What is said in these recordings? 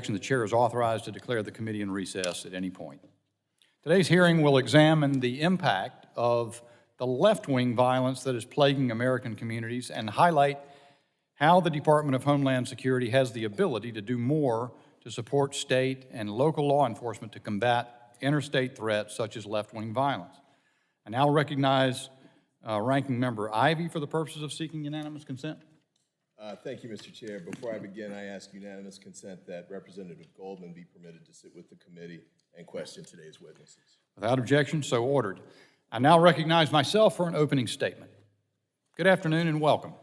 objection, the chair is authorized to declare the committee in recess at any point. Today's hearing will examine the impact of the left-wing violence that is plaguing American communities and highlight how the Department of Homeland Security has the ability to do more to support state and local law enforcement to combat interstate threats such as left-wing violence. I now recognize Ranking Member Ivey for the purposes of seeking unanimous consent. Thank you, Mr. Chair. Before I begin, I ask unanimous consent that Representative Goldman be permitted to sit with the committee and question today's witnesses. Without objection, so ordered. I now recognize myself for an opening statement. Good afternoon and welcome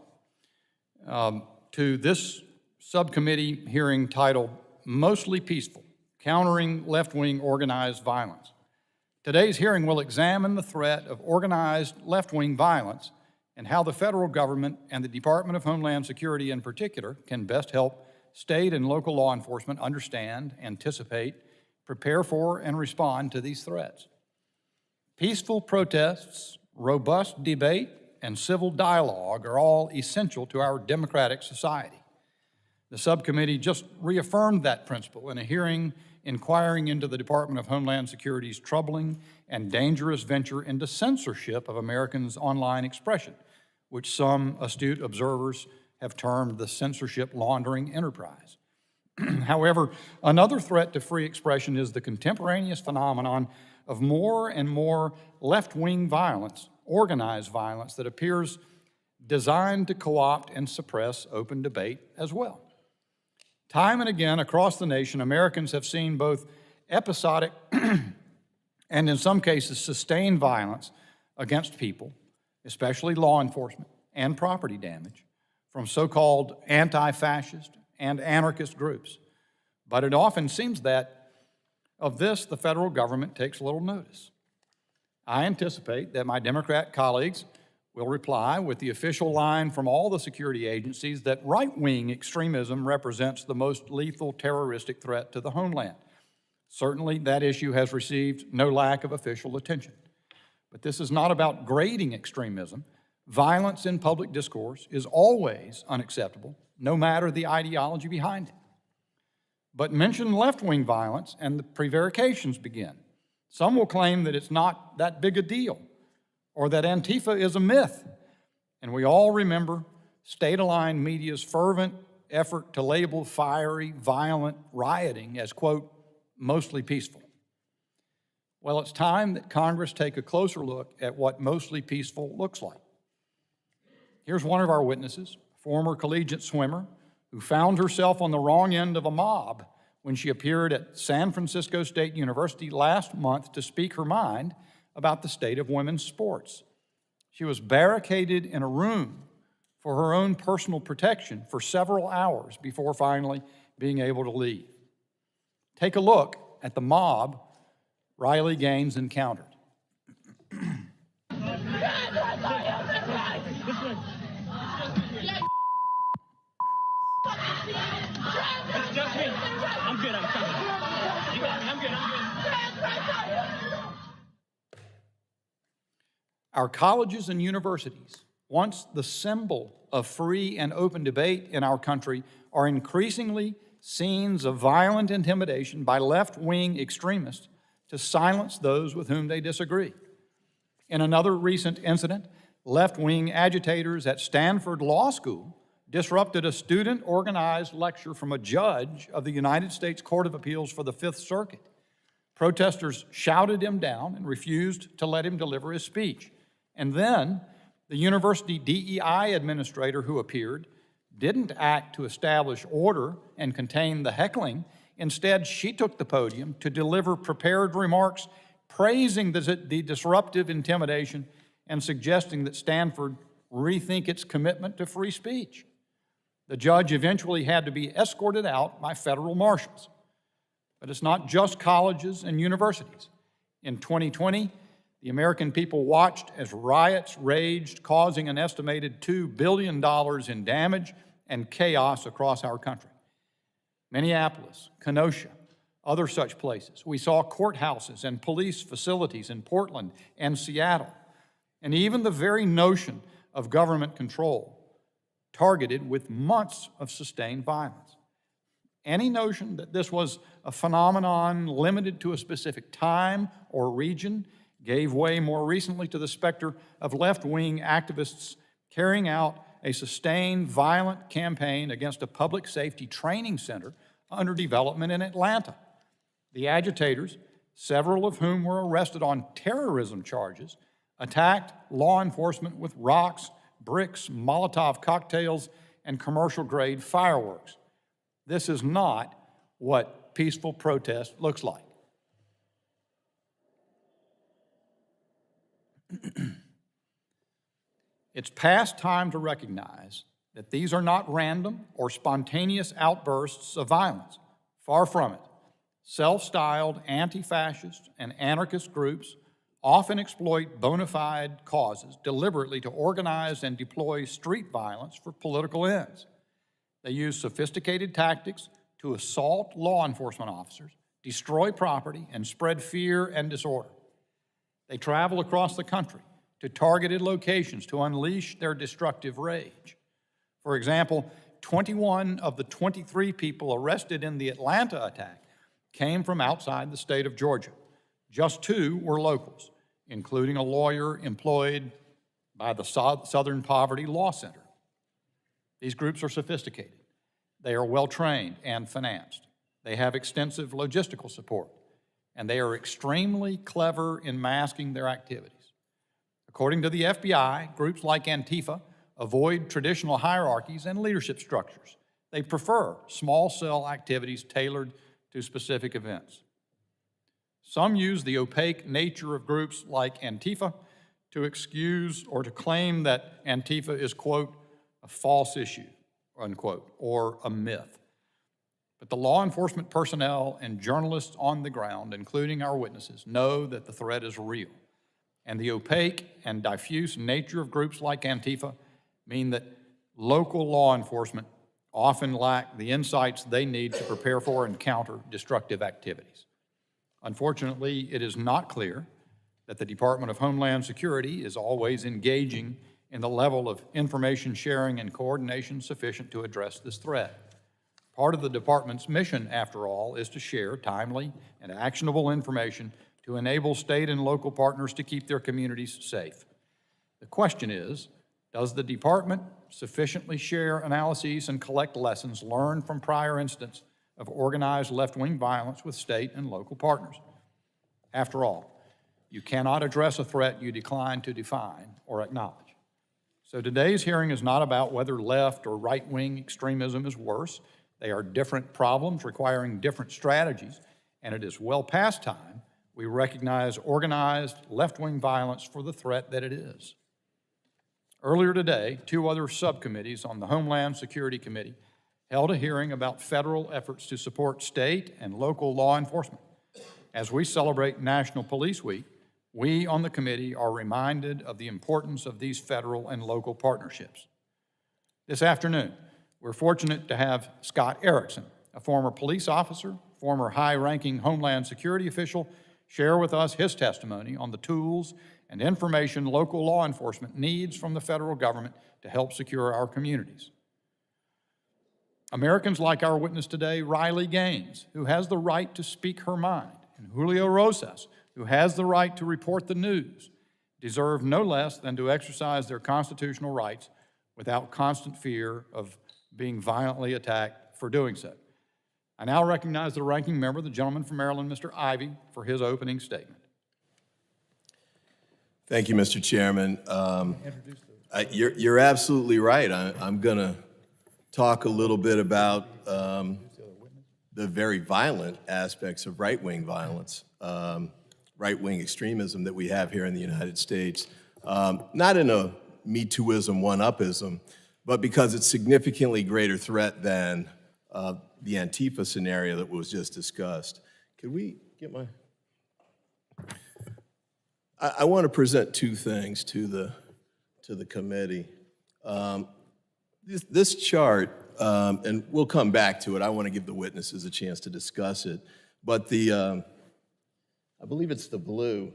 to this subcommittee hearing titled Mostly Peaceful, Countering Left-Wing Organized Violence. Today's hearing will examine the threat of organized left-wing violence and how the federal government and the Department of Homeland Security in particular can best help state and local law enforcement understand, anticipate, prepare for, and respond to these threats. Peaceful protests, robust debate, and civil dialogue are all essential to our democratic society. The subcommittee just reaffirmed that principle in a hearing inquiring into the Department of Homeland Security's troubling and dangerous venture into censorship of Americans' online expression, which some astute observers have termed the censorship laundering enterprise. However, another threat to free expression is the contemporaneous phenomenon of more and more left-wing violence, organized violence, that appears designed to co-opt and suppress open debate as well. Time and again across the nation, Americans have seen both episodic and in some cases sustained violence against people, especially law enforcement, and property damage from so-called anti-fascist and anarchist groups. But it often seems that of this, the federal government takes little notice. I anticipate that my Democrat colleagues will reply with the official line from all the security agencies that right-wing extremism represents the most lethal terroristic threat to the homeland. Certainly, that issue has received no lack of official attention. But this is not about grading extremism. Violence in public discourse is always unacceptable, no matter the ideology behind it. But mention left-wing violence and the prevarications begin. Some will claim that it's not that big a deal, or that Antifa is a myth. And we all remember state-aligned media's fervent effort to label fiery, violent rioting as, quote, mostly peaceful. Well, it's time that Congress take a closer look at what mostly peaceful looks like. Here's one of our witnesses, former collegiate swimmer, who found herself on the wrong end of a mob when she appeared at San Francisco State University last month to speak her mind about the state of women's sports. She was barricaded in a room for her own personal protection for several hours before finally being able to leave. Take a look at the mob Riley Gaines encountered. I'm good, I'm coming. You got me, I'm good. Our colleges and universities, once the symbol of free and open debate in our country, are increasingly scenes of violent intimidation by left-wing extremists to silence those with whom they disagree. In another recent incident, left-wing agitators at Stanford Law School disrupted a student-organized lecture from a judge of the United States Court of Appeals for the Fifth Circuit. Protesters shouted him down and refused to let him deliver his speech. And then the university DEI administrator who appeared didn't act to establish order and contain the heckling. Instead, she took the podium to deliver prepared remarks praising the disruptive intimidation and suggesting that Stanford rethink its commitment to free speech. The judge eventually had to be escorted out by federal marshals. But it's not just colleges and universities. In 2020, the American people watched as riots raged, causing an estimated $2 billion in damage and chaos across our country. Minneapolis, Kenosha, other such places. We saw courthouses and police facilities in Portland and Seattle, and even the very notion of government control targeted with months of sustained violence. Any notion that this was a phenomenon limited to a specific time or region gave way more recently to the specter of left-wing activists carrying out a sustained violent campaign against a public safety training center under development in Atlanta. The agitators, several of whom were arrested on terrorism charges, attacked law enforcement with rocks, bricks, Molotov cocktails, and commercial-grade fireworks. This is not what peaceful protest looks like. It's past time to recognize that these are not random or spontaneous outbursts of violence. Far from it. Self-styled anti-fascist and anarchist groups often exploit bona fide causes deliberately to organize and deploy street violence for political ends. They use sophisticated tactics to assault law enforcement officers, destroy property, and spread fear and disorder. They travel across the country to targeted locations to unleash their destructive rage. For example, 21 of the 23 people arrested in the Atlanta attack came from outside the state of Georgia. Just 2 were locals, including a lawyer employed by the Southern Poverty Law Center. These groups are sophisticated. They are well-trained and financed. They have extensive logistical support, and they are extremely clever in masking their activities. According to the FBI, groups like Antifa avoid traditional hierarchies and leadership structures. They prefer small cell activities tailored to specific events. Some use the opaque nature of groups like Antifa to excuse or to claim that Antifa is, quote, a false issue, unquote, or a myth. But the law enforcement personnel and journalists on the ground, including our witnesses, know that the threat is real. And the opaque and diffuse nature of groups like Antifa mean that local law enforcement often lack the insights they need to prepare for and counter destructive activities. Unfortunately, it is not clear that the Department of Homeland Security is always engaging in the level of information sharing and coordination sufficient to address this threat. Part of the department's mission, after all, is to share timely and actionable information to enable state and local partners to keep their communities safe. The question is, does the department sufficiently share analyses and collect lessons learned from prior incidents of organized left-wing violence with state and local partners? After all, you cannot address a threat you decline to define or acknowledge. So today's hearing is not about whether left or right-wing extremism is worse. They are different problems requiring different strategies, and it is well past time we recognize organized left-wing violence for the threat that it is. Earlier today, 2 other subcommittees on the Homeland Security Committee held a hearing about federal efforts to support state and local law enforcement. As we celebrate National Police Week, we on the committee are reminded of the importance of these federal and local partnerships. This afternoon, we're fortunate to have Scott Erickson, a former police officer, former high-ranking Homeland Security official, share with us his testimony on the tools and information local law enforcement needs from the federal government to help secure our communities. Americans like our witness today, Riley Gaines, who has the right to speak her mind, and Julio Rosas, who has the right to report the news, deserve no less than to exercise their constitutional rights without constant fear of being violently attacked for doing so. I now recognize the ranking member, the gentleman from Maryland, Mr. Ivey, for his opening statement. Thank you, Mr. Chairman. You're absolutely right. I'm going to talk a little bit about the very violent aspects of right-wing violence, right-wing extremism that we have here in the United States, not in a Me Tooism, one-upism, but because it's significantly greater threat than the Antifa scenario that was just discussed. Could we get my... I want to present 2 things to the committee. This chart, and we'll come back to it. I want to give the witnesses a chance to discuss it. But I believe it's the blue,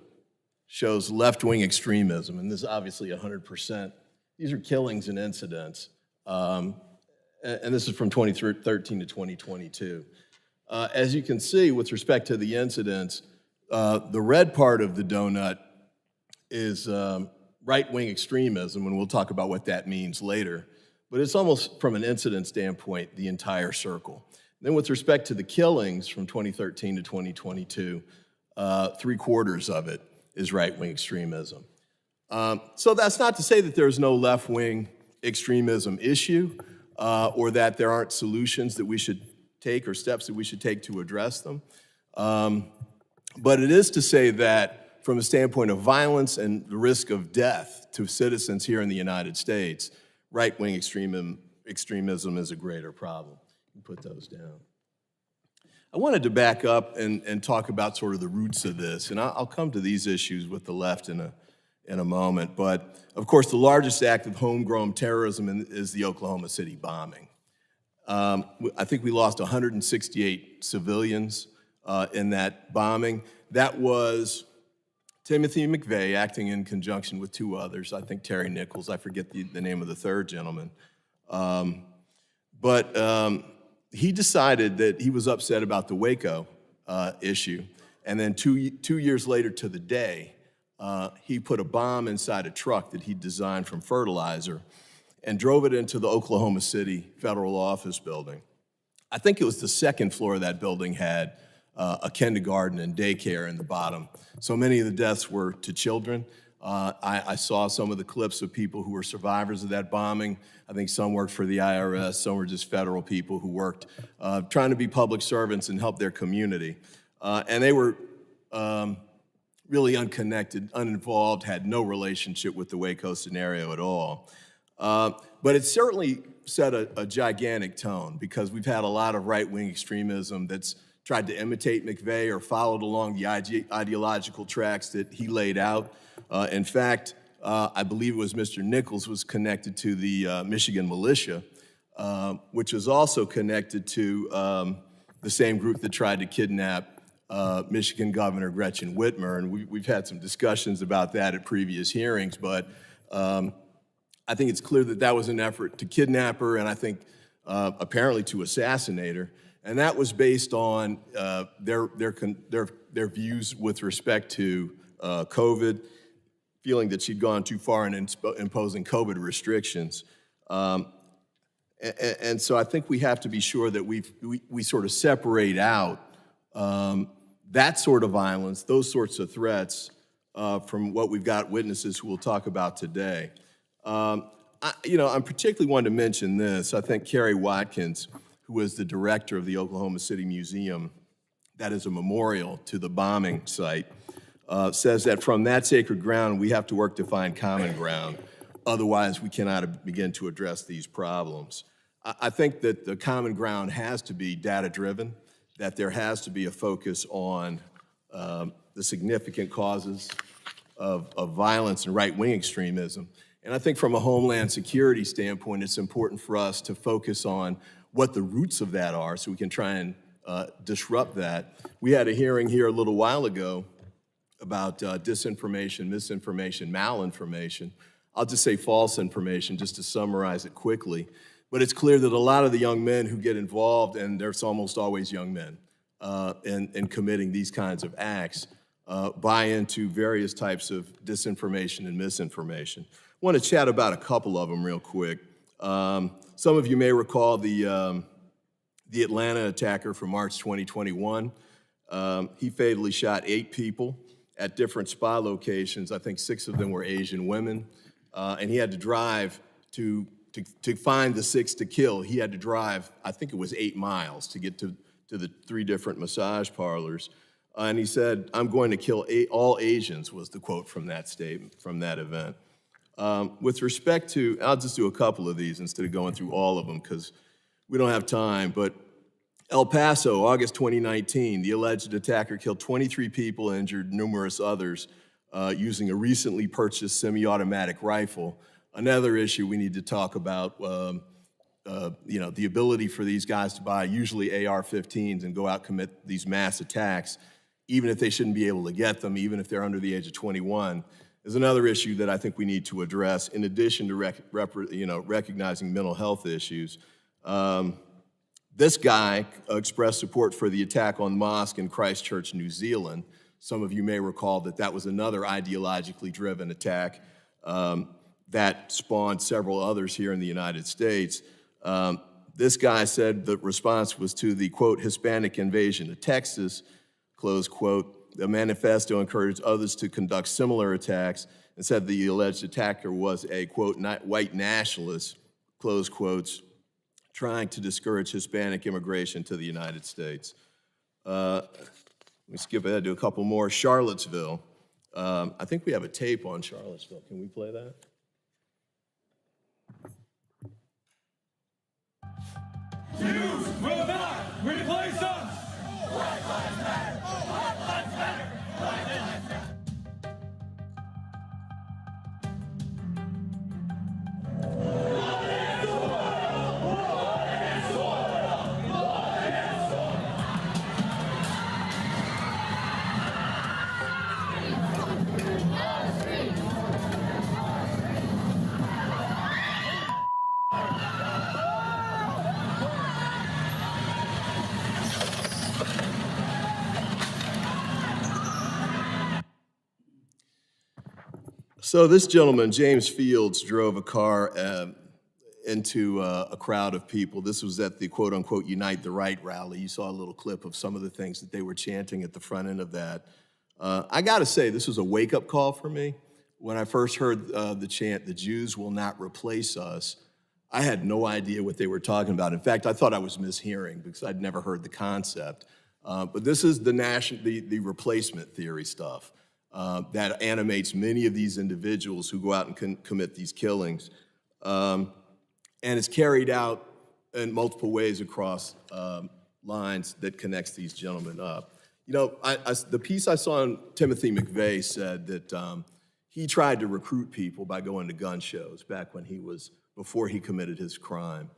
shows left-wing extremism, and this is obviously 100%. These are killings and incidents. And and this is from 2013 to 2022. As you can see, with respect to the incidents, the red part of the donut is right-wing extremism, and we'll talk about what that means later. But it's almost, from an incident standpoint, the entire circle. Then with respect to the killings from 2013 to 2022, 3/4 of it is right-wing extremism. So that's not to say that there's no left-wing extremism issue or that there aren't solutions that we should take or steps that we should take to address them. But it is to say that from a standpoint of violence and the risk of death to citizens here in the United States, right-wing extremism is a greater problem. You put those down. I wanted to back up and talk about sort of the roots of this, and I'll come to these issues with the left in a moment. But of course, the largest act of homegrown terrorism is the Oklahoma City bombing. I think we lost 168 civilians in that bombing. That was Timothy McVeigh acting in conjunction with 2 others. I think Terry Nichols, I forget the name of the third gentleman. But he decided that he was upset about the Waco issue. And then two years later to the day, he put a bomb inside a truck that he designed from fertilizer and drove it into the Oklahoma City federal office building. I think it was the 2nd floor of that building had a kindergarten and daycare in the bottom. So many of the deaths were to children. I saw some of the clips of people who were survivors of that bombing. I think some worked for the IRS, some were just federal people who worked trying to be public servants and help their community. And they were really unconnected, uninvolved, had no relationship with the Waco scenario at all. But it certainly set a gigantic tone because we've had a lot of right-wing extremism that's tried to imitate McVeigh or followed along the ideological tracks that he laid out. In fact, I believe it was Mr. Nichols was connected to the Michigan militia, which was also connected to the same group that tried to kidnap Michigan Governor Gretchen Whitmer. And we've had some discussions about that at previous hearings, but I think it's clear that that was an effort to kidnap her and I think apparently to assassinate her. And that was based on their views with respect to COVID, feeling that she'd gone too far in imposing COVID restrictions. And so I think we have to be sure that we sort of separate out that sort of violence, those sorts of threats from what we've got witnesses who we'll talk about today. I'm particularly wanting to mention this. I think Kerry Watkins, who was the director of the Oklahoma City Museum, that is a memorial to the bombing site, says that from that sacred ground, we have to work to find common ground. Otherwise, we cannot begin to address these problems. I think that the common ground has to be data-driven, that there has to be a focus on the significant causes of violence and right-wing extremism. And I think from a Homeland Security standpoint, it's important for us to focus on what the roots of that are so we can try and disrupt that. We had a hearing here a little while ago about disinformation, misinformation, malinformation. I'll just say false information just to summarize it quickly. But it's clear that a lot of the young men who get involved, and there's almost always young men, in committing these kinds of acts, buy into various types of disinformation and misinformation. I want to chat about a couple of them real quick. Some of you may recall the Atlanta attacker from March 2021. He fatally shot 8 people at different spa locations. I think 6 of them were Asian women. And he had to drive to find the 6 to kill. He had to drive, I think it was 8 miles to get to the 3 different massage parlors. And he said, "I'm going to kill all Asians," was the quote from that statement, from that event. With respect to, I'll just do a couple of these instead of going through all of them because we don't have time, but El Paso, August 2019, the alleged attacker killed 23 people and injured numerous others using a recently purchased semi-automatic rifle. Another issue we need to talk about, the ability for these guys to buy usually AR-15s and go out and commit these mass attacks, even if they shouldn't be able to get them, even if they're under the age of 21, is another issue that I think we need to address in addition to recognizing mental health issues. This guy expressed support for the attack on the mosque in Christchurch, New Zealand. Some of you may recall that that was another ideologically driven attack that spawned several others here in the United States. This guy said the response was to the, quote, Hispanic invasion of Texas, close quote. The manifesto encouraged others to conduct similar attacks and said the alleged attacker was a, quote, white nationalist, close quotes, trying to discourage Hispanic immigration to the United States. Let me skip ahead to a couple more. Charlottesville. I think we have a tape on Charlottesville. Can we play that? Jews will not replace us! White lives matter! White lives matter! White lives matter! So this gentleman, James Fields, drove a car into a crowd of people. This was at the quote-unquote Unite the Right rally. You saw a little clip of some of the things that they were chanting at the front end of that. I gotta say, this was a wake-up call for me. When I first heard the chant, "The Jews will not replace us," I had no idea what they were talking about. In fact, I thought I was mishearing because I'd never heard the concept. But this is the replacement theory stuff. That animates many of these individuals who go out and commit these killings. And it's carried out in multiple ways across lines that connects these gentlemen up. You know, the piece I saw on Timothy McVeigh said that he tried to recruit people by going to gun shows back when before he committed his crime,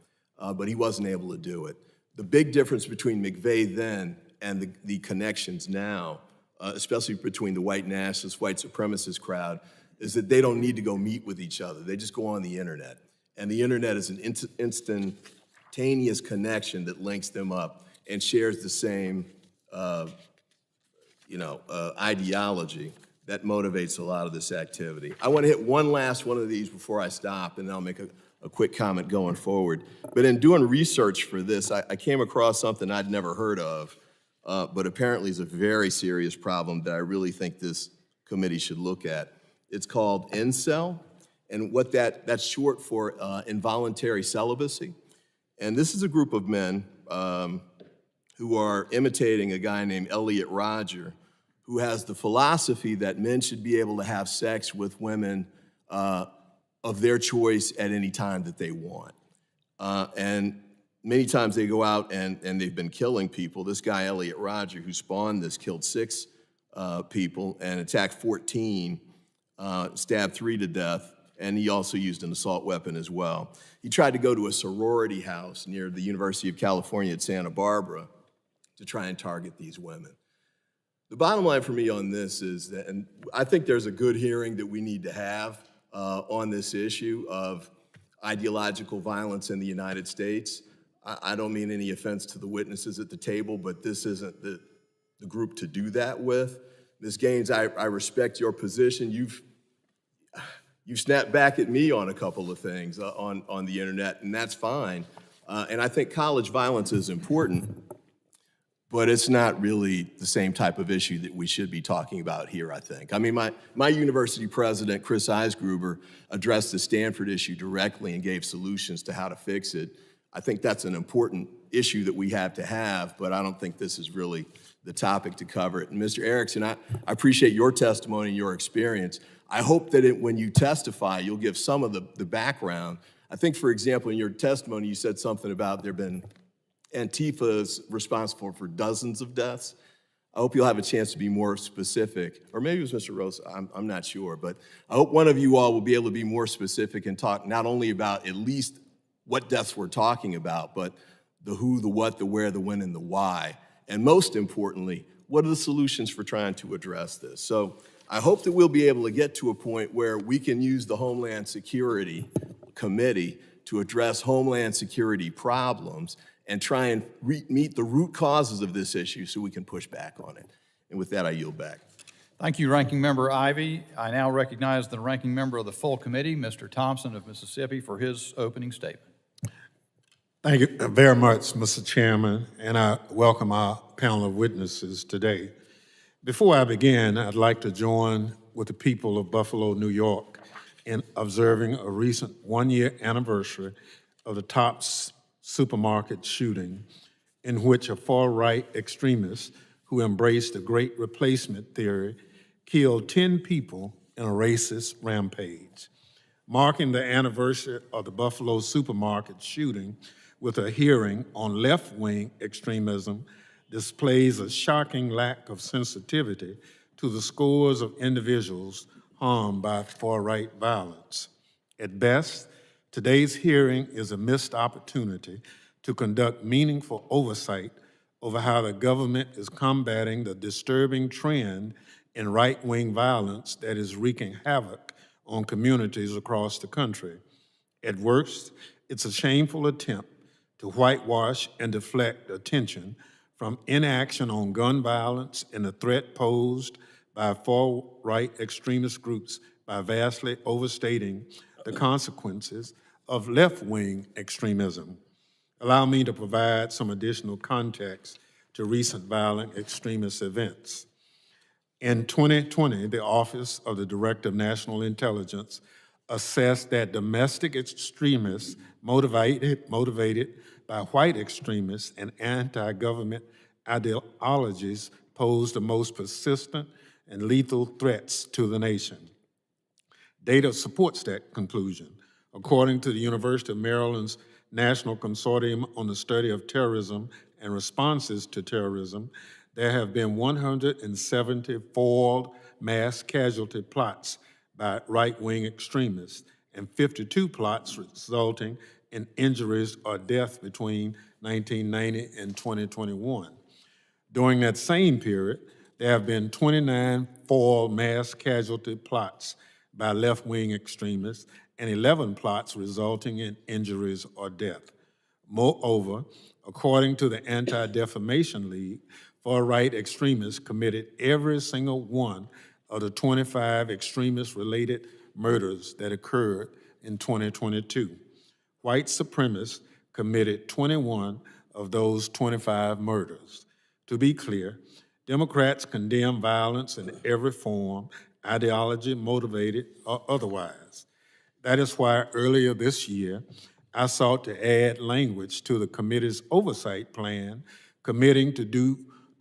but he wasn't able to do it. The big difference between McVeigh then and the connections now, especially between the white nationalist, white supremacist crowd, is that they don't need to go meet with each other. They just go on the internet. And the internet is an instantaneous connection that links them up and shares the same ideology that motivates a lot of this activity. I want to hit one last one of these before I stop, and then I'll make a quick comment going forward. But in doing research for this, I came across something I'd never heard of, but apparently is a very serious problem that I really think this committee should look at. It's called incel, and what that's short for involuntary celibacy. And this is a group of men who are imitating a guy named Elliot Rodger, who has the philosophy that men should be able to have sex with women of their choice at any time that they want. And many times they go out and they've been killing people. This guy, Elliot Rodger, who spawned this, killed 6 people and attacked 14, stabbed 3 to death, and he also used an assault weapon as well. He tried to go to a sorority house near the University of California at Santa Barbara to try and target these women. The bottom line for me on this is that, and I think there's a good hearing that we need to have on this issue of ideological violence in the United States. I don't mean any offense to the witnesses at the table, but this isn't the group to do that with. Ms. Gaines, I respect your position. You've snapped back at me on a couple of things on the internet, and that's fine. And I think college violence is important, but it's not really the same type of issue that we should be talking about here, I think. I mean, my university president, Chris Eisgruber, addressed the Stanford issue directly and gave solutions to how to fix it. I think that's an important issue that we have to have, but I don't think this is really the topic to cover it. And Mr. Erickson, I appreciate your testimony and your experience. I hope that when you testify, you'll give some of the background. I think, for example, in your testimony, you said something about there have been Antifa is responsible for dozens of deaths. I hope you'll have a chance to be more specific, or maybe it was Mr. Rosas, I'm not sure, but I hope one of you all will be able to be more specific and talk not only about at least what deaths we're talking about, but the who, the what, the where, the when, and the why. And most importantly, what are the solutions for trying to address this? So I hope that we'll be able to get to a point where we can use the Homeland Security Committee to address Homeland Security problems and try and meet the root causes of this issue so we can push back on it. And with that, I yield back. Thank you, Ranking Member Ivey. I now recognize the Ranking Member of the full committee, Mr. Thompson of Mississippi, for his opening statement. Thank you very much, Mr. Chairman, and I welcome our panel of witnesses today. Before I begin, I'd like to join with the people of Buffalo, New York, in observing a recent one-year anniversary of the Tops supermarket shooting, in which a far-right extremist who embraced the Great Replacement theory killed 10 people in a racist rampage. Marking the anniversary of the Buffalo supermarket shooting with a hearing on left-wing extremism displays a shocking lack of sensitivity to the scores of individuals harmed by far-right violence. At best, today's hearing is a missed opportunity to conduct meaningful oversight over how the government is combating the disturbing trend in right-wing violence that is wreaking havoc on communities across the country. At worst, it's a shameful attempt to whitewash and deflect attention from inaction on gun violence and the threat posed by far-right extremist groups by vastly overstating the consequences of left-wing extremism. Allow me to provide some additional context to recent violent extremist events. In 2020, the Office of the Director of National Intelligence assessed that domestic extremists motivated by white extremists and anti-government ideologies pose the most persistent and lethal threats to the nation. Data supports that conclusion. According to the University of Maryland's National Consortium on the Study of Terrorism and Responses to Terrorism, there have been 170 foiled mass casualty plots by right-wing extremists and 52 plots resulting in injuries or death between 1990 and 2021. During that same period, there have been 29 foiled mass casualty plots by left-wing extremists and 11 plots resulting in injuries or death. Moreover, according to the Anti-Defamation League, far-right extremists committed every single one of the 25 extremist-related murders that occurred in 2022. White supremacists committed 21 of those 25 murders. To be clear, Democrats condemn violence in every form, ideology motivated or otherwise. That is why earlier this year, I sought to add language to the committee's oversight plan, committing to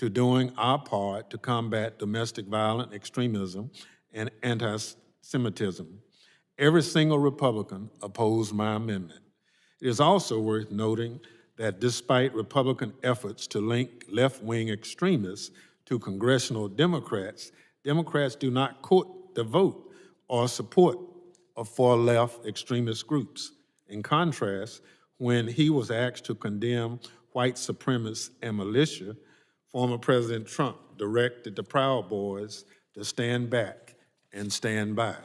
doing our part to combat domestic violent extremism and anti-Semitism. Every single Republican opposed my amendment. It is also worth noting that despite Republican efforts to link left-wing extremists to congressional Democrats, Democrats do not court the vote or support of far-left extremist groups. In contrast, when he was asked to condemn white supremacists and militia, former President Trump directed the Proud Boys to stand back and stand by.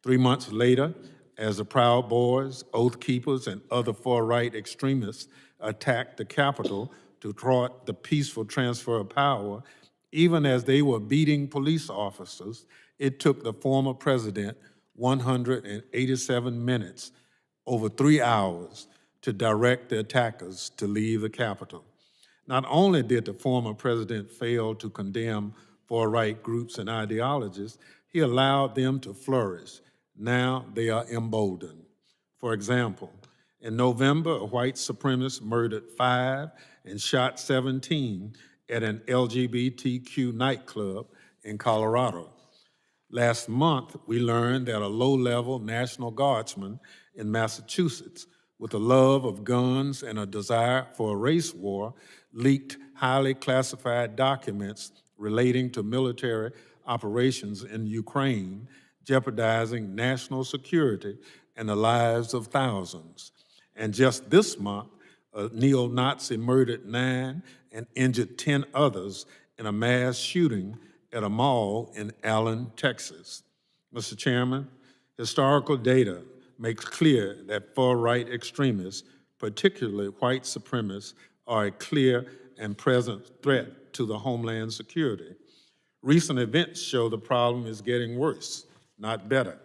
3 months later, as the Proud Boys, Oath Keepers, and other far-right extremists attacked the Capitol to thwart the peaceful transfer of power, even as they were beating police officers, it took the former president 187 minutes, over 3 hours, to direct the attackers to leave the Capitol. Not only did the former president fail to condemn far-right groups and ideologies, he allowed them to flourish. Now they are emboldened. For example, in November, a white supremacist murdered 5 and shot 17 at an LGBTQ nightclub in Colorado. Last month, we learned that a low-level National Guardsman in Massachusetts, with a love of guns and a desire for a race war, leaked highly classified documents relating to military operations in Ukraine, jeopardizing national security and the lives of thousands. And just this month, a neo-Nazi murdered 9 and injured 10 others in a mass shooting at a mall in Allen, Texas. Mr. Chairman, historical data makes clear that far-right extremists, particularly white supremacists, are a clear and present threat to the Homeland Security. Recent events show the problem is getting worse, not better.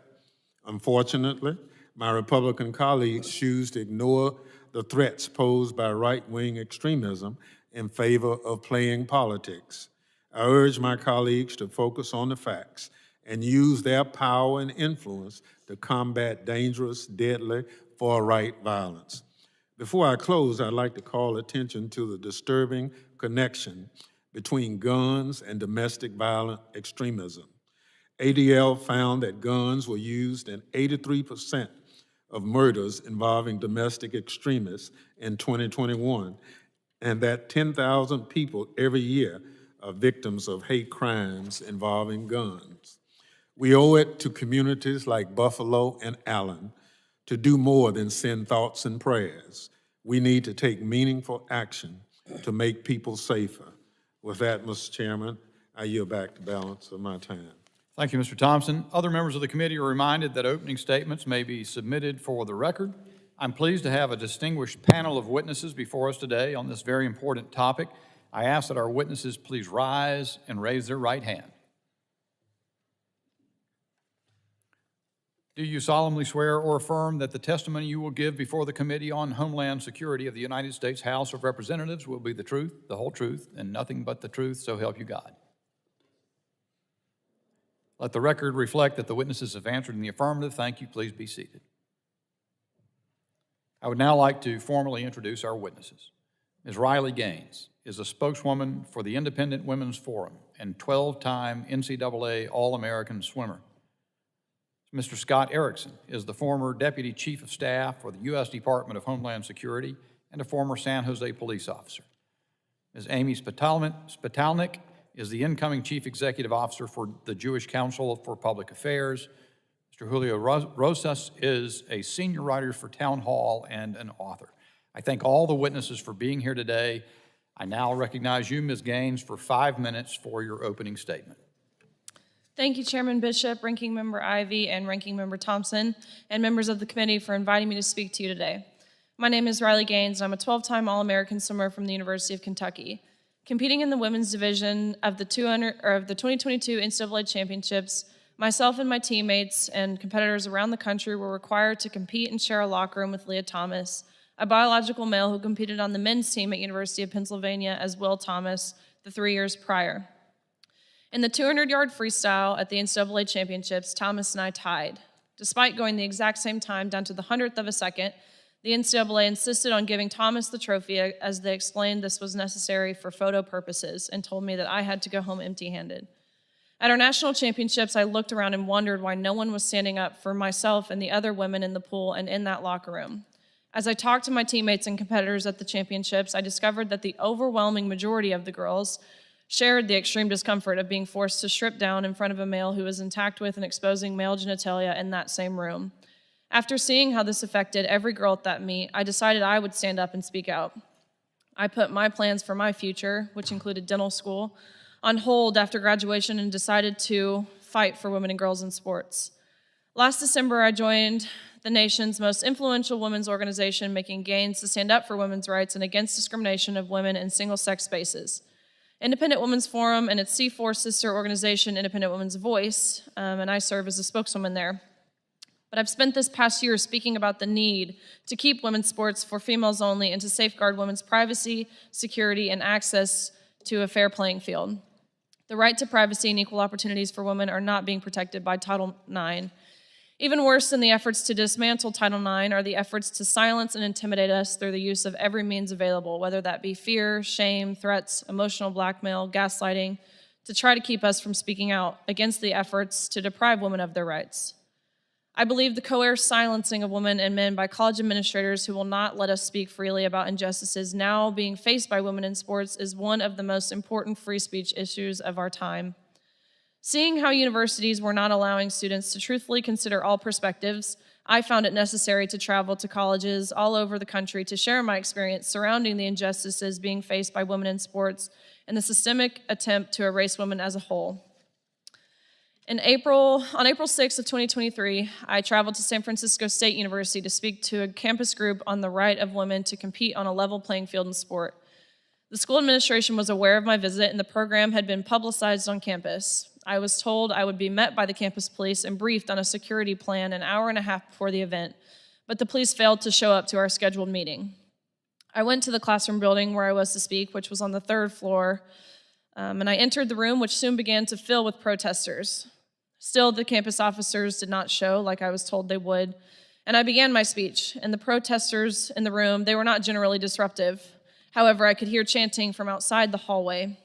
Unfortunately, my Republican colleagues choose to ignore the threats posed by right-wing extremism in favor of playing politics. I urge my colleagues to focus on the facts and use their power and influence to combat dangerous, deadly, far-right violence. Before I close, I'd like to call attention to the disturbing connection between guns and domestic violent extremism. ADL found that guns were used in 83% of murders involving domestic extremists in 2021, and that 10,000 people every year are victims of hate crimes involving guns. We owe it to communities like Buffalo and Allen to do more than send thoughts and prayers. We need to take meaningful action to make people safer. With that, Mr. Chairman, I yield back the balance of my time. Thank you, Mr. Thompson. Other members of the committee are reminded that opening statements may be submitted for the record. I'm pleased to have a distinguished panel of witnesses before us today on this very important topic. I ask that our witnesses please rise and raise their right hand. Do you solemnly swear or affirm that the testimony you will give before the Committee on Homeland Security of the United States House of Representatives will be the truth, the whole truth, and nothing but the truth, so help you God? Let the record reflect that the witnesses have answered in the affirmative. Thank you. Please be seated. I would now like to formally introduce our witnesses. Ms. Riley Gaines is a spokeswoman for the Independent Women's Forum and 12-time NCAA All-American swimmer. Mr. Scott Erickson is the former Deputy Chief of Staff for the U.S. Department of Homeland Security and a former San Jose police officer. Ms. Amy Spitalnick is the incoming Chief Executive Officer for the Jewish Council for Public Affairs. Mr. Julio Rosas is a senior writer for Town Hall and an author. I thank all the witnesses for being here today. I now recognize you, Ms. Gaines, for 5 minutes for your opening statement. Thank you, Chairman Bishop, Ranking Member Ivey, and Ranking Member Thompson, and members of the committee for inviting me to speak to you today. My name is Riley Gaines, and I'm a 12-time All-American swimmer from the University of Kentucky. Competing in the women's division of the 2022 NCAA championships, myself and my teammates and competitors around the country were required to compete and share a locker room with Leah Thomas, a biological male who competed on the men's team at University of Pennsylvania as Will Thomas the 3 years prior. In the 200-yard freestyle at the NCAA championships, Thomas and I tied. Despite going the exact same time down to the 100th of a second, the NCAA insisted on giving Thomas the trophy as they explained this was necessary for photo purposes and told me that I had to go home empty-handed. At our national championships, I looked around and wondered why no one was standing up for myself and the other women in the pool and in that locker room. As I talked to my teammates and competitors at the championships, I discovered that the overwhelming majority of the girls shared the extreme discomfort of being forced to strip down in front of a male who was intact with and exposing male genitalia in that same room. After seeing how this affected every girl at that meet, I decided I would stand up and speak out. I put my plans for my future, which included dental school, on hold after graduation and decided to fight for women and girls in sports. Last December, I joined the nation's most influential women's organization, making gains to stand up for women's rights and against discrimination of women in single-sex spaces. Independent Women's Forum and its C4 sister organization, Independent Women's Voice, and I serve as a spokeswoman there. But I've spent this past year speaking about the need to keep women's sports for females only and to safeguard women's privacy, security, and access to a fair playing field. The right to privacy and equal opportunities for women are not being protected by Title IX. Even worse than the efforts to dismantle Title IX are the efforts to silence and intimidate us through the use of every means available, whether that be fear, shame, threats, emotional blackmail, gaslighting, to try to keep us from speaking out against the efforts to deprive women of their rights. I believe the coerced silencing of women and men by college administrators who will not let us speak freely about injustices now being faced by women in sports is one of the most important free speech issues of our time. Seeing how universities were not allowing students to truthfully consider all perspectives, I found it necessary to travel to colleges all over the country to share my experience surrounding the injustices being faced by women in sports and the systemic attempt to erase women as a whole. On April 6th of 2023, I traveled to San Francisco State University to speak to a campus group on the right of women to compete on a level playing field in sport. The school administration was aware of my visit, and the program had been publicized on campus. I was told I would be met by the campus police and briefed on a security plan an hour and a half before the event, but the police failed to show up to our scheduled meeting. I went to the classroom building where I was to speak, which was on the 3rd floor, and I entered the room, which soon began to fill with protesters. Still, the campus officers did not show like I was told they would, and I began my speech, and the protesters in the room, they were not generally disruptive. However, I could hear chanting from outside the hallway,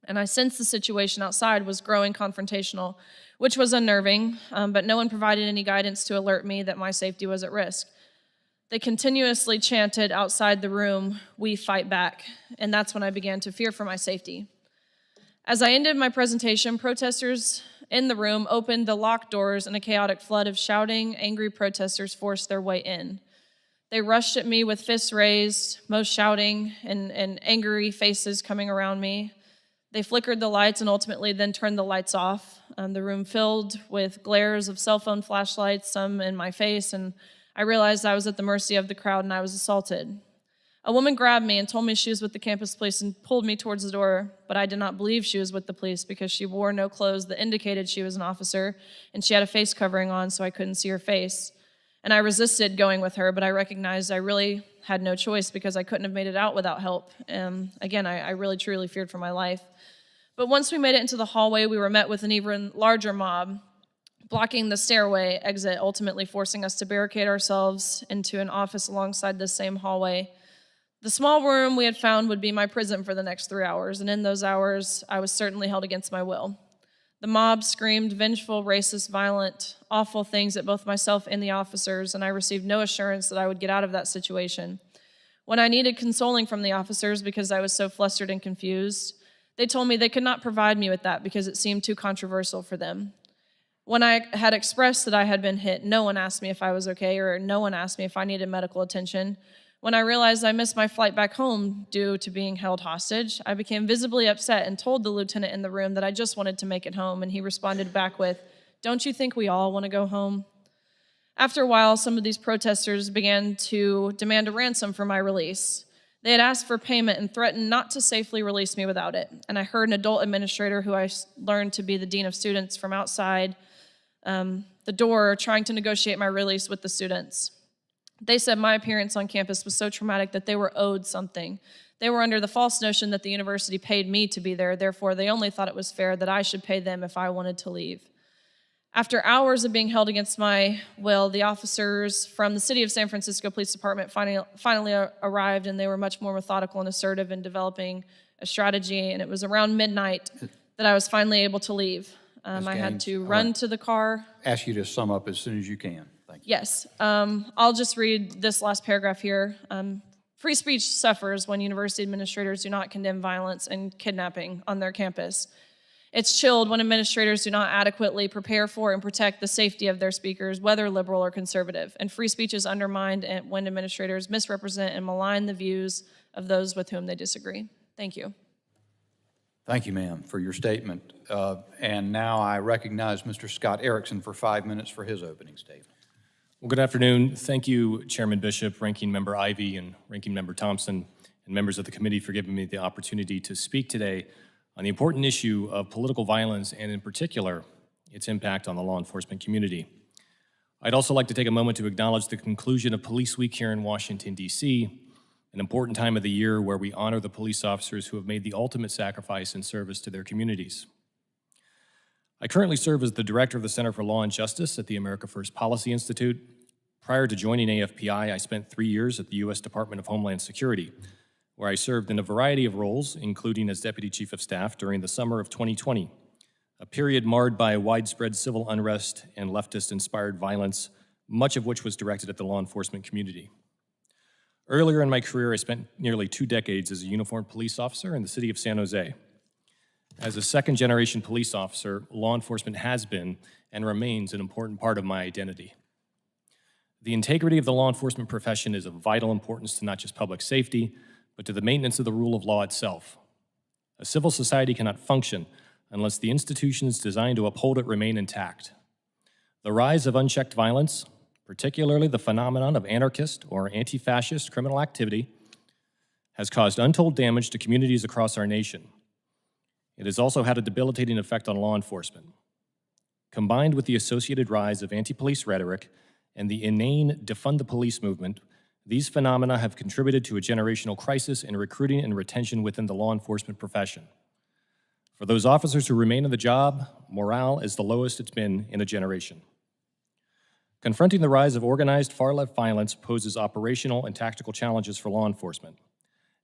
and I sensed the situation outside was growing confrontational, which was unnerving, but no one provided any guidance to alert me that my safety was at risk. They continuously chanted outside the room, "We fight back," and that's when I began to fear for my safety. As I ended my presentation, protesters in the room opened the locked doors, and a chaotic flood of shouting, angry protesters forced their way in. They rushed at me with fists raised, most shouting, and angry faces coming around me. They flickered the lights and ultimately then turned the lights off. The room filled with glares of cell phone flashlights, some in my face, and I realized I was at the mercy of the crowd and I was assaulted. A woman grabbed me and told me she was with the campus police and pulled me towards the door, but I did not believe she was with the police because she wore no clothes that indicated she was an officer, and she had a face covering on so I couldn't see her face. And I resisted going with her, but I recognized I really had no choice because I couldn't have made it out without help. Again, I really truly feared for my life. But once we made it into the hallway, we were met with an even larger mob, blocking the stairway exit, ultimately forcing us to barricade ourselves into an office alongside this same hallway. The small room we had found would be my prison for the next 3 hours, and in those hours, I was certainly held against my will. The mob screamed vengeful, racist, violent, awful things at both myself and the officers, and I received no assurance that I would get out of that situation. When I needed consoling from the officers because I was so flustered and confused, they told me they could not provide me with that because it seemed too controversial for them. When I had expressed that I had been hit, no one asked me if I was okay, or no one asked me if I needed medical attention. When I realized I missed my flight back home due to being held hostage, I became visibly upset and told the lieutenant in the room that I just wanted to make it home, and he responded back with, "Don't you think we all want to go home?" After a while, some of these protesters began to demand a ransom for my release. They had asked for payment and threatened not to safely release me without it, and I heard an adult administrator who I learned to be the dean of students from outside the door trying to negotiate my release with the students. They said my appearance on campus was so traumatic that they were owed something. They were under the false notion that the university paid me to be there, therefore they only thought it was fair that I should pay them if I wanted to leave. After hours of being held against my will, the officers from the City of San Francisco Police Department finally arrived, and they were much more methodical and assertive in developing a strategy, and it was around midnight that I was finally able to leave. I had to run to the car. Ask you to sum up as soon as you can. Thank you. Yes. I'll just read this last paragraph here. Free speech suffers when university administrators do not condemn violence and kidnapping on their campus. It's chilled when administrators do not adequately prepare for and protect the safety of their speakers, whether liberal or conservative. And free speech is undermined when administrators misrepresent and malign the views of those with whom they disagree. Thank you. Thank you, ma'am, for your statement. And now I recognize Mr. Scott Erickson for 5 minutes for his opening statement. Well, good afternoon. Thank you, Chairman Bishop, Ranking Member Ivey, and Ranking Member Thompson, and members of the committee for giving me the opportunity to speak today on the important issue of political violence and, in particular, its impact on the law enforcement community. I'd also like to take a moment to acknowledge the conclusion of Police Week here in Washington, D.C., an important time of the year where we honor the police officers who have made the ultimate sacrifice in service to their communities. I currently serve as the director of the Center for Law and Justice at the America First Policy Institute. Prior to joining AFPI, I spent 3 years at the U.S. Department of Homeland Security, where I served in a variety of roles, including as Deputy Chief of Staff during the summer of 2020, a period marred by widespread civil unrest and leftist-inspired violence, much of which was directed at the law enforcement community. Earlier in my career, I spent nearly 2 decades as a uniformed police officer in the city of San Jose. As a second-generation police officer, law enforcement has been and remains an important part of my identity. The integrity of the law enforcement profession is of vital importance to not just public safety, but to the maintenance of the rule of law itself. A civil society cannot function unless the institutions designed to uphold it remain intact. The rise of unchecked violence, particularly the phenomenon of anarchist or anti-fascist criminal activity, has caused untold damage to communities across our nation. It has also had a debilitating effect on law enforcement. Combined with the associated rise of anti-police rhetoric and the inane defund the police movement, these phenomena have contributed to a generational crisis in recruiting and retention within the law enforcement profession. For those officers who remain on the job, morale is the lowest it's been in a generation. Confronting the rise of organized far-left violence poses operational and tactical challenges for law enforcement.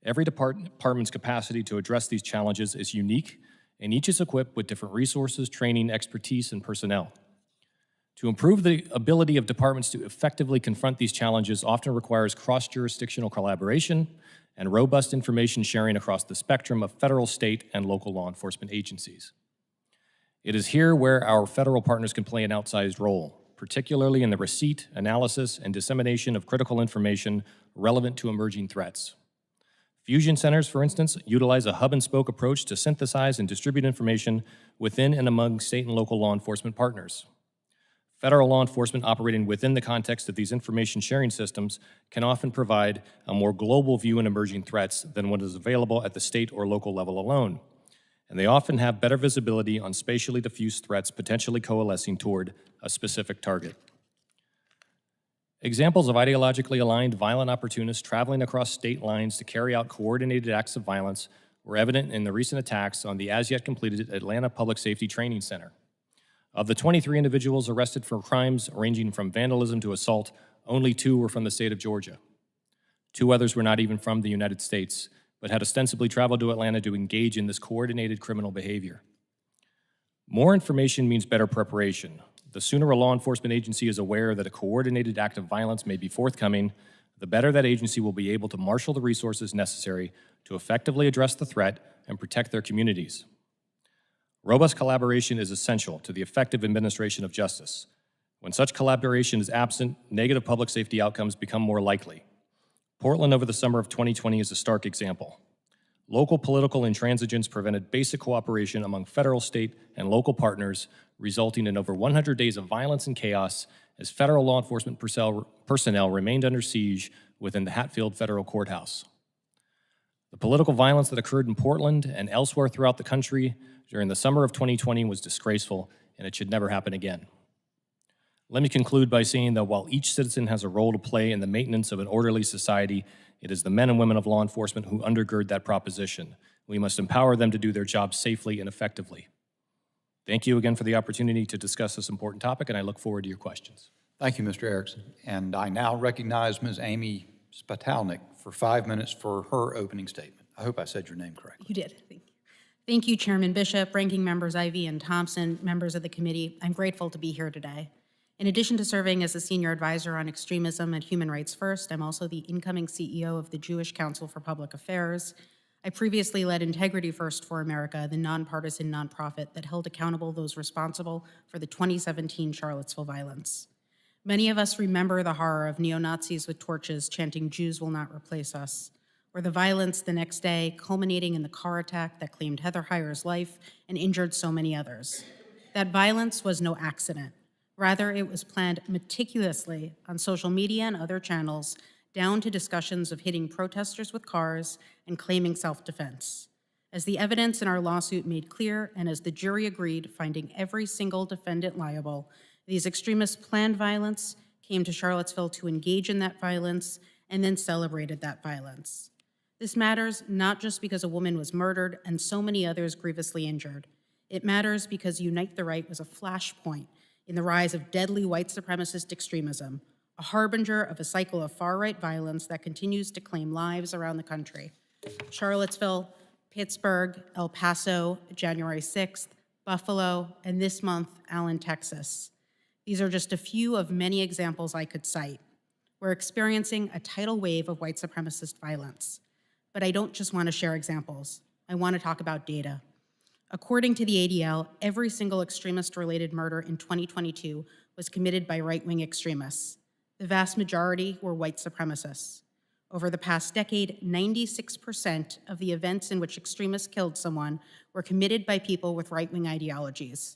Every department's capacity to address these challenges is unique, and each is equipped with different resources, training, expertise, and personnel. To improve the ability of departments to effectively confront these challenges often requires cross-jurisdictional collaboration and robust information sharing across the spectrum of federal, state, and local law enforcement agencies. It is here where our federal partners can play an outsized role, particularly in the receipt, analysis, and dissemination of critical information relevant to emerging threats. Fusion centers, for instance, utilize a hub-and-spoke approach to synthesize and distribute information within and among state and local law enforcement partners. Federal law enforcement operating within the context of these information sharing systems can often provide a more global view in emerging threats than what is available at the state or local level alone. And they often have better visibility on spatially diffuse threats potentially coalescing toward a specific target. Examples of ideologically aligned violent opportunists traveling across state lines to carry out coordinated acts of violence were evident in the recent attacks on the as-yet-completed Atlanta Public Safety Training Center. Of the 23 individuals arrested for crimes ranging from vandalism to assault, only 2 were from the state of Georgia. 2 others were not even from the United States, but had ostensibly traveled to Atlanta to engage in this coordinated criminal behavior. More information means better preparation. The sooner a law enforcement agency is aware that a coordinated act of violence may be forthcoming, the better that agency will be able to marshal the resources necessary to effectively address the threat and protect their communities. Robust collaboration is essential to the effective administration of justice. When such collaboration is absent, negative public safety outcomes become more likely. Portland over the summer of 2020 is a stark example. Local political intransigence prevented basic cooperation among federal, state, and local partners, resulting in over 100 days of violence and chaos as federal law enforcement personnel remained under siege within the Hatfield Federal Courthouse. The political violence that occurred in Portland and elsewhere throughout the country during the summer of 2020 was disgraceful, and it should never happen again. Let me conclude by saying that while each citizen has a role to play in the maintenance of an orderly society, it is the men and women of law enforcement who undergird that proposition. We must empower them to do their jobs safely and effectively. Thank you again for the opportunity to discuss this important topic, and I look forward to your questions. Thank you, Mr. Erickson. And I now recognize Ms. Amy Spitalnick for 5 minutes for her opening statement. I hope I said your name correctly. You did. Thank you. Thank you, Chairman Bishop, Ranking Members Ivey and Thompson, members of the committee. I'm grateful to be here today. In addition to serving as a senior advisor on extremism at Human Rights First, I'm also the incoming CEO of the Jewish Council for Public Affairs. I previously led Integrity First for America, the nonpartisan nonprofit that held accountable those responsible for the 2017 Charlottesville violence. Many of us remember the horror of neo-Nazis with torches chanting, "Jews will not replace us," or the violence the next day culminating in the car attack that claimed Heather Heyer's life and injured so many others. That violence was no accident. Rather, it was planned meticulously on social media and other channels, down to discussions of hitting protesters with cars and claiming self-defense. As the evidence in our lawsuit made clear, and as the jury agreed, finding every single defendant liable, these extremists planned violence, came to Charlottesville to engage in that violence, and then celebrated that violence. This matters not just because a woman was murdered and so many others grievously injured. It matters because Unite the Right was a flashpoint in the rise of deadly white supremacist extremism, a harbinger of a cycle of far-right violence that continues to claim lives around the country. Charlottesville, Pittsburgh, El Paso, January 6th, Buffalo, and this month, Allen, Texas. These are just a few of many examples I could cite. We're experiencing a tidal wave of white supremacist violence. But I don't just want to share examples. I want to talk about data. According to the ADL, every single extremist-related murder in 2022 was committed by right-wing extremists. The vast majority were white supremacists. Over the past decade, 96% of the events in which extremists killed someone were committed by people with right-wing ideologies.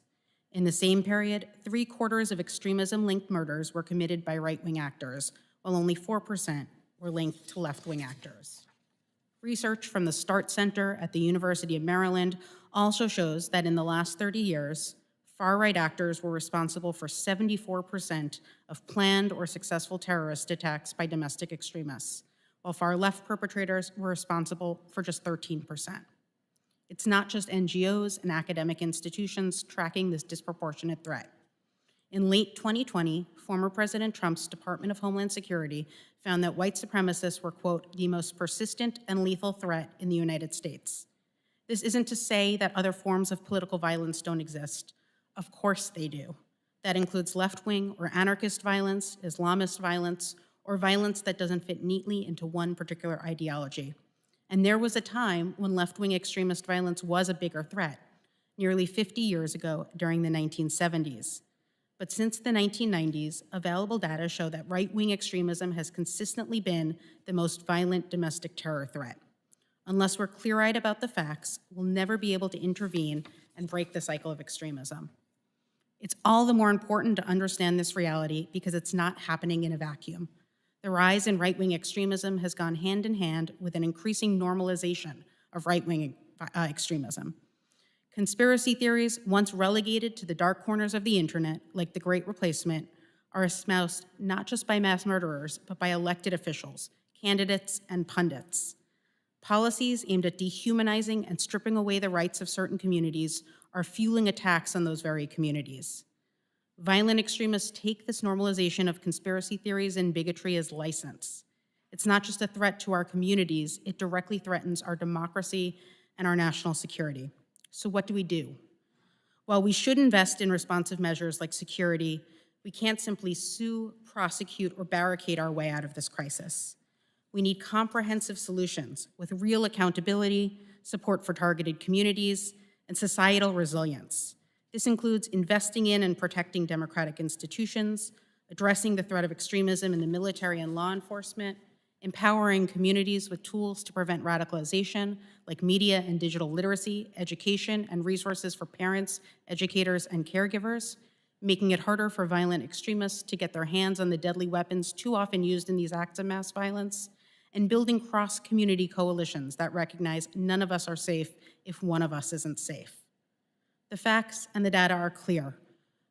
In the same period, 3/4 of extremism-linked murders were committed by right-wing actors, while only 4% were linked to left-wing actors. Research from the START Center at the University of Maryland also shows that in the last 30 years, far-right actors were responsible for 74% of planned or successful terrorist attacks by domestic extremists, while far-left perpetrators were responsible for just 13%. It's not just NGOs and academic institutions tracking this disproportionate threat. In late 2020, former President Trump's Department of Homeland Security found that white supremacists were, quote, the most persistent and lethal threat in the United States. This isn't to say that other forms of political violence don't exist. Of course they do. That includes left-wing or anarchist violence, Islamist violence, or violence that doesn't fit neatly into one particular ideology. And there was a time when left-wing extremist violence was a bigger threat, nearly 50 years ago during the 1970s. But since the 1990s, available data show that right-wing extremism has consistently been the most violent domestic terror threat. Unless we're clear-eyed about the facts, we'll never be able to intervene and break the cycle of extremism. It's all the more important to understand this reality because it's not happening in a vacuum. The rise in right-wing extremism has gone hand in hand with an increasing normalization of right-wing extremism. Conspiracy theories, once relegated to the dark corners of the internet, like the Great Replacement, are espoused not just by mass murderers, but by elected officials, candidates, and pundits. Policies aimed at dehumanizing and stripping away the rights of certain communities are fueling attacks on those very communities. Violent extremists take this normalization of conspiracy theories and bigotry as license. It's not just a threat to our communities, it directly threatens our democracy and our national security. So what do we do? While we should invest in responsive measures like security, we can't simply sue, prosecute, or barricade our way out of this crisis. We need comprehensive solutions with real accountability, support for targeted communities, and societal resilience. This includes investing in and protecting democratic institutions, addressing the threat of extremism in the military and law enforcement, empowering communities with tools to prevent radicalization, like media and digital literacy, education, and resources for parents, educators, and caregivers, making it harder for violent extremists to get their hands on the deadly weapons too often used in these acts of mass violence, and building cross-community coalitions that recognize none of us are safe if one of us isn't safe. The facts and the data are clear.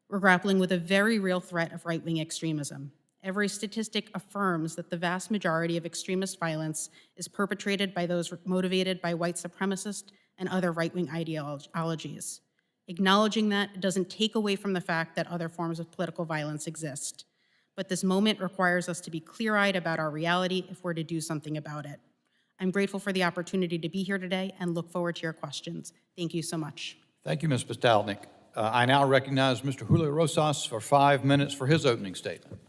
We're grappling with a very real threat of right-wing extremism. Every statistic affirms that the vast majority of extremist violence is perpetrated by those motivated by white supremacist and other right-wing ideologies. Acknowledging that doesn't take away from the fact that other forms of political violence exist. But this moment requires us to be clear-eyed about our reality if we're to do something about it. I'm grateful for the opportunity to be here today and look forward to your questions. Thank you so much. Thank you, Ms. Spitalnick. I now recognize Mr. Julio Rosas for 5 minutes for his opening statement.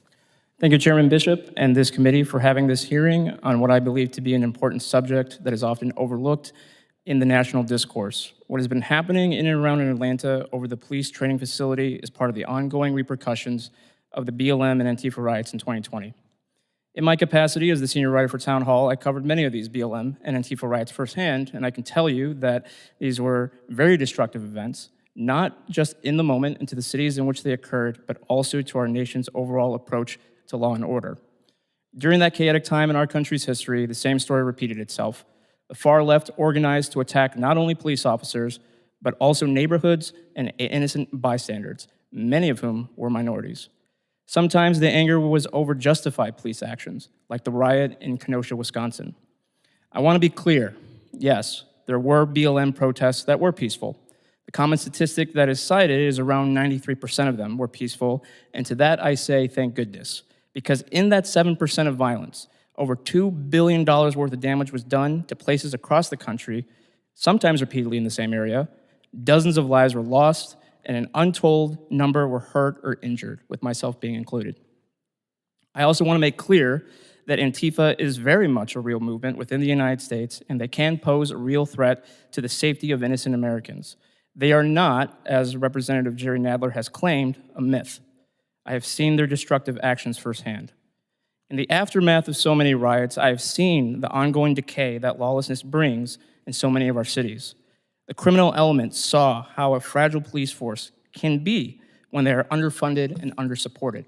Thank you, Chairman Bishop and this committee for having this hearing on what I believe to be an important subject that is often overlooked in the national discourse. What has been happening in and around Atlanta over the police training facility is part of the ongoing repercussions of the BLM and Antifa riots in 2020. In my capacity as the senior writer for Town Hall, I covered many of these BLM and Antifa riots firsthand, and I can tell you that these were very destructive events, not just in the moment and to the cities in which they occurred, but also to our nation's overall approach to law and order. During that chaotic time in our country's history, the same story repeated itself. The far left organized to attack not only police officers, but also neighborhoods and innocent bystanders, many of whom were minorities. Sometimes the anger was over justified police actions, like the riot in Kenosha, Wisconsin. I want to be clear. Yes, there were BLM protests that were peaceful. The common statistic that is cited is around 93% of them were peaceful, and to that I say thank goodness, because in that 7% of violence, over $2 billion worth of damage was done to places across the country, sometimes repeatedly in the same area. Dozens of lives were lost, and an untold number were hurt or injured, with myself being included. I also want to make clear that Antifa is very much a real movement within the United States, and they can pose a real threat to the safety of innocent Americans. They are not, as Representative Jerry Nadler has claimed, a myth. I have seen their destructive actions firsthand. In the aftermath of so many riots, I have seen the ongoing decay that lawlessness brings in so many of our cities. The criminal elements saw how a fragile police force can be when they are underfunded and undersupported.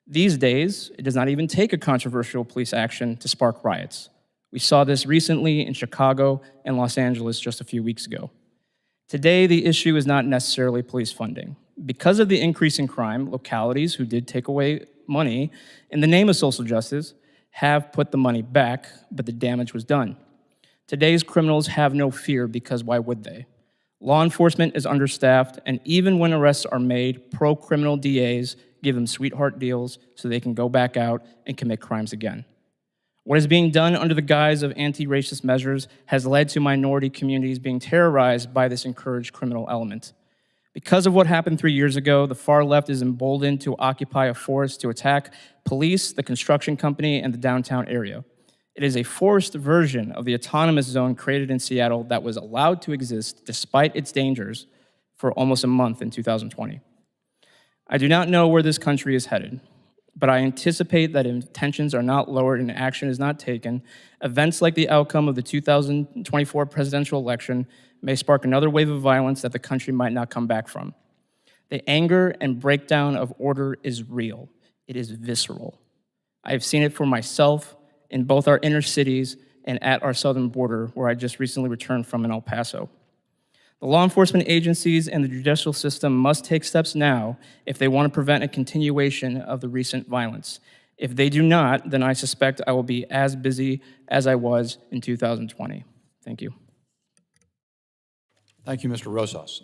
These days, it does not even take a controversial police action to spark riots. We saw this recently in Chicago and Los Angeles just a few weeks ago. Today, the issue is not necessarily police funding. Because of the increase in crime, localities who did take away money in the name of social justice have put the money back, but the damage was done. Today's criminals have no fear because why would they? Law enforcement is understaffed, and even when arrests are made, pro-criminal DAs give them sweetheart deals so they can go back out and commit crimes again. What is being done under the guise of anti-racist measures has led to minority communities being terrorized by this encouraged criminal element. Because of what happened 3 years ago, the far left is emboldened to occupy a forest to attack police, the construction company, and the downtown area. It is a forced version of the autonomous zone created in Seattle that was allowed to exist despite its dangers for almost a month in 2020. I do not know where this country is headed, but I anticipate that if tensions are not lowered and action is not taken, events like the outcome of the 2024 presidential election may spark another wave of violence that the country might not come back from. The anger and breakdown of order is real. It is visceral. I have seen it for myself in both our inner cities and at our southern border, where I just recently returned from in El Paso. The law enforcement agencies and the judicial system must take steps now if they want to prevent a continuation of the recent violence. If they do not, then I suspect I will be as busy as I was in 2020. Thank you. Thank you, Mr. Rosas.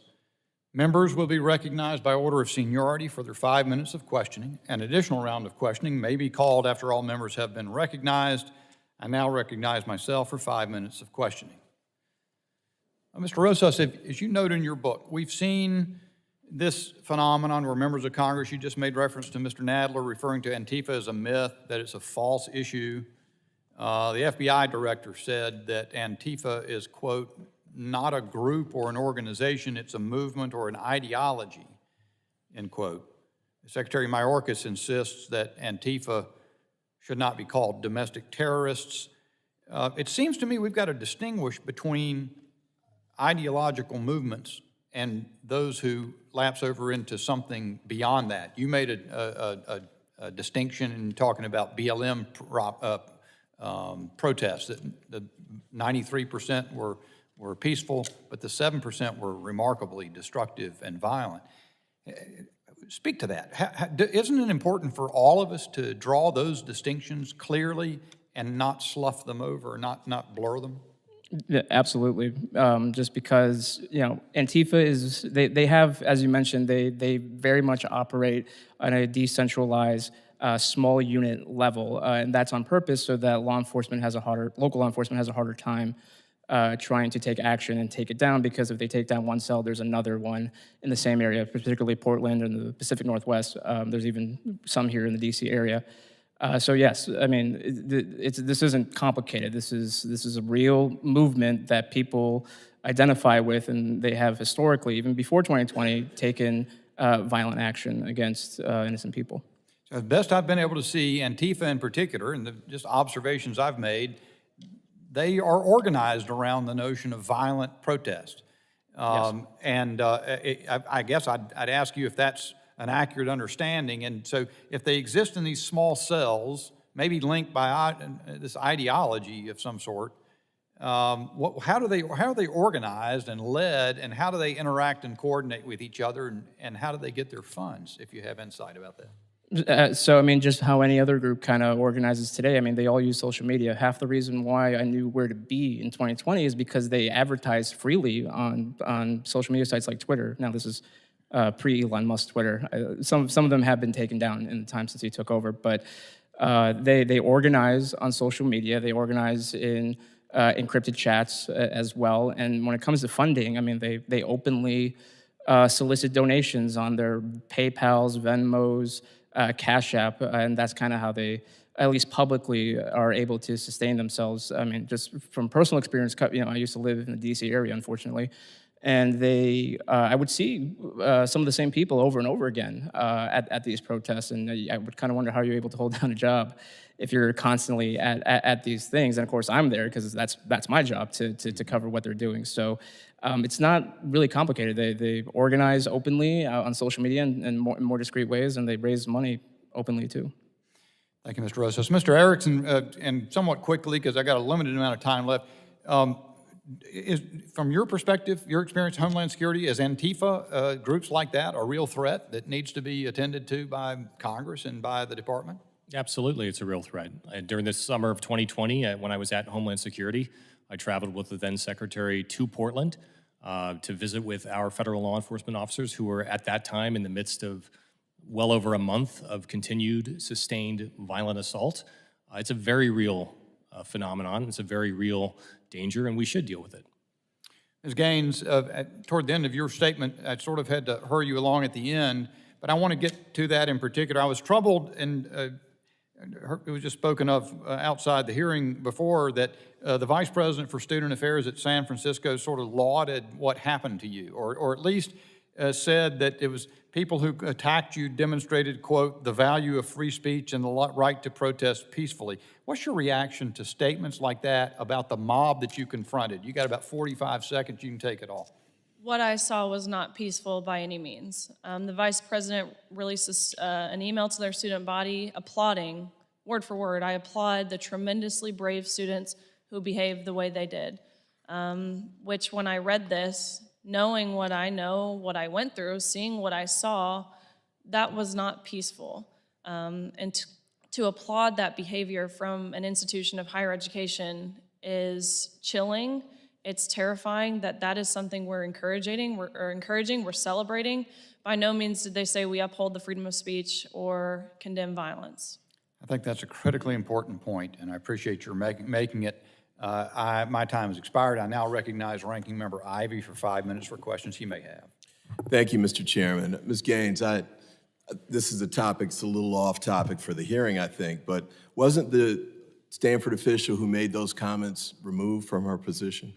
Members will be recognized by order of seniority for their 5 minutes of questioning. An additional round of questioning may be called after all members have been recognized. I now recognize myself for 5 minutes of questioning. Mr. Rosas, as you note in your book, we've seen this phenomenon where members of Congress, you just made reference to Mr. Nadler referring to Antifa as a myth, that it's a false issue. The FBI director said that Antifa is, quote, not a group or an organization, it's a movement or an ideology, end quote. Secretary Mayorkas insists that Antifa should not be called domestic terrorists. It seems to me we've got to distinguish between ideological movements and those who lapse over into something beyond that. You made a distinction in talking about BLM protests, that the 93% were peaceful, but the 7% were remarkably destructive and violent. Speak to that. Isn't it important for all of us to draw those distinctions clearly and not slough them over, not blur them? Yeah, absolutely. Just because, Antifa is, they have, as you mentioned, they very much operate on a decentralized, small unit level, and that's on purpose so that local law enforcement has a harder time trying to take action and take it down, because if they take down one cell, there's another one in the same area, particularly Portland and the Pacific Northwest. There's even some here in the DC area. So yes, I mean, this isn't complicated. This is a real movement that people identify with, and they have historically, even before 2020, taken violent action against innocent people. So as best I've been able to see, Antifa in particular, and the just observations I've made, they are organized around the notion of violent protest. Yes. And I guess I'd ask you if that's an accurate understanding. And so if they exist in these small cells, maybe linked by this ideology of some sort, how are they organized and led, and how do they interact and coordinate with each other, and how do they get their funds, if you have insight about that? So, I mean, just how any other group kind of organizes today. I mean, they all use social media. Half the reason why I knew where to be in 2020 is because they advertised freely on social media sites like Twitter. Now, this is pre-Elon Musk Twitter. Some of them have been taken down in the time since he took over, but they organize on social media. They organize in encrypted chats as well. And when it comes to funding, I mean, they openly solicit donations on their PayPals, Venmos, Cash App, and that's kind of how they, at least publicly, are able to sustain themselves. I mean, just from personal experience, I used to live in the DC area, unfortunately, And I would see some of the same people over and over again at these protests, and I would kind of wonder how you're able to hold down a job if you're constantly at these things. And of course, I'm there because that's my job to cover what they're doing. So it's not really complicated. They organize openly on social media in more discreet ways, and they raise money openly too. Thank you, Mr. Rosas. Mr. Erickson, and somewhat quickly, because I got a limited amount of time left, from your perspective, your experience in Homeland Security, is Antifa, groups like that, a real threat that needs to be attended to by Congress and by the department? Absolutely, it's a real threat. During the summer of 2020, when I was at Homeland Security, I traveled with the then Secretary to Portland to visit with our federal law enforcement officers who were at that time in the midst of well over a month of continued, sustained violent assault. It's a very real phenomenon. It's a very real danger, and we should deal with it. Ms. Gaines, toward the end of your statement, I sort of had to hurry you along at the end, but I want to get to that in particular. I was troubled, and it was just spoken of outside the hearing before, that the Vice President for Student Affairs at San Francisco sort of lauded what happened to you, or at least said that it was people who attacked you demonstrated, quote, the value of free speech and the right to protest peacefully. What's your reaction to statements like that about the mob that you confronted? You got about 45 seconds, you can take it all. What I saw was not peaceful by any means. The Vice President released an email to their student body applauding, word for word, I applaud the tremendously brave students who behaved the way they did. Which when I read this, knowing what I know, what I went through, seeing what I saw, that was not peaceful. And to applaud that behavior from an institution of higher education is chilling. It's terrifying that is something we're encouraging, we're celebrating. By no means did they say we uphold the freedom of speech or condemn violence. I think that's a critically important point, and I appreciate your making it. My time has expired. I now recognize Ranking Member Ivey for 5 minutes for questions he may have. Thank you, Mr. Chairman. Ms. Gaines, this is a topic that's a little off topic for the hearing, I think, but wasn't the Stanford official who made those comments removed from her position?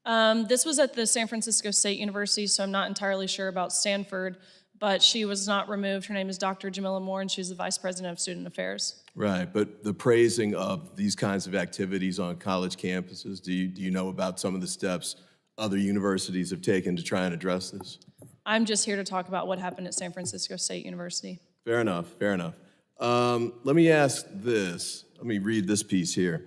This was at the San Francisco State University, so I'm not entirely sure about Stanford, but she was not removed. Her name is Dr. Jamila Moore, and she's the Vice President of Student Affairs. Right, but the praising of these kinds of activities on college campuses, do you know about some of the steps other universities have taken to try and address this? I'm just here to talk about what happened at San Francisco State University. Fair enough, fair enough. Let me ask this. Let me read this piece here.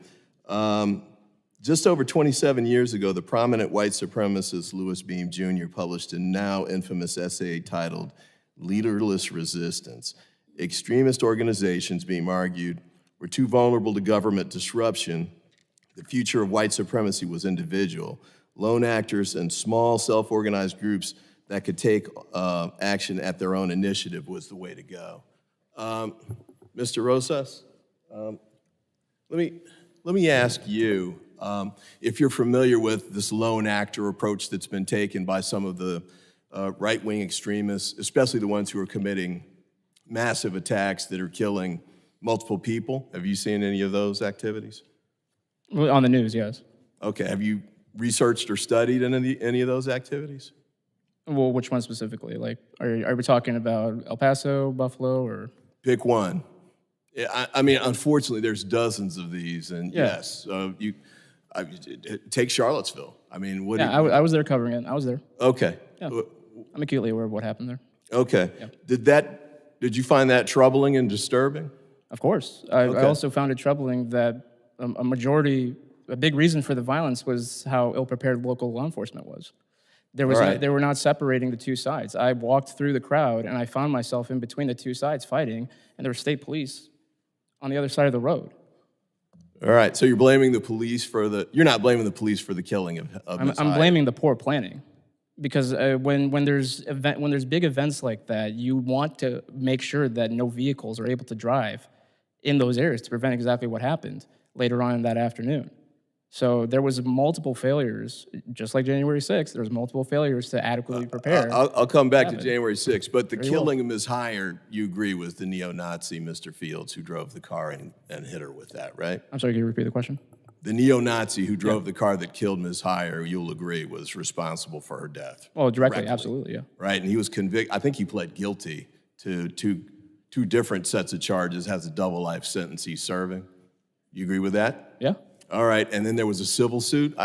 Just over 27 years ago, the prominent white supremacist Louis Beam Jr. published a now infamous essay titled Leaderless Resistance. Extremist organizations, Beam argued, were too vulnerable to government disruption. The future of white supremacy was individual. Lone actors and small self-organized groups that could take action at their own initiative was the way to go. Mr. Rosas, let me ask you, if you're familiar with this lone actor approach that's been taken by some of the right-wing extremists, especially the ones who are committing massive attacks that are killing multiple people. Have you seen any of those activities? Well, on the news, yes. Okay, have you researched or studied any of those activities? Well, which one specifically? Like, are we talking about El Paso, Buffalo, or? Pick one. I mean, unfortunately, there's dozens of these, and Yeah. yes, take Charlottesville. I mean, what? Yeah, I was there covering it. I was there. Okay. Yeah. I'm acutely aware of what happened there. Okay. Did you find that troubling and disturbing? Of course. I also found it troubling that a big reason for the violence was how ill-prepared local law enforcement was. They were not separating the two sides. I walked through the crowd and I found myself in between the two sides fighting, and there were state police on the other side of the road. All right, so you're blaming the police you're not blaming the police for the killing of Ms. I'm Hyde. blaming the poor planning. Because when there's big events like that, you want to make sure that no vehicles are able to drive in those areas to prevent exactly what happened later on in that afternoon. So there was multiple failures, just like January 6th. There was multiple failures to adequately prepare. I'll come back to January 6th, but the killing of Ms. Hyde, you agree, was the neo-Nazi Mr. Fields who drove the car and hit her with that, right? I'm sorry, can you repeat the question? the neo-Nazi who drove the car that killed Ms. Heyer, you'll agree, was responsible for her death. Well, directly, absolutely, yeah. Right, and he was convicted, I think he pled guilty to two different sets of charges, has a double life sentence he's serving. You agree with that? Yeah? All right, and then there was a civil suit.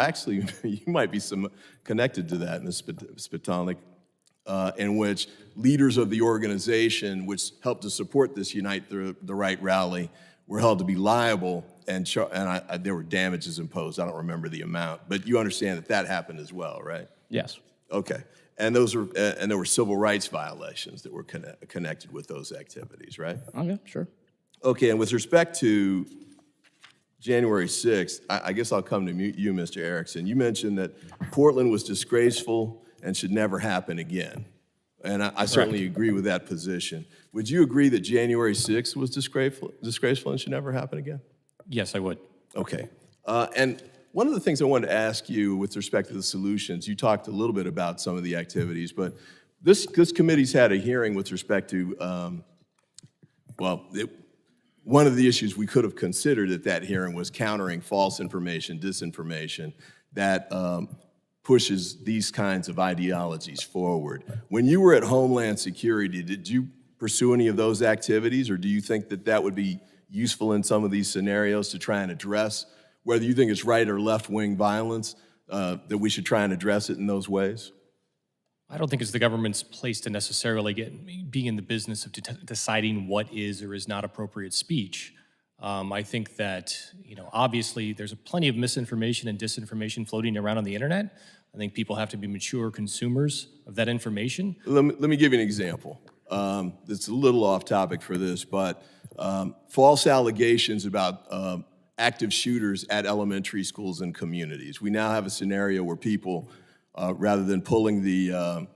You might be connected to that, Ms. Spitalnick, in which leaders of the organization, which helped to support this Unite the Right rally, were held to be liable, and there were damages imposed. I don't remember the amount, but you understand that happened as well, right? Yes. Okay, and there were civil rights violations that were connected with those activities, right? Okay, sure. Okay, and with respect to January 6th, I guess I'll come to you, Mr. Erickson. You mentioned that Portland was disgraceful and should never happen again. And I certainly agree with that position. Would you agree that January 6th was disgraceful and should never happen again? Yes, I would. Okay. And one of the things I wanted to ask you with respect to the solutions, you talked a little bit about some of the activities, but this committee's had a hearing with respect to, one of the issues we could have considered at that hearing was countering false information, disinformation that pushes these kinds of ideologies forward. When you were at Homeland Security, did you pursue any of those activities, or do you think that would be useful in some of these scenarios to try and address whether you think it's right or left-wing violence, that we should try and address it in those ways? I don't think it's the government's place to necessarily be in the business of deciding what is or is not appropriate speech. I think that, obviously there's plenty of misinformation and disinformation floating around on the internet. I think people have to be mature consumers of that information. Let me give you an example. It's a little off topic for this, but false allegations about active shooters at elementary schools and communities. We now have a scenario where people, rather than pulling the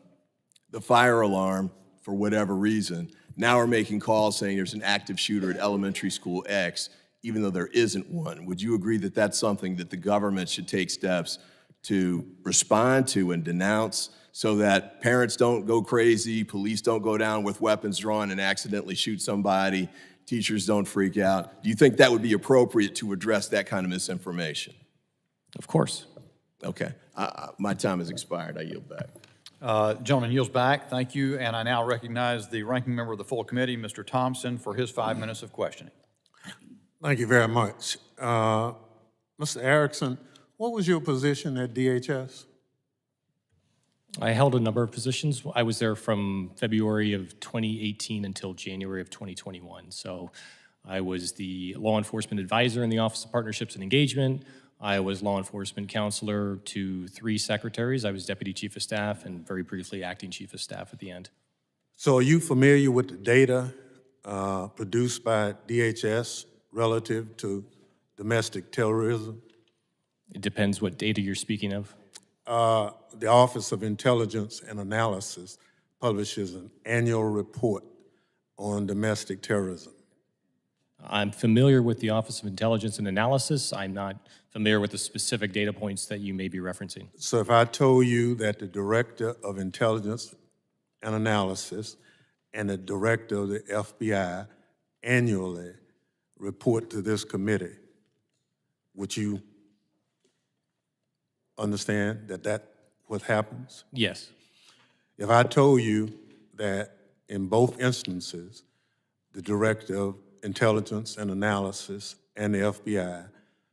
fire alarm for whatever reason, now are making calls saying there's an active shooter at elementary school X, even though there isn't one. Would you agree that that's something that the government should take steps to respond to and denounce so that parents don't go crazy, police don't go down with weapons drawn and accidentally shoot somebody, teachers don't freak out? Do you think that would be appropriate to address that kind of misinformation? Of course. Okay, my time has expired. I yield back. Gentleman yields back. Thank you. And I now recognize the ranking member of the full committee, Mr. Thompson, for his 5 minutes of questioning. Thank you very much. Mr. Erickson, what was your position at DHS? I held a number of positions. I was there from February of 2018 until January of 2021. So I was the law enforcement advisor in the Office of Partnerships and Engagement. I was law enforcement counselor to 3 secretaries. I was deputy chief of staff and very briefly acting chief of staff at the end. So are you familiar with the data produced by DHS relative to domestic terrorism? It depends what data you're speaking of. The Office of Intelligence and Analysis publishes an annual report on domestic terrorism. I'm familiar with the Office of Intelligence and Analysis. I'm not familiar with the specific data points that you may be referencing. So if I told you that the Director of Intelligence and Analysis and the Director of the FBI annually report to this committee, would you understand that that's what happens? Yes. If I told you that in both instances, the Director of Intelligence and Analysis and the FBI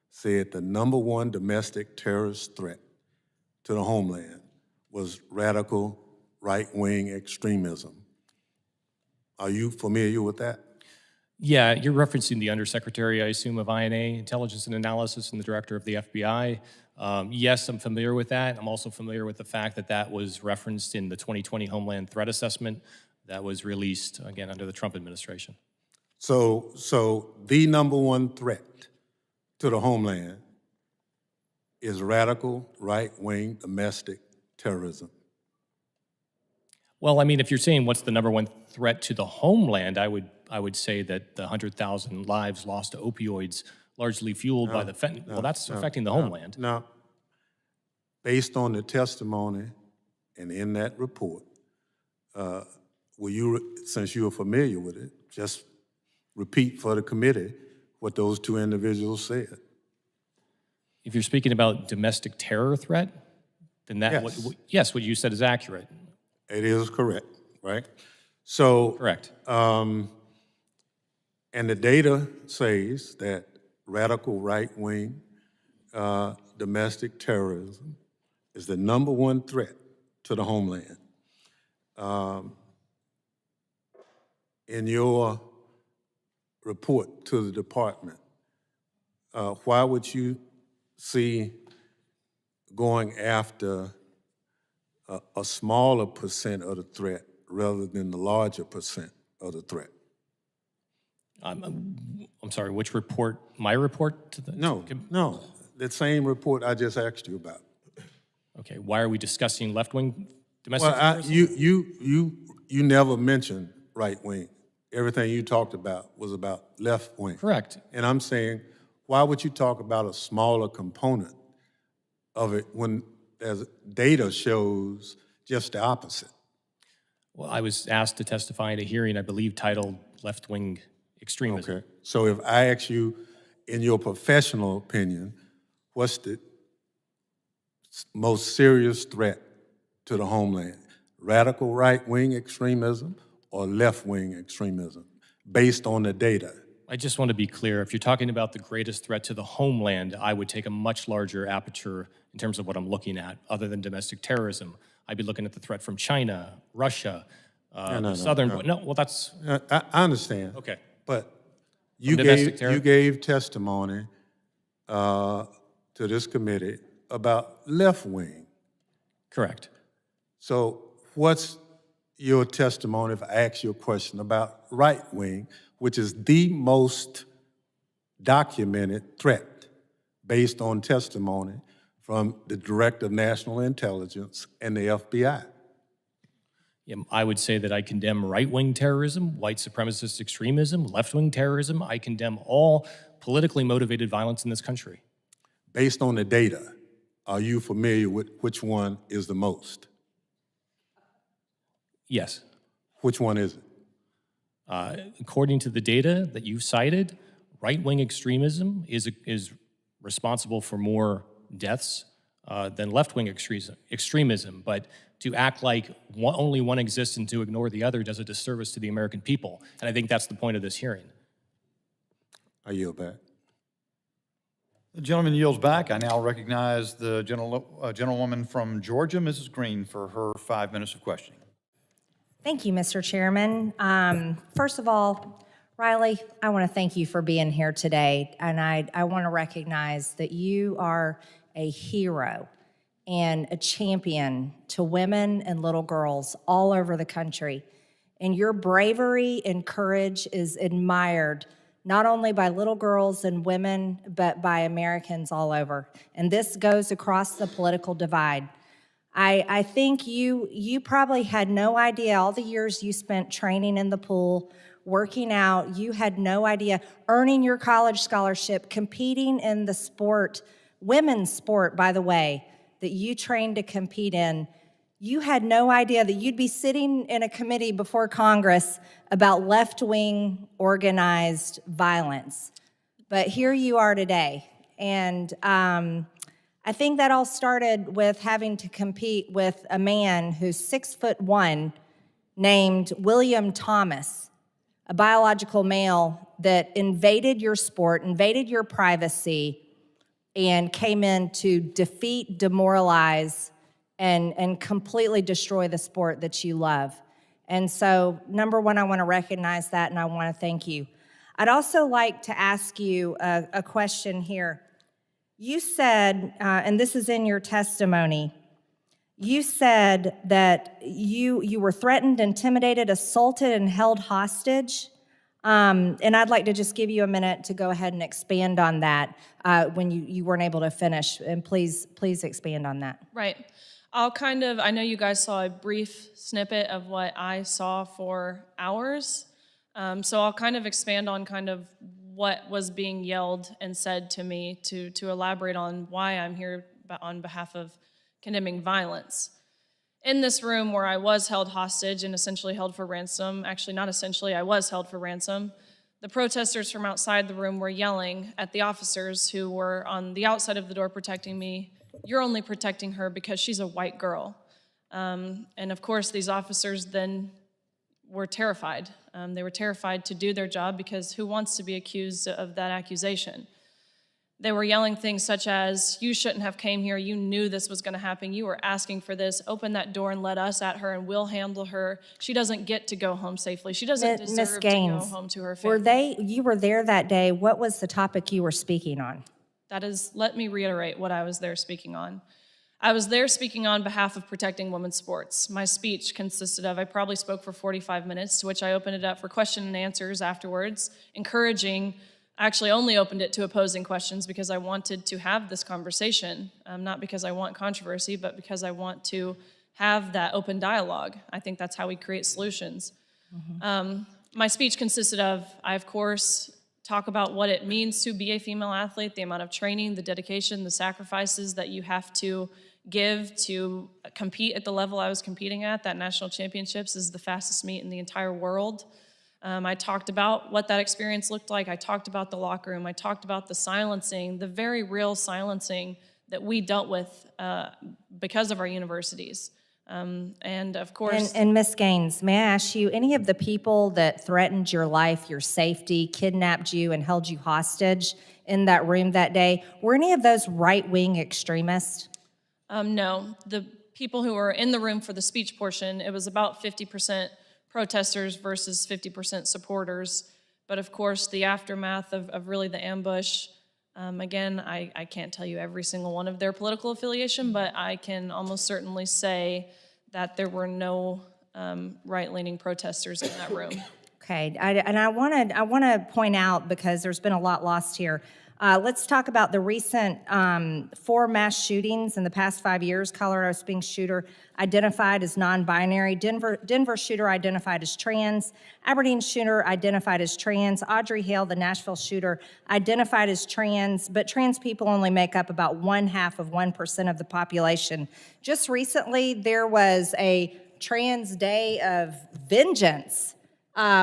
said the #1 domestic terrorist threat to the homeland was radical right-wing extremism. Are you familiar with that? Yeah, you're referencing the Undersecretary, I assume, of INA, Intelligence and Analysis, and the Director of the FBI. Yes, I'm familiar with that. I'm also familiar with the fact that that was referenced in the 2020 Homeland Threat Assessment that was released, again, under the Trump administration. So the #1 threat to the homeland is radical right-wing domestic terrorism. Well, I mean, if you're saying what's the #1 threat to the homeland, I would say that the 100,000 lives lost to opioids, largely fueled by the fentanyl. Well, that's affecting the homeland. Now, based on the testimony and in that report, will you, since you are familiar with it, just repeat for the committee what those 2 individuals said? If you're speaking about domestic terror threat, then that, Yes. yes, what you said is accurate. It is correct, right? So, Correct. and the data says that radical right-wing domestic terrorism is the #1 threat to the homeland. In your report to the department, why would you see going after a smaller percent of the threat rather than the larger percent of the threat? I'm sorry, which report? My report to the? No, no, the same report I just asked you about. Okay, why are we discussing left-wing domestic Well, terrorism? you never mentioned right wing. Everything you talked about was about left wing. Correct. And I'm saying, why would you talk about a smaller component of it when there's data shows just the opposite? Well, I was asked to testify at a hearing, I believe, titled left-wing extremism. Okay. So if I ask you, in your professional opinion, what's the most serious threat to the homeland? Radical right-wing extremism or left-wing extremism, based on the data? I just want to be clear, if you're talking about the greatest threat to the homeland, I would take a much larger aperture in terms of what I'm looking at, other than domestic terrorism. I'd be looking at the threat from China, Russia, well, that's, I understand. okay. But you domestic terror? gave testimony to this committee about left wing. Correct. So what's your testimony if I ask you a question about right wing, which is the most documented threat based on testimony from the Director of National Intelligence and the FBI? Yeah, I would say that I condemn right-wing terrorism, white supremacist extremism, left-wing terrorism. I condemn all politically motivated violence in this country. Based on the data, are you familiar with which one is the most? Yes. Which one is it? According to the data that you've cited, right-wing extremism is responsible for more deaths than left-wing extremism. But to act like only one exists and to ignore the other does a disservice to the American people. And I think that's the point of this hearing. I yield back. The gentleman yields back. I now recognize the gentlewoman from Georgia, Mrs. Green, for her 5 minutes of questioning. Thank you, Mr. Chairman. First of all, Riley, I want to thank you for being here today, and I want to recognize that you are a hero and a champion to women and little girls all over the country. And your bravery and courage is admired not only by little girls and women, but by Americans all over. And this goes across the political divide. I think you probably had no idea all the years you spent training in the pool, working out, you had no idea, earning your college scholarship, competing in the sport, women's sport, by the way, that you trained to compete in. You had no idea that you'd be sitting in a committee before Congress about left-wing organized violence. But here you are today. And I think that all started with having to compete with a man who's 6'1", named William Thomas, a biological male that invaded your sport, invaded your privacy, and came in to defeat, demoralize, and completely destroy the sport that you love. And so, number one, I want to recognize that, and I want to thank you. I'd also like to ask you a question here. You said, and this is in your testimony, you said that you were threatened, intimidated, assaulted, and held hostage. And I'd like to just give you a minute to go ahead and expand on that when you weren't able to finish. And please expand on that. Right. I know you guys saw a brief snippet of what I saw for hours. So I'll kind of expand on kind of what was being yelled and said to me to elaborate on why I'm here on behalf of condemning violence. In this room where I was held hostage and essentially held for ransom, actually not essentially, I was held for ransom, The protesters from outside the room were yelling at the officers who were on the outside of the door protecting me, "You're only protecting her because she's a white girl." And of course, these officers then were terrified. They were terrified to do their job because who wants to be accused of that accusation? They were yelling things such as, "You shouldn't have came here. You knew this was going to happen. You were asking for this. Open that door and let us at her and we'll handle her. She doesn't get to go home safely. She doesn't Miss deserve to go Gaines, home to her family." you were there that day. What was the topic you were speaking on? That is, let me reiterate what I was there speaking on. I was there speaking on behalf of protecting women's sports. My speech consisted of, I probably spoke for 45 minutes, to which I opened it up for question and answers afterwards, encouraging, I actually only opened it to opposing questions because I wanted to have this conversation, not because I want controversy, but because I want to have that open dialogue. I think that's how we create solutions. My speech consisted of, I of course talk about what it means to be a female athlete, the amount of training, the dedication, the sacrifices that you have to give to compete at the level I was competing at. That national championships is the fastest meet in the entire world. I talked about what that experience looked like. I talked about the locker room. I talked about the silencing, the very real silencing that we dealt with because of our universities. And of course— And Ms. Gaines, may I ask you, any of the people that threatened your life, your safety, kidnapped you and held you hostage in that room that day, were any of those right-wing extremists? No. The people who were in the room for the speech portion, it was about 50% protesters versus 50% supporters. But of course, the aftermath of really the ambush, again, I can't tell you every single one of their political affiliation, but I can almost certainly say that there were no right-leaning protesters in that room. Okay, I want to point out, because there's been a lot lost here. Let's talk about the recent 4 mass shootings in the past 5 years. Colorado Springs shooter identified as non-binary. Denver shooter identified as trans. Aberdeen shooter identified as trans. Audrey Hale, the Nashville shooter, identified as trans, but trans people only make up about 0.5% of the population. Just recently, there was a Trans Day of Vengeance,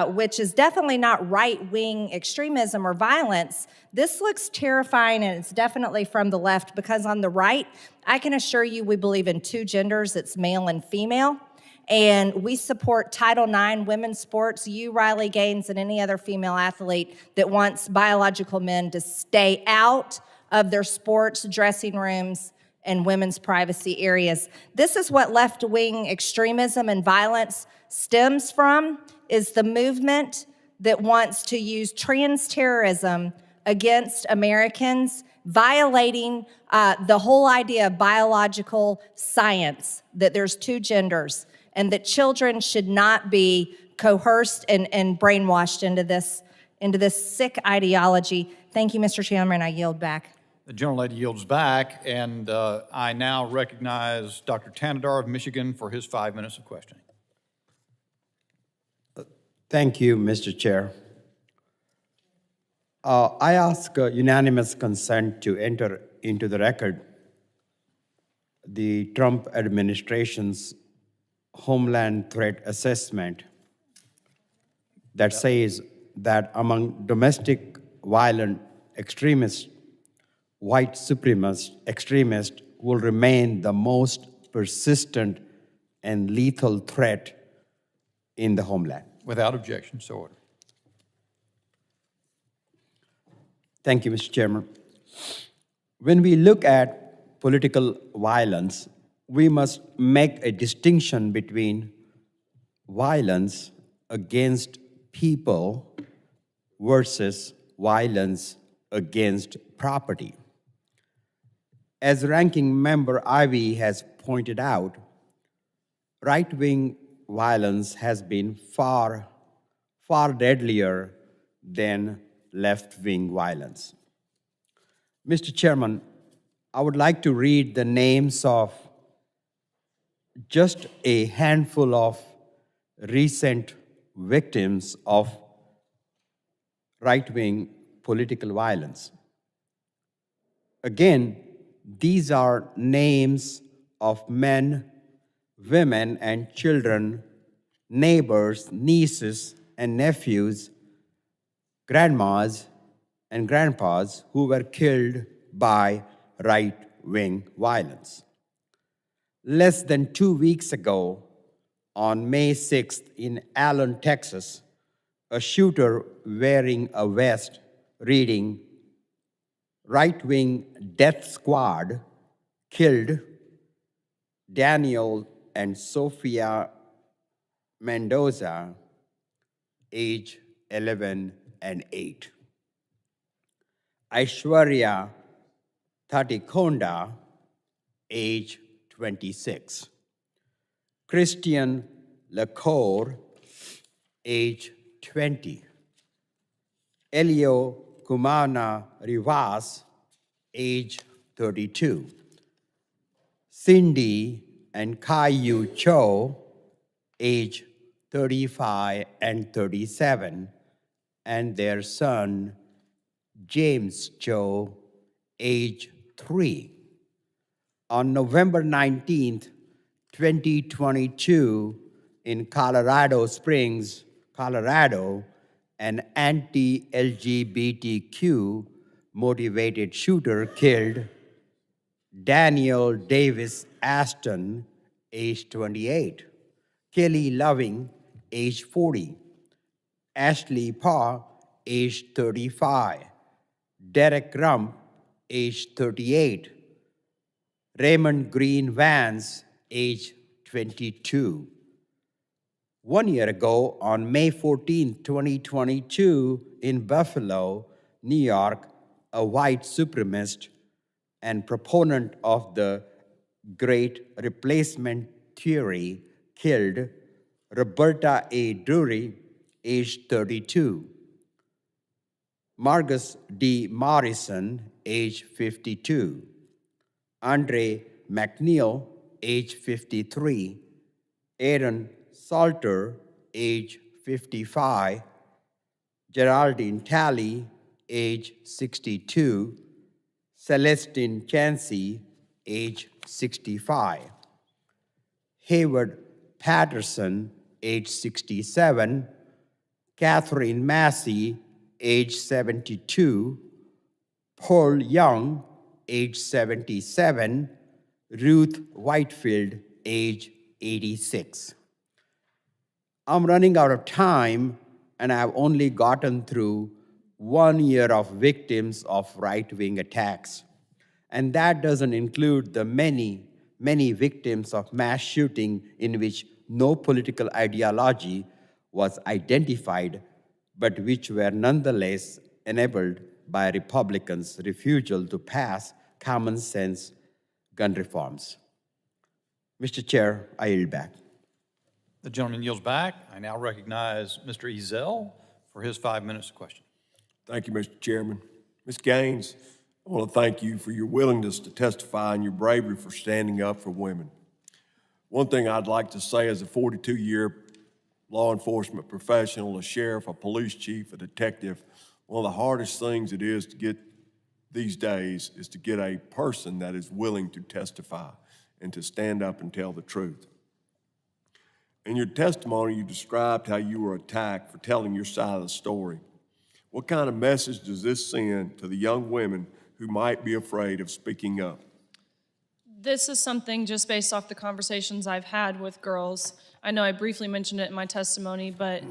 which is definitely not right-wing extremism or violence. This looks terrifying, and it's definitely from the left, because on the right, I can assure you we believe in 2 genders. It's male and female, and we support Title IX women's sports. You, Riley Gaines, and any other female athlete that wants biological men to stay out of their sports dressing rooms and women's privacy areas. This is what left-wing extremism and violence stems from, is the movement that wants to use trans terrorism against Americans, violating the whole idea of biological science, that there's 2 genders, and that children should not be coerced and brainwashed into this sick ideology. Thank you, Mr. Chairman. I yield back. The gentlelady yields back, and I now recognize Dr. Tanadar of Michigan for his 5 minutes of questioning. Thank you, Mr. Chair. I ask unanimous consent to enter into the record the Trump administration's Homeland Threat Assessment that says that among domestic violent extremists, white supremacist extremists will remain the most persistent and lethal threat in the homeland. Without objection, so ordered. Thank you, Mr. Chairman. When we look at political violence, we must make a distinction between violence against people versus violence against property. As Ranking Member Ivey has pointed out, right-wing violence has been far deadlier than left-wing violence. Mr. Chairman, I would like to read the names of just a handful of recent victims of right-wing political violence. Again, these are names of men, women, and children, neighbors, nieces, and nephews grandmas and grandpas who were killed by right-wing violence. Less than 2 weeks ago, on May 6th in Allen, Texas, a shooter wearing a vest reading "Right-Wing Death Squad" killed Daniel and Sofia Mendoza, age 11 and 8. Aishwarya Thatikonda, age 26. Christian Lacour, age 20. Elio Kumana Rivas, age 32. Cindy and Kai-Yu Cho, age 35 and 37, and their son, James Cho, age 3. On November 19th, 2022, in Colorado Springs, Colorado, an anti-LGBTQ motivated shooter killed Daniel Davis Aston, age 28, Kelly Loving, age 40, Ashley Parr, age 35, Derek Rump, age 38, Raymond Green Vance, age 22. 1 year ago, on May 14, 2022, in Buffalo, New York, a white supremacist and proponent of the Great Replacement Theory killed Roberta A. Drury, age 32, Margus D. Morrison, age 52, Andre McNeil, age 53, Aaron Salter, age 55, Geraldine Talley, age 62, Celestine Chansey, age 65, Hayward Patterson, age 67, Catherine Massey, age 72, Paul Young, age 77, Ruth Whitefield, age 86. I'm running out of time, and I've only gotten through 1 year of victims of right-wing attacks. And that doesn't include the many, many victims of mass shooting in which no political ideology was identified, but which were nonetheless enabled by Republicans' refusal to pass common sense gun reforms. Mr. Chair, I yield back. The gentleman yields back. I now recognize Mr. Ezell for his 5 minutes of question. Thank you, Mr. Chairman. Ms. Gaines, I want to thank you for your willingness to testify and your bravery for standing up for women. One thing I'd like to say as a 42-year law enforcement professional, a sheriff, a police chief, a detective, one of the hardest things it is to get these days is to get a person that is willing to testify and to stand up and tell the truth. In your testimony, you described how you were attacked for telling your side of the story. What kind of message does this send to the young women who might be afraid of speaking up? This is something just based off the conversations I've had with girls. I know I briefly mentioned it in my testimony, but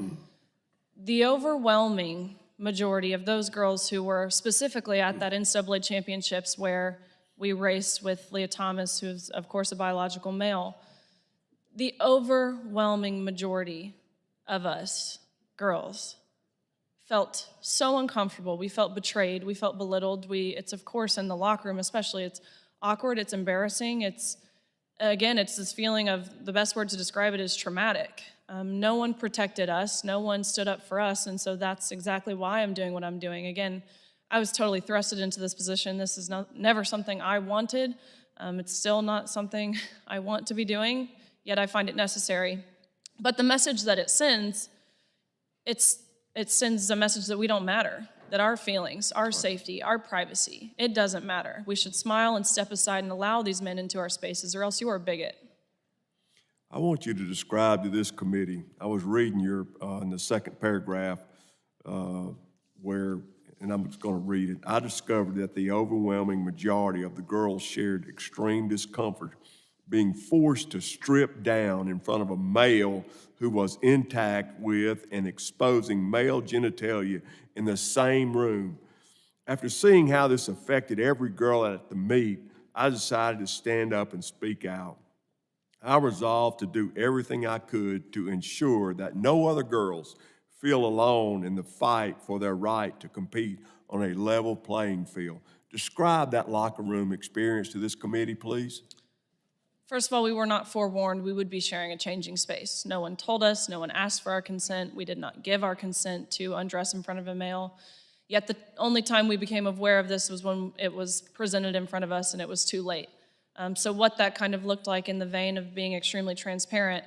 the overwhelming majority of those girls who were specifically at that NCAA championships where we raced with Leah Thomas, who's of course a biological male, the overwhelming majority of us girls felt so uncomfortable. We felt betrayed. We felt belittled. It's of course in the locker room especially, it's awkward, it's embarrassing. It's this feeling of, the best word to describe it is traumatic. No one protected us. No one stood up for us. And so that's exactly why I'm doing what I'm doing. Again, I was totally thrusted into this position. This is never something I wanted. It's still not something I want to be doing, yet I find it necessary. But the message that it sends, it sends a message that we don't matter, that our feelings, our safety, our privacy, it doesn't matter. We should smile and step aside and allow these men into our spaces, or else you are a bigot. I want you to describe to this committee, I was reading in the second paragraph, where, and I'm just going to read it, I discovered that the overwhelming majority of the girls shared extreme discomfort being forced to strip down in front of a male who was intact with and exposing male genitalia in the same room. After seeing how this affected every girl at the meet, I decided to stand up and speak out. I resolved to do everything I could to ensure that no other girls feel alone in the fight for their right to compete on a level playing field. Describe that locker room experience to this committee, please. First of all, we were not forewarned we would be sharing a changing space. No one told us, no one asked for our consent. We did not give our consent to undress in front of a male. Yet the only time we became aware of this was when it was presented in front of us and it was too late. So what that kind of looked like in the vein of being extremely transparent,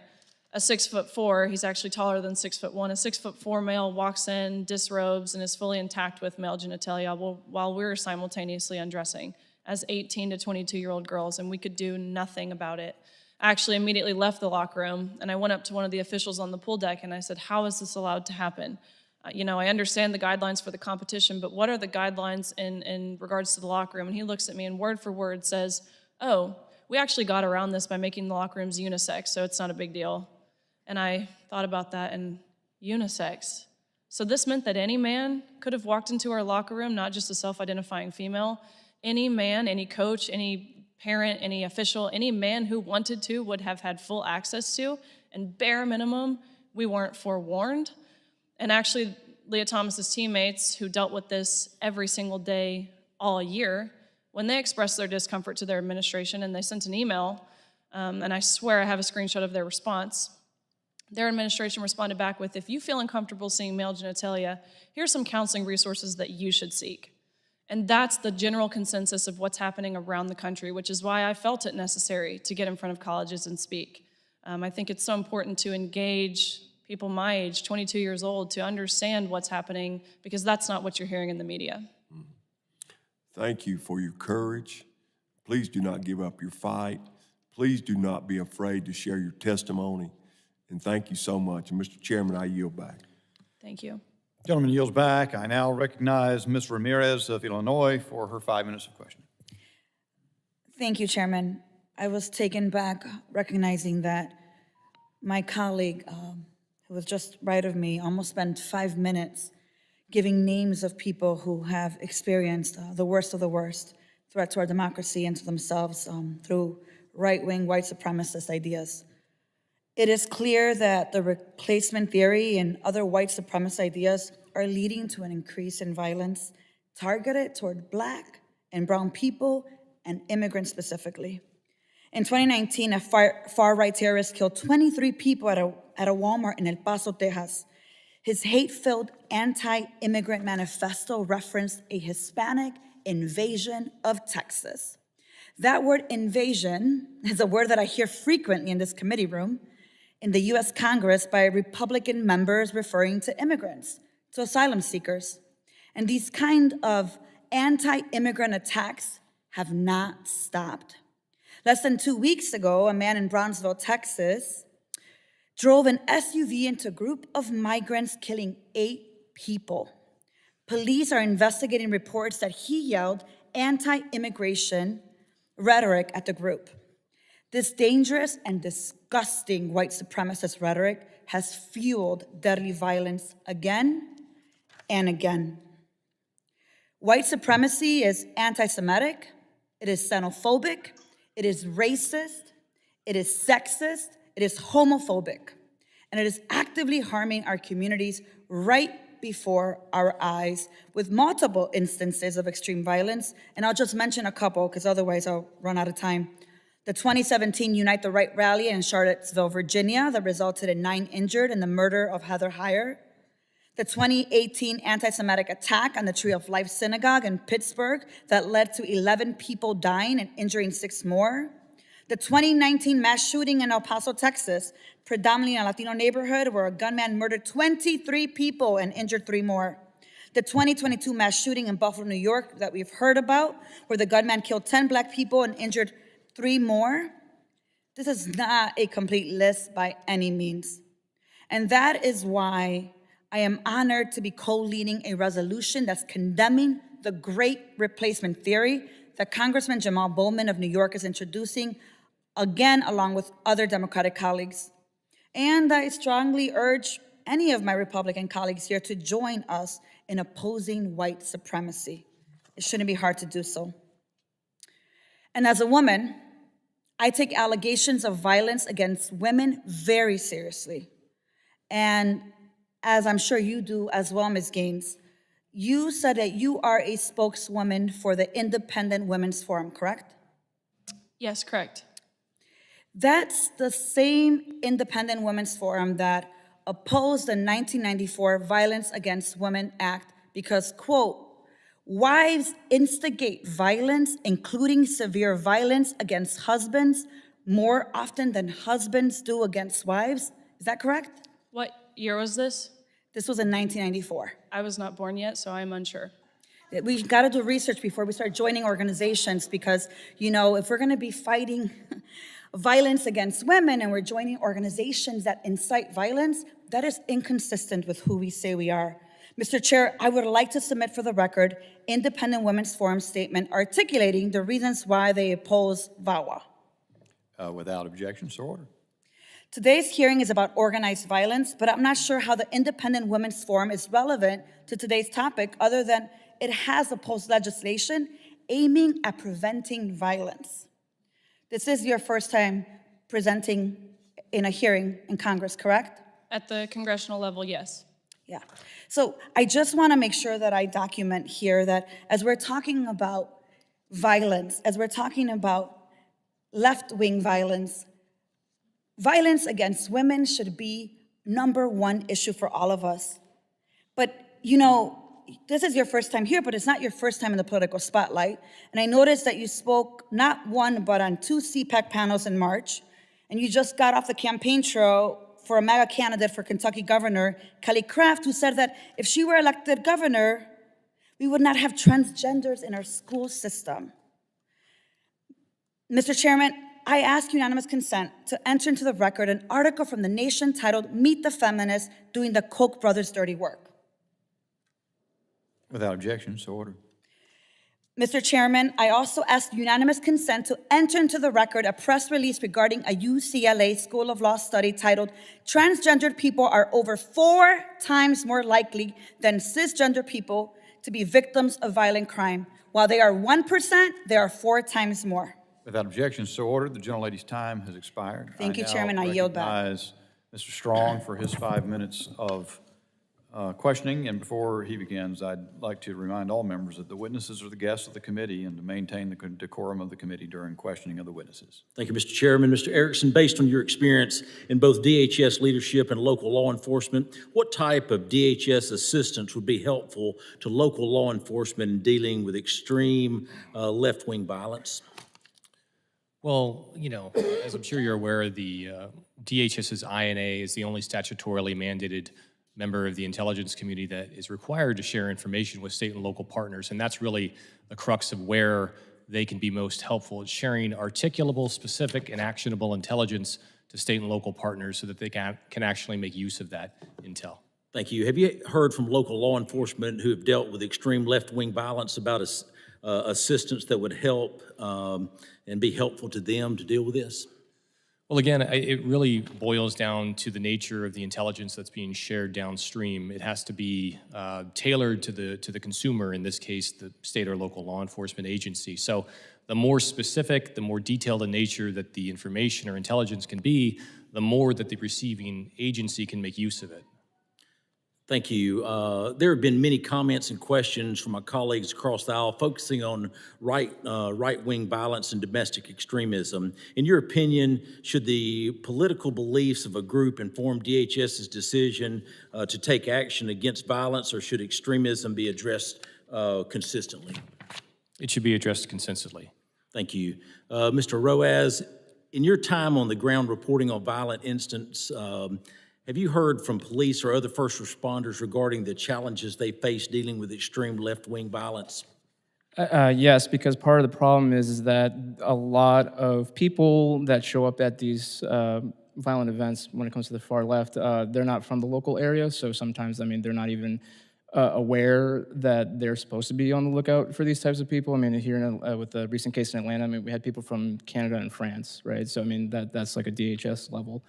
a 6'4", he's actually taller than 6'1", a 6'4" male walks in, disrobes, and is fully intact with male genitalia while we're simultaneously undressing as 18 to 22-year-old girls, and we could do nothing about it. I actually immediately left the locker room, and I went up to one of the officials on the pool deck, and I said, how is this allowed to happen? I understand the guidelines for the competition, but what are the guidelines in regards to the locker room? And he looks at me and word for word says, oh, we actually got around this by making the locker rooms unisex, so it's not a big deal. And I thought about that, and unisex. So this meant that any man could have walked into our locker room, not just a self-identifying female. Any man, any coach, any parent, any official, any man who wanted to would have had full access to, and bare minimum, we weren't forewarned. And actually, Leah Thomas's teammates who dealt with this every single day all year, when they expressed their discomfort to their administration and they sent an email, and I swear I have a screenshot of their response, their administration responded back with, if you feel uncomfortable seeing male genitalia, here's some counseling resources that you should seek. And that's the general consensus of what's happening around the country, which is why I felt it necessary to get in front of colleges and speak. I think it's so important to engage people my age, 22 years old, to understand what's happening, because that's not what you're hearing in the media. Thank you for your courage. Please do not give up your fight. Please do not be afraid to share your testimony. And thank you so much. And Mr. Chairman, I yield back. Thank you. Gentleman yields back. I now recognize Ms. Ramirez of Illinois for her 5 minutes of questioning. Thank you, Chairman. I was taken back recognizing that my colleague, who was just right of me, almost spent 5 minutes giving names of people who have experienced the worst of the worst threat to our democracy and to themselves through right-wing white supremacist ideas. It is clear that the replacement theory and other white supremacist ideas are leading to an increase in violence targeted toward Black and brown people and immigrants specifically. In 2019, a far-right terrorist killed 23 people at a Walmart in El Paso, Texas. His hate-filled anti-immigrant manifesto referenced a Hispanic invasion of Texas. That word invasion is a word that I hear frequently in this committee room in the US Congress by Republican members referring to immigrants, to asylum seekers. And these kind of anti-immigrant attacks have not stopped. Less than 2 weeks ago, a man in Brownsville, Texas, drove an SUV into a group of migrants, killing 8 people. Police are investigating reports that he yelled anti-immigration rhetoric at the group. This dangerous and disgusting white supremacist rhetoric has fueled deadly violence again and again. White supremacy is anti-Semitic, it is xenophobic, it is racist, it is sexist, it is homophobic, and it is actively harming our communities right before our eyes with multiple instances of extreme violence. And I'll just mention a couple because otherwise I'll run out of time. The 2017 Unite the Right rally in Charlottesville, Virginia, that resulted in 9 injured in the murder of Heather Heyer. The 2018 anti-Semitic attack on the Tree of Life Synagogue in Pittsburgh that led to 11 people dying and injuring 6 more. The 2019 mass shooting in El Paso, Texas, predominantly in a Latino neighborhood where a gunman murdered 23 people and injured 3 more. The 2022 mass shooting in Buffalo, New York that we've heard about, where the gunman killed 10 Black people and injured 3 more. This is not a complete list by any means. And that is why I am honored to be co-leading a resolution that's condemning the Great Replacement theory that Congressman Jamal Bowman of New York is introducing, again, along with other Democratic colleagues. And I strongly urge any of my Republican colleagues here to join us in opposing white supremacy. It shouldn't be hard to do so. And as a woman, I take allegations of violence against women very seriously. And as I'm sure you do as well, Ms. Gaines, you said that you are a spokeswoman for the Independent Women's Forum, correct? Yes, correct. That's the same Independent Women's Forum that opposed the 1994 Violence Against Women Act because, quote, wives instigate violence, including severe violence against husbands, more often than husbands do against wives. Is that correct? What year was this? This was in 1994. I was not born yet, so I'm unsure. We got to do research before we start joining organizations because, you know, if we're going to be fighting violence against women and we're joining organizations that incite violence, that is inconsistent with who we say we are. Mr. Chair, I would like to submit for the record Independent Women's Forum statement articulating the reasons why they oppose VAWA. Without objection, so ordered. Today's hearing is about organized violence, but I'm not sure how the Independent Women's Forum is relevant to today's topic other than it has opposed legislation aiming at preventing violence. This is your first time presenting in a hearing in Congress, correct? At the congressional level, yes. Yeah. So I just want to make sure that I document here that as we're talking about violence, as we're talking about left-wing violence, violence against women should be #1 issue for all of us. But, you know, this is your first time here, but it's not your first time in the political spotlight. And I noticed that you spoke not one, but on 2 CPAC panels in March. And you just got off the campaign trail for a MAGA candidate for Kentucky governor, Kelly Craft, who said that if she were elected governor, we would not have transgenders in our school system. Mr. Chairman, I ask unanimous consent to enter into the record an article from The Nation titled "Meet the Feminists Doing the Koch brothers' Dirty Work." Without objection, so ordered. Mr. Chairman, I also ask unanimous consent to enter into the record a press release regarding a UCLA School of Law study titled "Transgendered People Are Over 4 times More Likely Than Cisgender People to Be Victims of Violent Crime. While they are 1%, they are 4 times more." Without objection, so ordered. The gentlelady's time has expired. Thank you, Chairman. I yield back. I recognize Mr. Strong for his 5 minutes of questioning. And before he begins, I'd like to remind all members that the witnesses are the guests of the committee and to maintain the decorum of the committee during questioning of the witnesses. Thank you, Mr. Chairman. Mr. Erickson, based on your experience in both DHS leadership and local law enforcement, what type of DHS assistance would be helpful to local law enforcement in dealing with extreme left-wing violence? Well, you know, as I'm sure you're aware, the DHS's INA is the only statutorily mandated member of the intelligence community that is required to share information with state and local partners, and that's really the crux of where they can be most helpful. It's sharing articulable, specific, and actionable intelligence to state and local partners so that they can actually make use of that intel. Thank you. Have you heard from local law enforcement who have dealt with extreme left-wing violence about assistance that would help and be helpful to them to deal with this? Well, again, it really boils down to the nature of the intelligence that's being shared downstream. It has to be tailored to the consumer, in this case, the state or local law enforcement agency. So the more specific, the more detailed in nature that the information or intelligence can be, the more that the receiving agency can make use of it. Thank you. There have been many comments and questions from my colleagues across the aisle focusing on right-wing violence and domestic extremism. In your opinion, should the political beliefs of a group inform DHS's decision to take action against violence, or should extremism be addressed consistently? It should be addressed consistently. Thank you. Mr. Rosas, in your time on the ground reporting on violent incidents, have you heard from police or other first responders regarding the challenges they face dealing with extreme left-wing violence? Yes, because part of the problem is that a lot of people that show up at these violent events when it comes to the far left, they're not from the local area, so sometimes, I mean, they're not even aware that they're supposed to be on the lookout for these types of people. I mean, here with the recent case in Atlanta, I mean, we had people from Canada and France, right? So, I mean, that's like a DHS level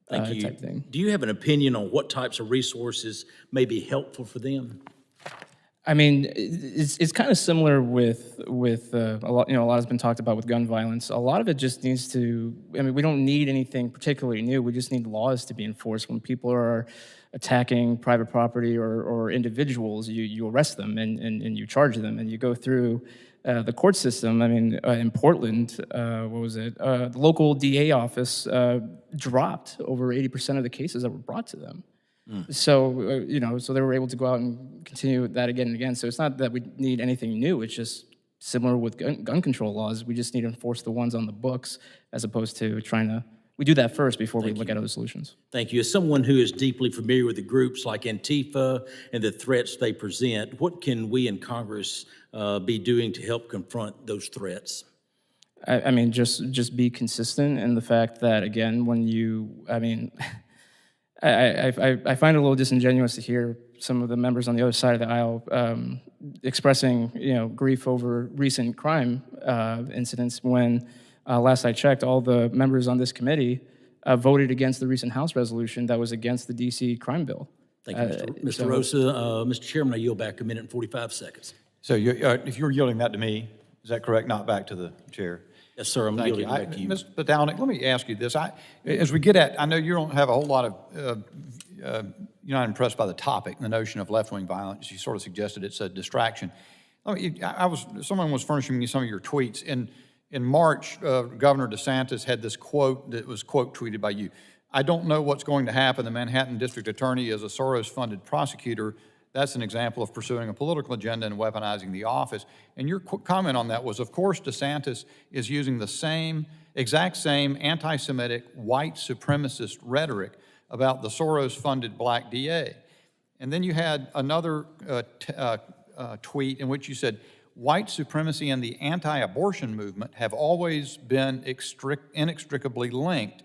Thank you. type thing. Do you have an opinion on what types of resources may be helpful for them? I mean, it's kind of similar with a lot. You know, a lot has been talked about with gun violence. A lot of it just needs to. I mean, we don't need anything particularly new. We just need laws to be enforced. When people are attacking private property or individuals, you arrest them and you charge them and you go through the court system. I mean, in Portland, what was it? The local DA office dropped over 80% of the cases that were brought to them. So, you know, so they were able to go out and continue that again and again. So it's not that we need anything new. It's just similar with gun control laws. We just need to enforce the ones on the books as opposed to trying to, we do that first before we look at other solutions. Thank you. As someone who is deeply familiar with the groups like Antifa and the threats they present, what can we in Congress be doing to help confront those threats? I mean, just be consistent in the fact that, again, when you, I mean, I find it a little disingenuous to hear some of the members on the other side of the aisle expressing, you know, grief over recent crime incidents when, last I checked, all the members on this committee voted against the recent House resolution that was against the D.C. crime bill. Thank you, Mr. Rosa. Mr. Chairman, I yield back a minute and 45 seconds. So if you're yielding that to me, is that correct? Not back to the chair? Yes, sir, I'm yielding back to you. Ms. Spitalnick, let me ask you this. As we get at, I know you don't have a whole lot of, you're not impressed by the topic, the notion of left-wing violence. You sort of suggested it's a distraction. Someone was furnishing me some of your tweets. In March, Governor DeSantis had this quote that was quote tweeted by you. I don't know what's going to happen. The Manhattan District Attorney is a Soros-funded prosecutor. That's an example of pursuing a political agenda and weaponizing the office. And your comment on that was, of course, DeSantis is using the exact same anti-Semitic, white supremacist rhetoric about the Soros-funded black DA. And then you had another tweet in which you said, white supremacy and the anti-abortion movement have always been inextricably linked.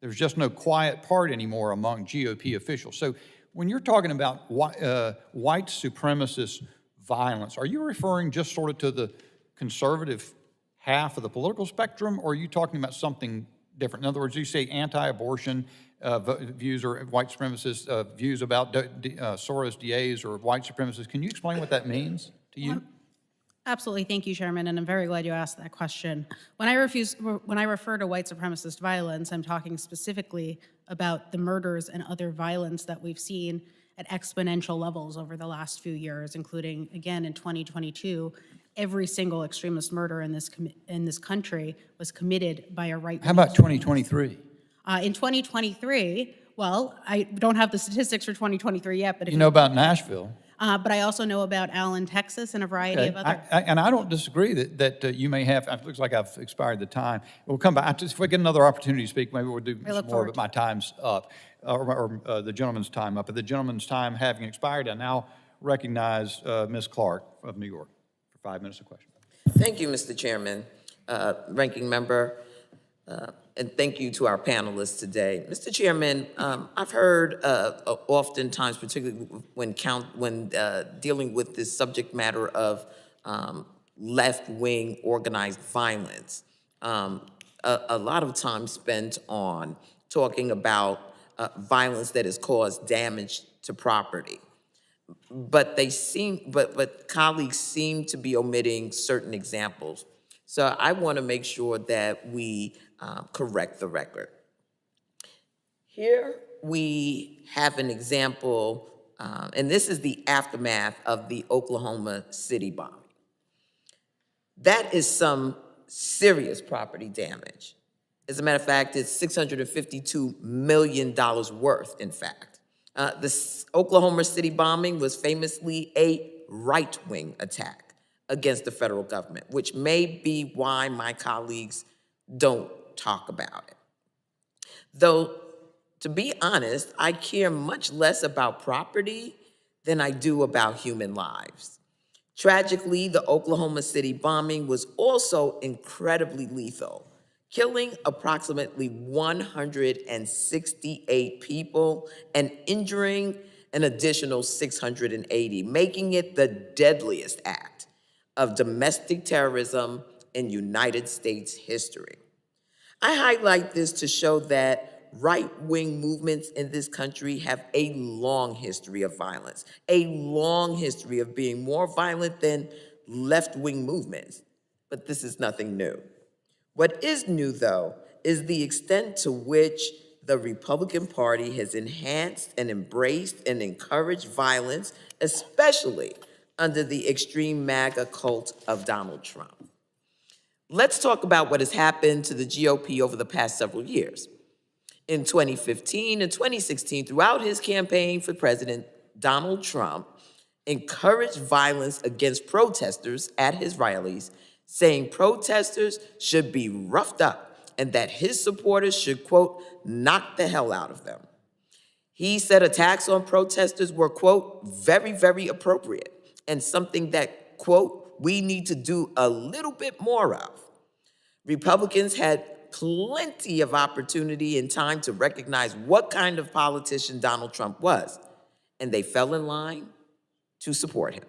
There's just no quiet part anymore among GOP officials. So when you're talking about white supremacist violence, are you referring just sort of to the conservative half of the political spectrum, or are you talking about something different? In other words, you say anti-abortion views or white supremacist views about Soros DAs or white supremacists. Can you explain what that means to you? Absolutely. Thank you, Chairman, and I'm very glad you asked that question. When I refer to white supremacist violence, I'm talking specifically about the murders and other violence that we've seen at exponential levels over the last few years, including, again, in 2022, every single extremist murder in this country was committed by a right-wing. How about 2023? In 2023, well, I don't have the statistics for 2023 yet, but if you know about Nashville. But I also know about Allen, Texas, and a variety of other. And I don't disagree that you may have. It looks like I've expired the time. We'll come back. If we get another opportunity to speak, maybe we'll do some more. But my time's up, or the gentleman's time up. But the gentleman's time having expired, I now recognize Ms. Clark of New York for 5 minutes of question. Thank you, Mr. Chairman, Ranking Member. And thank you to our panelists today. Mr. Chairman, I've heard oftentimes, particularly when dealing with this subject matter of left-wing organized violence, a lot of time spent on talking about violence that has caused damage to property. But colleagues seem to be omitting certain examples. So I want to make sure that we correct the record. Here we have an example, and this is the aftermath of the Oklahoma City bombing. That is some serious property damage. As a matter of fact, it's $652 million worth, in fact. The Oklahoma City bombing was famously a right-wing attack against the federal government, which may be why my colleagues don't talk about it. Though, to be honest, I care much less about property than I do about human lives. Tragically, the Oklahoma City bombing was also incredibly lethal, killing approximately 168 people and injuring an additional 680, making it the deadliest act of domestic terrorism in United States history. I highlight this to show that right-wing movements in this country have a long history of violence, a long history of being more violent than left-wing movements. But this is nothing new. What is new, though, is the extent to which the Republican Party has enhanced and embraced and encouraged violence, especially under the extreme MAGA cult of Donald Trump. Let's talk about what has happened to the GOP over the past several years. In 2015 and 2016, throughout his campaign for president, Donald Trump encouraged violence against protesters at his rallies, saying protesters should be roughed up and that his supporters should, quote, knock the hell out of them. He said attacks on protesters were, quote, very, very appropriate and something that, quote, we need to do a little bit more of. Republicans had plenty of opportunity and time to recognize what kind of politician Donald Trump was, and they fell in line to support him.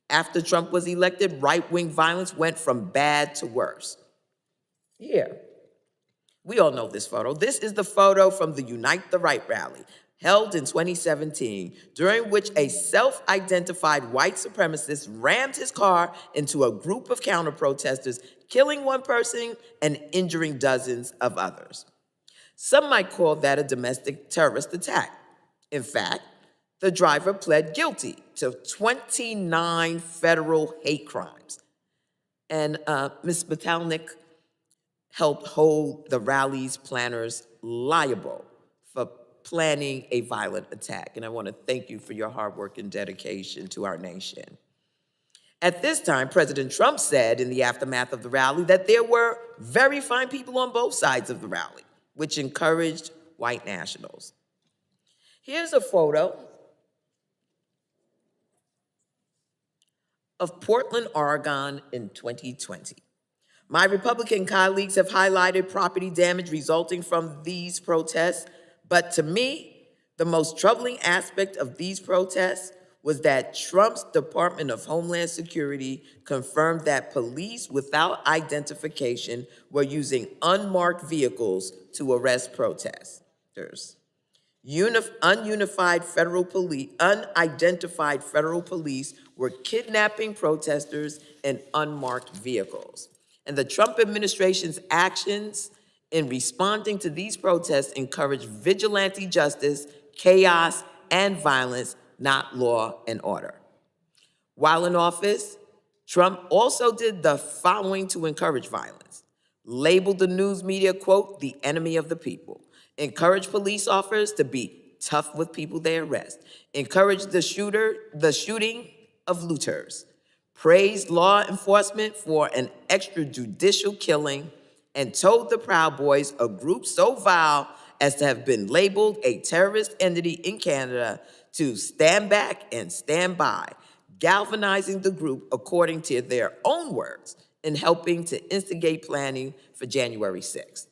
After Trump was elected, right-wing violence went from bad to worse. Here, we all know this photo. This is the photo from the Unite the Right rally held in 2017, during which a self-identified white supremacist rammed his car into a group of counter-protesters, killing one person and injuring dozens of others. Some might call that a domestic terrorist attack. In fact, the driver pled guilty to 29 federal hate crimes. And Ms. Spitalnick helped hold the rally's planners liable for planning a violent attack. And I want to thank you for your hard work and dedication to our nation. At this time, President Trump said in the aftermath of the rally that there were very fine people on both sides of the rally, which encouraged white nationals. Here's a photo of Portland, Oregon in 2020. My Republican colleagues have highlighted property damage resulting from these protests, but to me, the most troubling aspect of these protests was that Trump's Department of Homeland Security confirmed that police without identification were using unmarked vehicles to arrest protesters. Unidentified federal police were kidnapping protesters in unmarked vehicles. And the Trump administration's actions in responding to these protests encouraged vigilante justice, chaos, and violence, not law and order. While in office, Trump also did the following to encourage violence: labeled the news media, quote, the enemy of the people, encouraged police officers to be tough with people they arrest, encouraged the shooting of looters, praised law enforcement for an extrajudicial killing, and told the Proud Boys, a group so vile as to have been labeled a terrorist entity in Canada, to stand back and stand by, galvanizing the group, according to their own words, in helping to instigate planning for January 6th.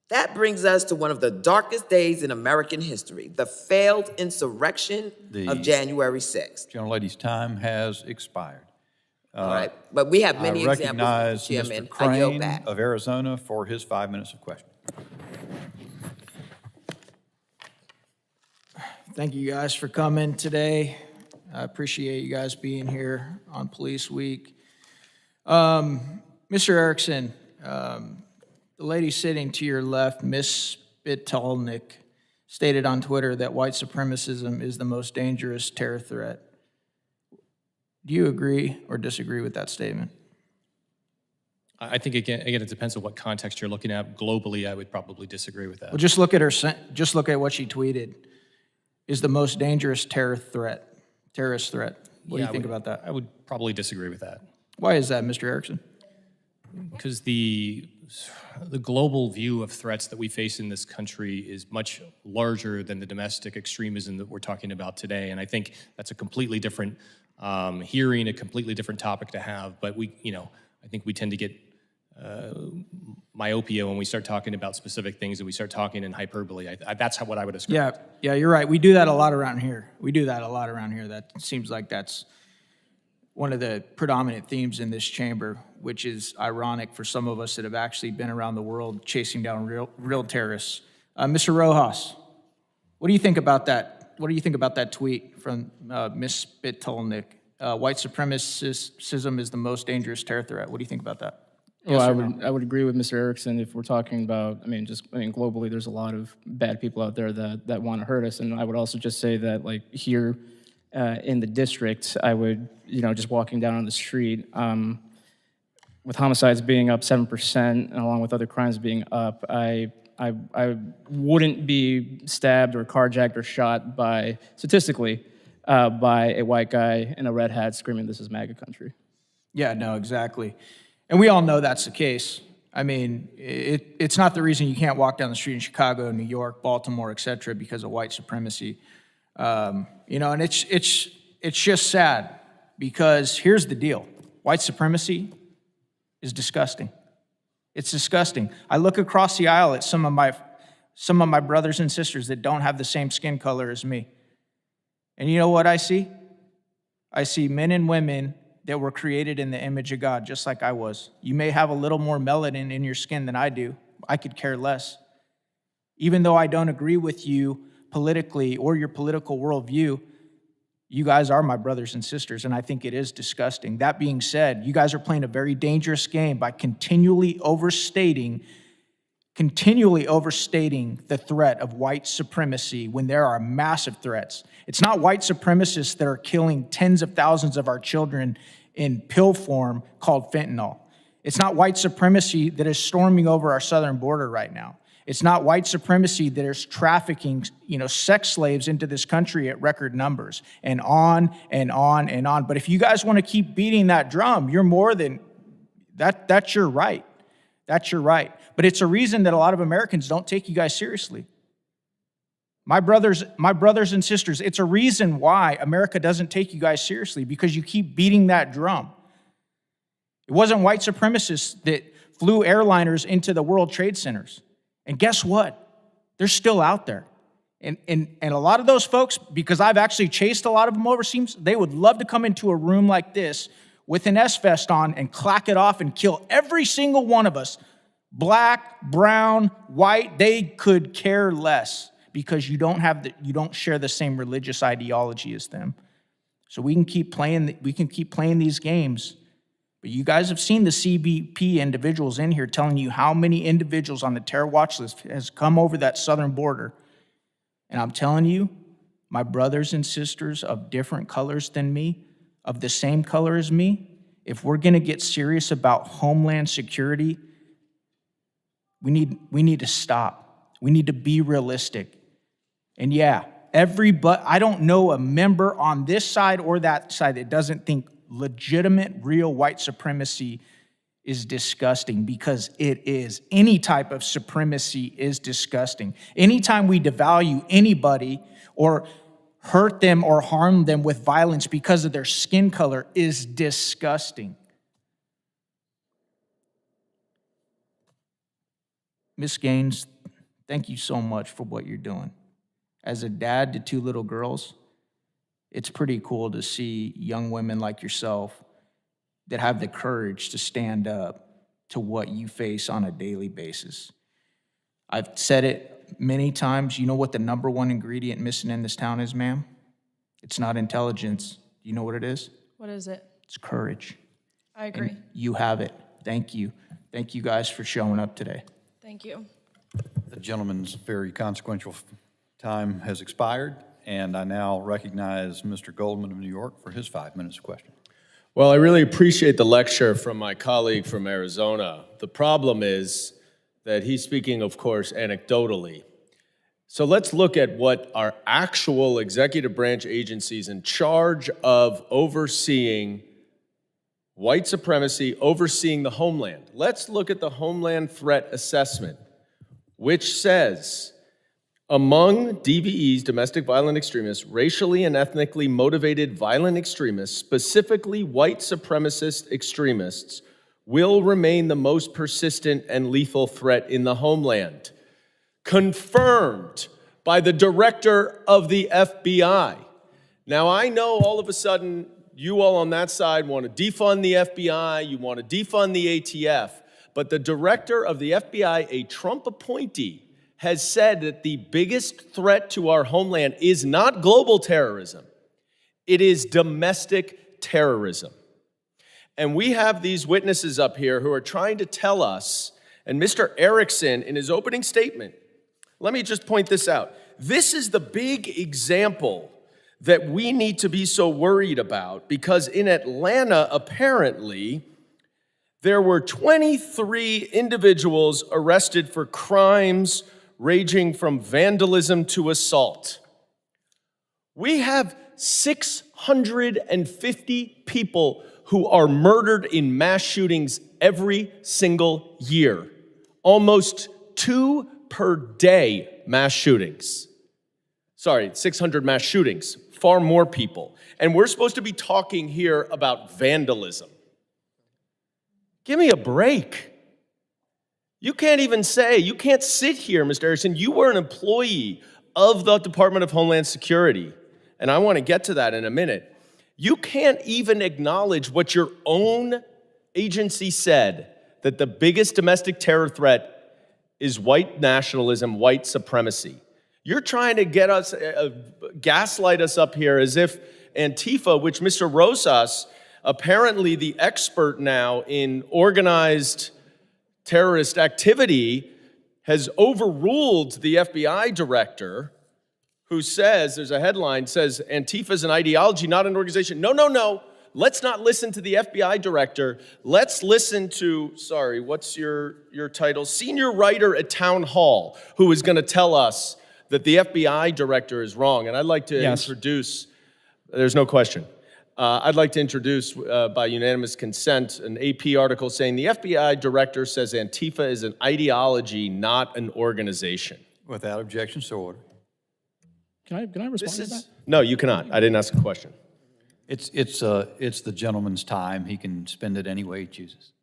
That brings us to one of the darkest days in American history, the failed insurrection of January 6th. Gentlelady's time has expired. All right, but we have many examples, recognize Chairman. Mr. I yield Crane back. of Arizona for his 5 minutes of question. Thank you guys for coming today. I appreciate you guys being here on Police Week. Mr. Erickson, the lady sitting to your left, Miss Spitalnick, stated on Twitter that white supremacism is the most dangerous terror threat. Do you agree or disagree with that statement? I think, again, it depends on what context you're looking at. Globally, I would probably disagree with that. Well, just look at what she tweeted. Is the most dangerous terrorist threat. What do you think about that? I would probably disagree with that. Why is that, Mr. Erickson? Because the global view of threats that we face in this country is much larger than the domestic extremism that we're talking about today. And I think that's a completely different hearing, a completely different topic to have. But I think we tend to get myopia when we start talking about specific things and we start talking in hyperbole. That's what I would describe. Yeah, you're right. We do that a lot around here. That seems like that's one of the predominant themes in this chamber, which is ironic for some of us that have actually been around the world chasing down real terrorists. Mr. Rojas, what do you think about that? What do you think about that tweet from Ms. Spitalnick? White supremacism is the most dangerous terror threat. What do you think about that? Well, I would agree with Mr. Erickson if we're talking about, globally, there's a lot of bad people out there that want to hurt us. And I would also just say that, like, here in the district, I would, just walking down on the street, with homicides being up 7% and along with other crimes being up, I wouldn't be stabbed or carjacked or shot statistically, by a white guy in a red hat screaming, "This is MAGA country." Yeah, no, exactly. And we all know that's the case. I mean, it's not the reason you can't walk down the street in Chicago, New York, Baltimore, et cetera, because of white supremacy. And it's just sad because here's the deal. White supremacy is disgusting. It's disgusting. I look across the aisle at some of my brothers and sisters that don't have the same skin color as me. And you know what I see? I see men and women that were created in the image of God, just like I was. You may have a little more melanin in your skin than I do. I could care less. Even though I don't agree with you politically or your political worldview, you guys are my brothers and sisters, and I think it is disgusting. That being said, you guys are playing a very dangerous game by continually overstating the threat of white supremacy when there are massive threats. It's not white supremacists that are killing tens of thousands of our children in pill form called fentanyl. It's not white supremacy that is storming over our southern border right now. It's not white supremacy that is trafficking, sex slaves into this country at record numbers, and on and on and on. But if you guys want to keep beating that drum, you're more than that. That's your right. That's your right. But it's a reason that a lot of Americans don't take you guys seriously. My brothers and sisters, it's a reason why America doesn't take you guys seriously, because you keep beating that drum. It wasn't white supremacists that flew airliners into the World Trade Centers. And guess what? They're still out there. And a lot of those folks, because I've actually chased a lot of them overseas, they would love to come into a room like this with an S-vest on and clack it off and kill every single one of us. Black, brown, white, they could care less, because you don't share the same religious ideology as them. So we can keep playing these games. But you guys have seen the CBP individuals in here telling you how many individuals on the terror watch list has come over that southern border. And I'm telling you, my brothers and sisters of different colors than me, of the same color as me, if we're gonna get serious about homeland security, we need to stop. We need to be realistic. And yeah, I don't know a member on this side or that side that doesn't think legitimate, real white supremacy is disgusting, because it is. Any type of supremacy is disgusting. Anytime we devalue anybody or hurt them or harm them with violence because of their skin color is disgusting. Ms. Gaines, thank you so much for what you're doing. As a dad to 2 little girls, it's pretty cool to see young women like yourself that have the courage to stand up to what you face on a daily basis. I've said it many times. You know what the #1 ingredient missing in this town is, ma'am? It's not intelligence. You know what it is? What is it? It's courage. I agree. And you have it. Thank you. Thank you guys for showing up today. Thank you. The gentleman's very consequential time has expired, and I now recognize Mr. Goldman of New York for his 5 minutes of question. Well, I really appreciate the lecture from my colleague from Arizona. The problem is that he's speaking, of course, anecdotally. So let's look at what our actual executive branch agencies in charge of overseeing white supremacy, overseeing the homeland. Let's look at the Homeland Threat Assessment, which says, among DVE's, domestic violent extremists, racially and ethnically motivated violent extremists, specifically white supremacist extremists, will remain the most persistent and lethal threat in the homeland. Confirmed by the director of the FBI. Now, I know all of a sudden you all on that side want to defund the FBI, you want to defund the ATF, but the director of the FBI, a Trump appointee, has said that the biggest threat to our homeland is not global terrorism, it is domestic terrorism. And we have these witnesses up here who are trying to tell us, and Mr. Erickson, in his opening statement, let me just point this out. This is the big example that we need to be so worried about, because in Atlanta, apparently, there were 23 individuals arrested for crimes ranging from vandalism to assault. We have 650 people who are murdered in mass shootings every single year. Almost 2 per day mass shootings. Sorry, 600 mass shootings, far more people. And we're supposed to be talking here about vandalism. Give me a break. You can't even say, you can't sit here, Mr. Erickson. You were an employee of the Department of Homeland Security, and I want to get to that in a minute. You can't even acknowledge what your own agency said, that the biggest domestic terror threat is white nationalism, white supremacy. You're trying to get us, gaslight us up here as if Antifa, which Mr. Rosas, apparently the expert now in organized terrorist activity, has overruled the FBI director who says, there's a headline, says Antifa is an ideology, not an organization. No. Let's not listen to the FBI director. Let's listen to, sorry, what's your title? Senior writer at Town Hall, who is going to tell us that the FBI director is wrong. And I'd like to introduce, there's no question. I'd like to introduce, by unanimous consent, an AP article saying the FBI director says Antifa is an ideology, not an organization. Without objection, so ordered. Can I respond to that? No, you cannot. I didn't ask a question. It's the gentleman's time. He can spend it any way he chooses.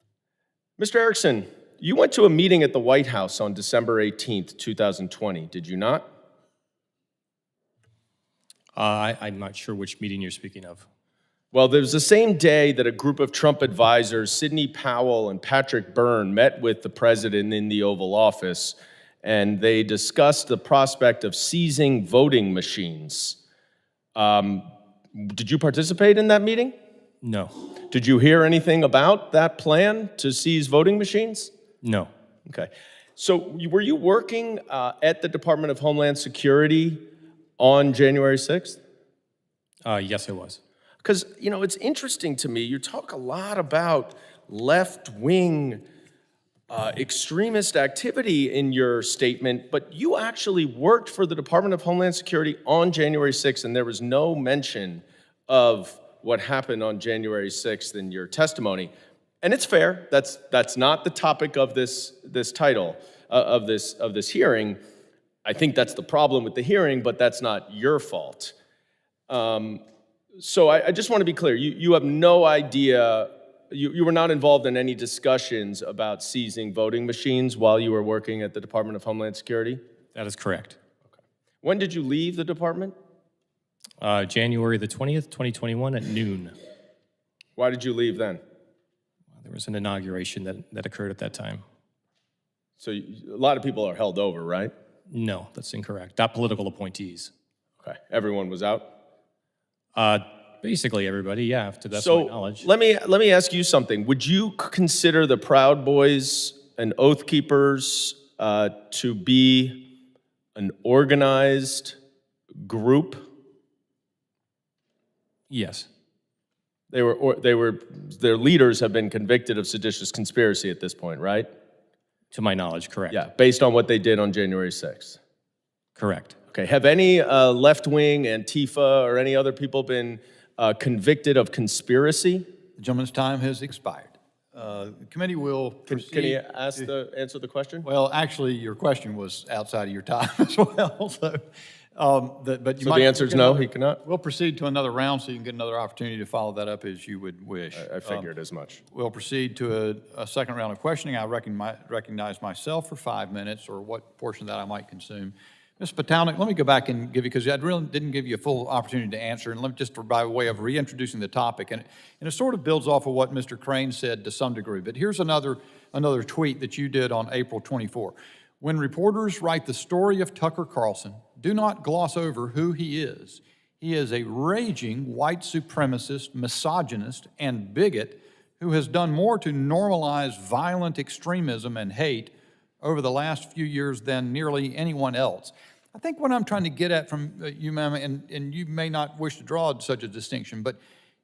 Mr. Erickson, you went to a meeting at the White House on December 18th, 2020, did you not? I'm not sure which meeting you're speaking of. Well, there was the same day that a group of Trump advisors, Sidney Powell and Patrick Byrne, met with the president in the Oval Office, and they discussed the prospect of seizing voting machines. Did you participate in that meeting? No. Did you hear anything about that plan to seize voting machines? No. Okay. So were you working at the Department of Homeland Security on January 6th? Yes, I was. Because, you know, it's interesting to me, you talk a lot about left-wing extremist activity in your statement, but you actually worked for the Department of Homeland Security on January 6th, and there was no mention of what happened on January 6th in your testimony. And it's fair, that's not the topic of this title, of this hearing. I think that's the problem with the hearing, but that's not your fault. So I just want to be clear, you have no idea, you were not involved in any discussions about seizing voting machines while you were working at the Department of Homeland Security? That is correct. Okay. When did you leave the department? January the 20th, 2021 at noon. Why did you leave then? There was an inauguration that occurred at that time. So a lot of people are held over, right? No, that's incorrect. Not political appointees. Okay, everyone was out? Basically everybody, yeah, to the best So of my knowledge. let me ask you something. Would you consider the Proud Boys and Oath Keepers to be an organized group? Yes. Their leaders have been convicted of seditious conspiracy at this point, right? To my knowledge, correct. Yeah, based on what they did on January 6th. Correct. Okay, have any left-wing, Antifa, or any other people been convicted of conspiracy? The gentleman's time has expired. The committee will proceed. Can you answer the question? Well, actually, your question was outside of your time as well. So But you So might the answer is get no, another- he cannot? We'll proceed to another round so you can get another opportunity to follow that up as you would wish. I figured as much. We'll proceed to a second round of questioning. I recognize myself for 5 minutes, or what portion of that I might consume. Ms. Spitalnick, let me go back and give you, because I really didn't give you a full opportunity to answer, and let me just by way of reintroducing the topic, and it sort of builds off of what Mr. Crane said to some degree, but here's another tweet that you did on April 24. When reporters write the story of Tucker Carlson, do not gloss over who he is. He is a raging white supremacist, misogynist, and bigot who has done more to normalize violent extremism and hate over the last few years than nearly anyone else. I think what I'm trying to get at from you, ma'am, and you may not wish to draw such a distinction, but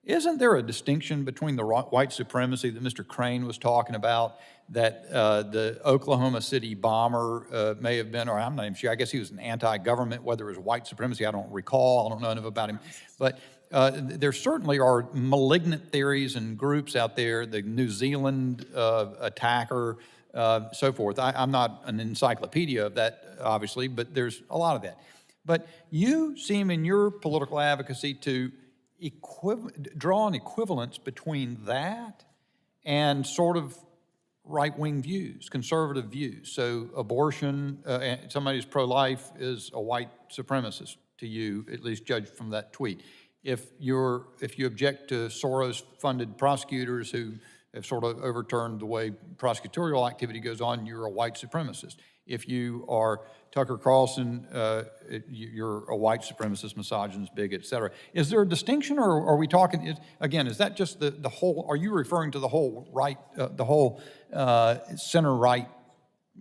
isn't there a distinction between the white supremacy that Mr. Crane was talking about, that the Oklahoma City bomber may have been, or I'm not even sure, I guess he was an anti-government, whether it was white supremacy, I don't recall, I don't know enough about him, but there certainly are malignant theories and groups out there, the New Zealand attacker, so forth. I'm not an encyclopedia of that, obviously, but there's a lot of that. But you seem in your political advocacy to draw an equivalence between that and sort of right-wing views, conservative views. So abortion, somebody who's pro-life is a white supremacist to you, at least judged from that tweet. If you object to Soros-funded prosecutors who have sort of overturned the way prosecutorial activity goes on, you're a white supremacist. If you are Tucker Carlson, you're a white supremacist, misogynist, bigot, et cetera. Is there a distinction, or are we talking, again, is that just the whole, are you referring to the whole right, the whole center-right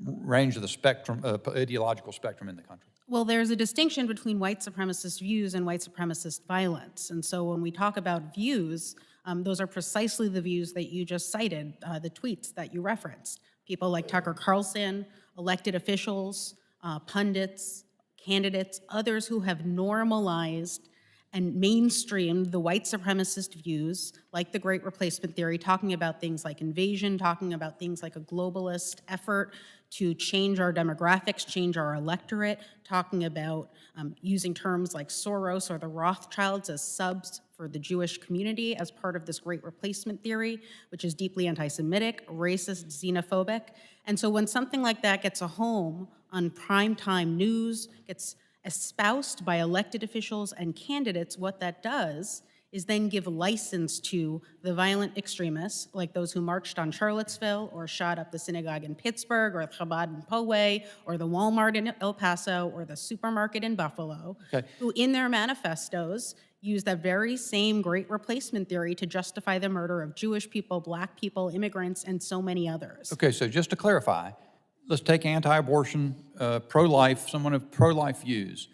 range of the spectrum, ideological spectrum in the country? Well, there's a distinction between white supremacist views and white supremacist violence. And so when we talk about views, those are precisely the views that you just cited, the tweets that you referenced. People like Tucker Carlson, elected officials, pundits, candidates, others who have normalized and mainstreamed the white supremacist views, like the Great Replacement Theory, talking about things like invasion, talking about things like a globalist effort to change our demographics, change our electorate, talking about using terms like Soros or the Rothschilds as subs for the Jewish community as part of this Great Replacement Theory, which is deeply anti-Semitic, racist, xenophobic. And so when something like that gets a home on primetime news, gets espoused by elected officials and candidates, what that does is then give license to the violent extremists, like those who marched on Charlottesville or shot up the synagogue in Pittsburgh or Chabad in Poway or the Walmart in El Paso or the supermarket in Buffalo, who in their manifestos use that very same Great Replacement Theory to justify the murder of Jewish people, Black people, immigrants, and so many others. Okay, so just to clarify, let's take anti-abortion, pro-life, someone of pro-life views.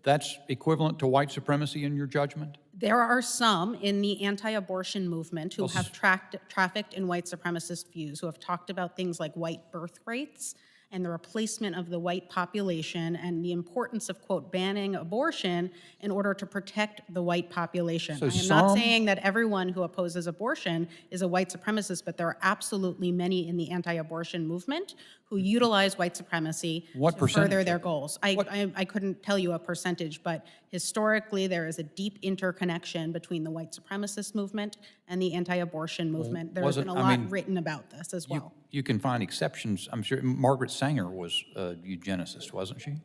That's equivalent to white supremacy in your judgment? There are some in the anti-abortion movement who have trafficked in white supremacist views, who have talked about things like white birth rates and the replacement of the white population and the importance of, quote, banning abortion in order to protect the white population. So I am not saying that everyone who opposes abortion is a white supremacist, but there are absolutely many in the anti-abortion movement who utilize white supremacy to further their goals. I couldn't tell you a percentage, but historically there is a deep interconnection between the white supremacist movement and the anti-abortion movement. There's been a lot written about this as well. You can find exceptions. I'm sure Margaret Sanger was a eugenicist, wasn't she?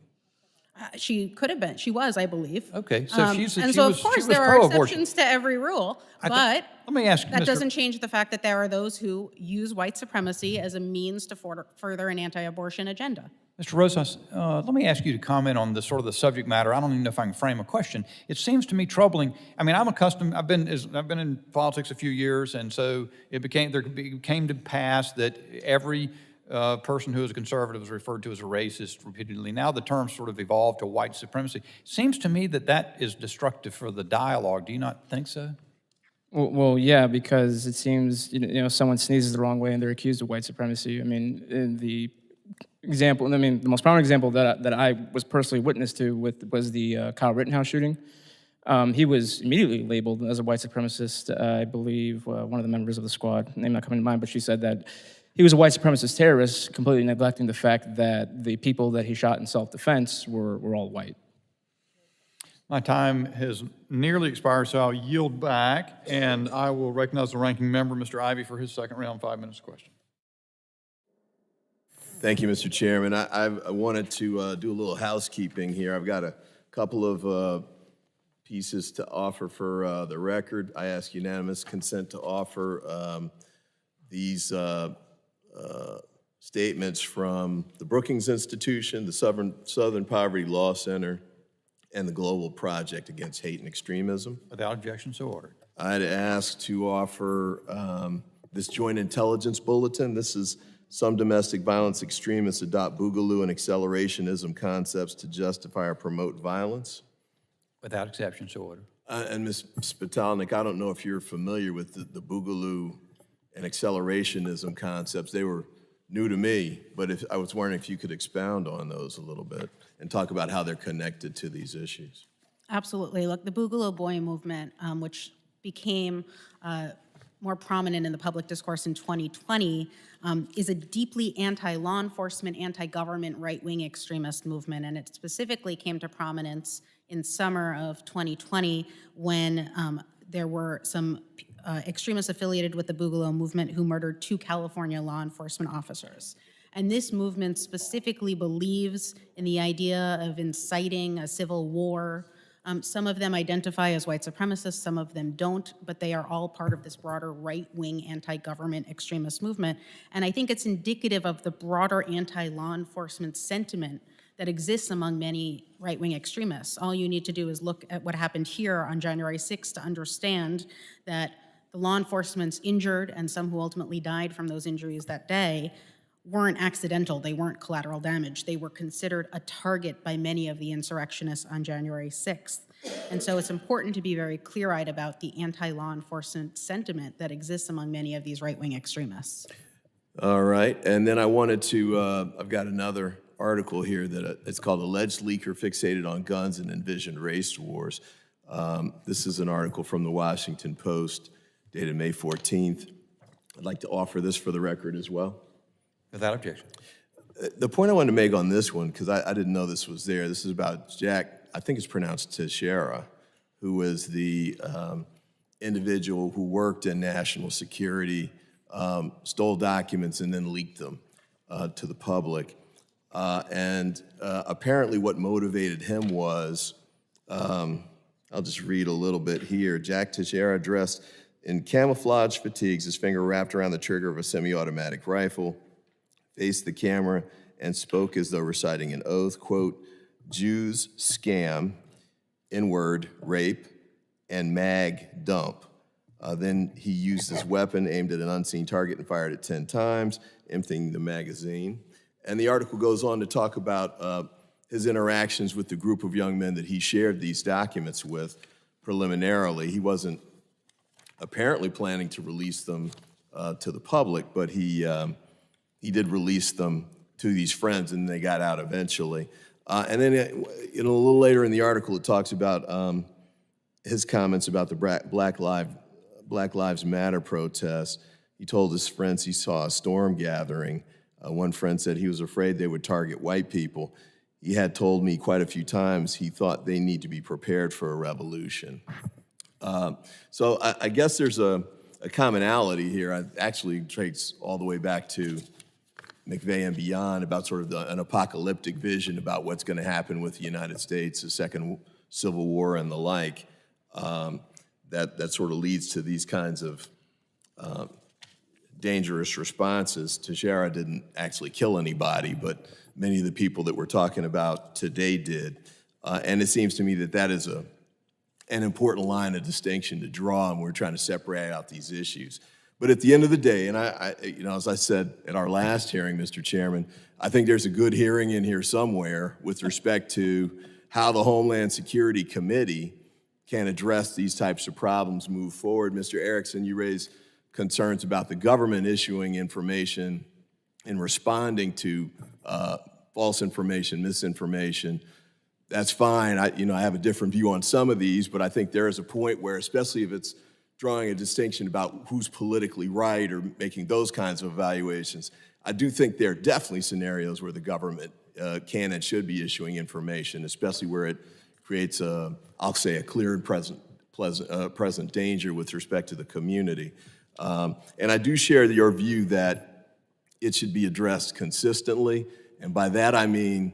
She could have been. She was, I believe. Okay, so of course there are exceptions to every rule, but let me ask that doesn't change the fact that there are those who use white supremacy as a means to further an anti-abortion agenda. Mr. Rosas, let me ask you to comment on the sort of the subject matter. I don't even know if I can frame a question. It seems to me troubling. I mean, I've been in politics a few years, and so there came to pass that every person who is a conservative is referred to as a racist repeatedly. Now the term sort of evolved to white supremacy. Seems to me that is destructive for the dialogue. Do you not think so? Well, yeah, because it seems someone sneezes the wrong way and they're accused of white supremacy. I mean, in the example, the most prominent example that I was personally witness to was the Kyle Rittenhouse shooting. He was immediately labeled as a white supremacist. I believe one of the members of the squad, name not coming to mind, but she said that he was a white supremacist terrorist, completely neglecting the fact that the people that he shot in self-defense were all white. My time has nearly expired, so I'll yield back, and I will recognize the ranking member, Mr. Ivey, for his second round, 5 minutes question. Thank you, Mr. Chairman. I wanted to do a little housekeeping here. I've got a couple of pieces to offer for the record. I ask unanimous consent to offer these statements from the Brookings Institution, the Southern Poverty Law Center, and the Global Project Against Hate and Extremism. Without objection, so ordered. I'd ask to offer this joint intelligence bulletin. This is some domestic violence extremists adopt boogaloo and accelerationism concepts to justify or promote violence. Without exception, so ordered. And Ms. Spitalnick, I don't know if you're familiar with the boogaloo and accelerationism concepts. They were new to me, but I was wondering if you could expound on those a little bit and talk about how they're connected to these issues. Absolutely. Look, the Boogaloo Boy movement, which became more prominent in the public discourse in 2020, is a deeply anti-law enforcement, anti-government, right-wing extremist movement, and it specifically came to prominence in summer of 2020 when there were some extremists affiliated with the Boogaloo movement who murdered 2 California law enforcement officers. And this movement specifically believes in the idea of inciting a civil war. Some of them identify as white supremacists, some of them don't, but they are all part of this broader right-wing anti-government extremist movement. And I think it's indicative of the broader anti-law enforcement sentiment that exists among many right-wing extremists. All you need to do is look at what happened here on January 6th to understand that the law enforcement's injured and some who ultimately died from those injuries that day weren't accidental, they weren't collateral damage. They were considered a target by many of the insurrectionists on January 6th. And so it's important to be very clear-eyed about the anti-law enforcement sentiment that exists among many of these right-wing extremists. All right, and then I wanted to, I've got another article here that it's called Alleged Leaker Fixated on Guns and Envisioned Race Wars. This is an article from the Washington Post dated May 14th. I'd like to offer this for the record as well. Without objection. The point I wanted to make on this one, because I didn't know this was there, this is about Jack, I think it's pronounced Teixeira, who was the individual who worked in national security, stole documents and then leaked them to the public. Apparently what motivated him was, I'll just read a little bit here. Jack Teixeira, dressed in camouflage fatigues, his finger wrapped around the trigger of a semi-automatic rifle, faced the camera and spoke as though reciting an oath, quote, Jews scam, N-word, rape, and mag dump. Then he used his weapon, aimed at an unseen target and fired it 10 times, emptying the magazine. And the article goes on to talk about his interactions with the group of young men that he shared these documents with preliminarily. He wasn't apparently planning to release them to the public, but he did release them to these friends, and they got out eventually. And then a little later in the article, it talks about his comments about the Black Lives Matter protests. He told his friends he saw a storm gathering. One friend said he was afraid they would target white people. He had told me quite a few times he thought they need to be prepared for a revolution. So I guess there's a commonality here. It actually traces all the way back to McVeigh and beyond about sort of an apocalyptic vision about what's going to happen with the United States, the Second Civil War and the like. That sort of leads to these kinds of dangerous responses. Teixeira didn't actually kill anybody, but many of the people that we're talking about today did. And it seems to me that that is an important line of distinction to draw, and we're trying to separate out these issues. But at the end of the day, and as I said at our last hearing, Mr. Chairman, I think there's a good hearing in here somewhere with respect to how the Homeland Security Committee can address these types of problems, move forward. Mr. Erickson, you raised concerns about the government issuing information and responding to false information, misinformation. That's fine. I have a different view on some of these, but I think there is a point where, especially if it's drawing a distinction about who's politically right or making those kinds of evaluations, I do think there are definitely scenarios where the government can and should be issuing information, especially where it creates I'll say, a clear and present danger with respect to the community. And I do share your view that it should be addressed consistently, and by that I mean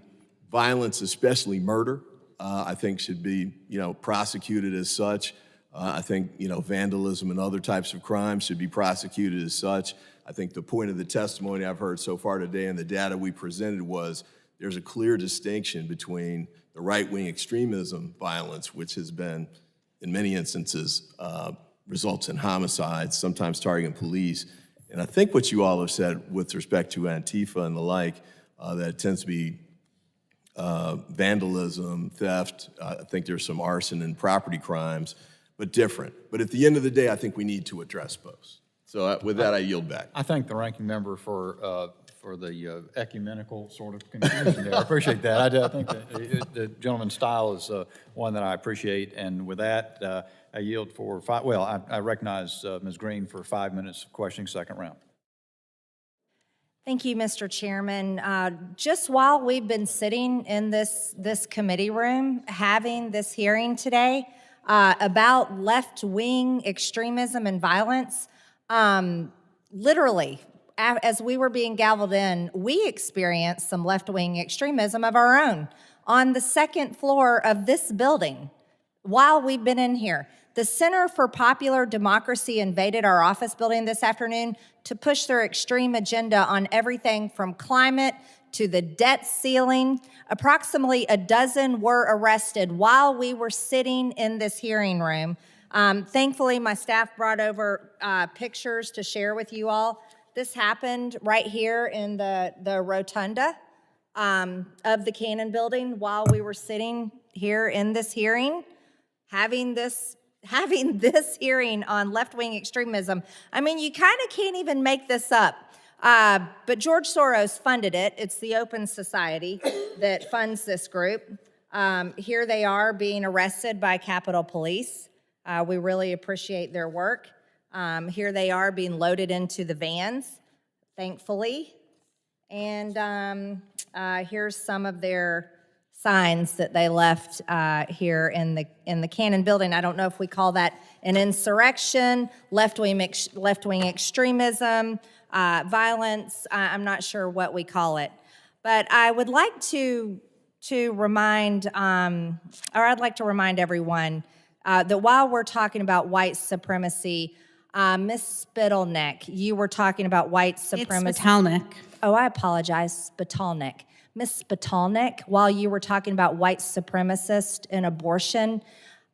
violence, especially murder, I think should be, prosecuted as such. I think, vandalism and other types of crimes should be prosecuted as such. I think the point of the testimony I've heard so far today and the data we presented was there's a clear distinction between the right-wing extremism violence, which has been, in many instances, results in homicides, sometimes targeting police. And I think what you all have said with respect to Antifa and the like, that it tends to be vandalism, theft, I think there's some arson and property crimes, but different. But at the end of the day, I think we need to address both. So with that, I yield back. I thank the ranking member for the ecumenical sort of conclusion there. I appreciate that. I think that the gentleman's style is one that I appreciate. And with that, I yield for I recognize Ms. Green for 5 minutes of questioning, second round. Thank you, Mr. Chairman. Just while we've been sitting in this committee room having this hearing today about left-wing extremism and violence, literally, as we were being gavelled in, we experienced some left-wing extremism of our own on the second floor of this building while we've been in here. The Center for Popular Democracy invaded our office building this afternoon to push their extreme agenda on everything from climate to the debt ceiling. Approximately a dozen were arrested while we were sitting in this hearing room. Thankfully, my staff brought over pictures to share with you all. This happened right here in the rotunda of the Cannon building while we were sitting here in this hearing, having this hearing on left-wing extremism. I mean, you kind of can't even make this up. But George Soros funded it. It's the Open Society that funds this group. Here they are being arrested by Capitol Police. We really appreciate their work. Here they are being loaded into the vans, thankfully. And here's some of their signs that they left here in the Cannon building. I don't know if we call that an insurrection, left-wing extremism, violence. I'm not sure what we call it. But I would like to remind, I'd like to remind everyone that while we're talking about white supremacy, Ms. Spitalnick, you were talking about white supremacy. It's Spitalnick. Oh, I apologize, Spitalnick. Ms. Spitalnick, while you were talking about white supremacists and abortion,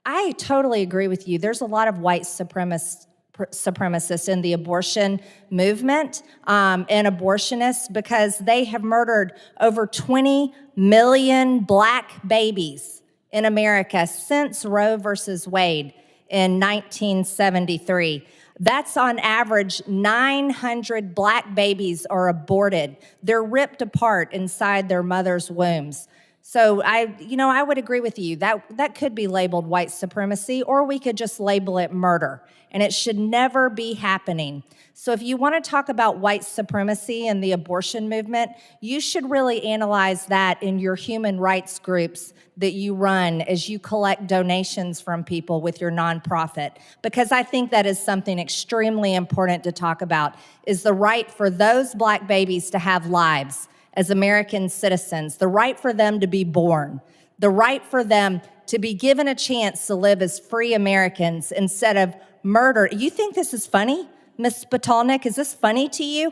I totally agree with you. There's a lot of white supremacists in the abortion movement and abortionists because they have murdered over 20 million black babies in America since Roe versus Wade in 1973. That's on average 900 black babies are aborted. They're ripped apart inside their mother's wombs. So I would agree with you. That could be labeled white supremacy, or we could just label it murder. And it should never be happening. So if you want to talk about white supremacy and the abortion movement, you should really analyze that in your human rights groups that you run as you collect donations from people with your nonprofit. Because I think that is something extremely important to talk about, is the right for those black babies to have lives as American citizens, the right for them to be born, the right for them to be given a chance to live as free Americans instead of murder. You think this is funny, Ms. Spitalnick? Is this funny to you?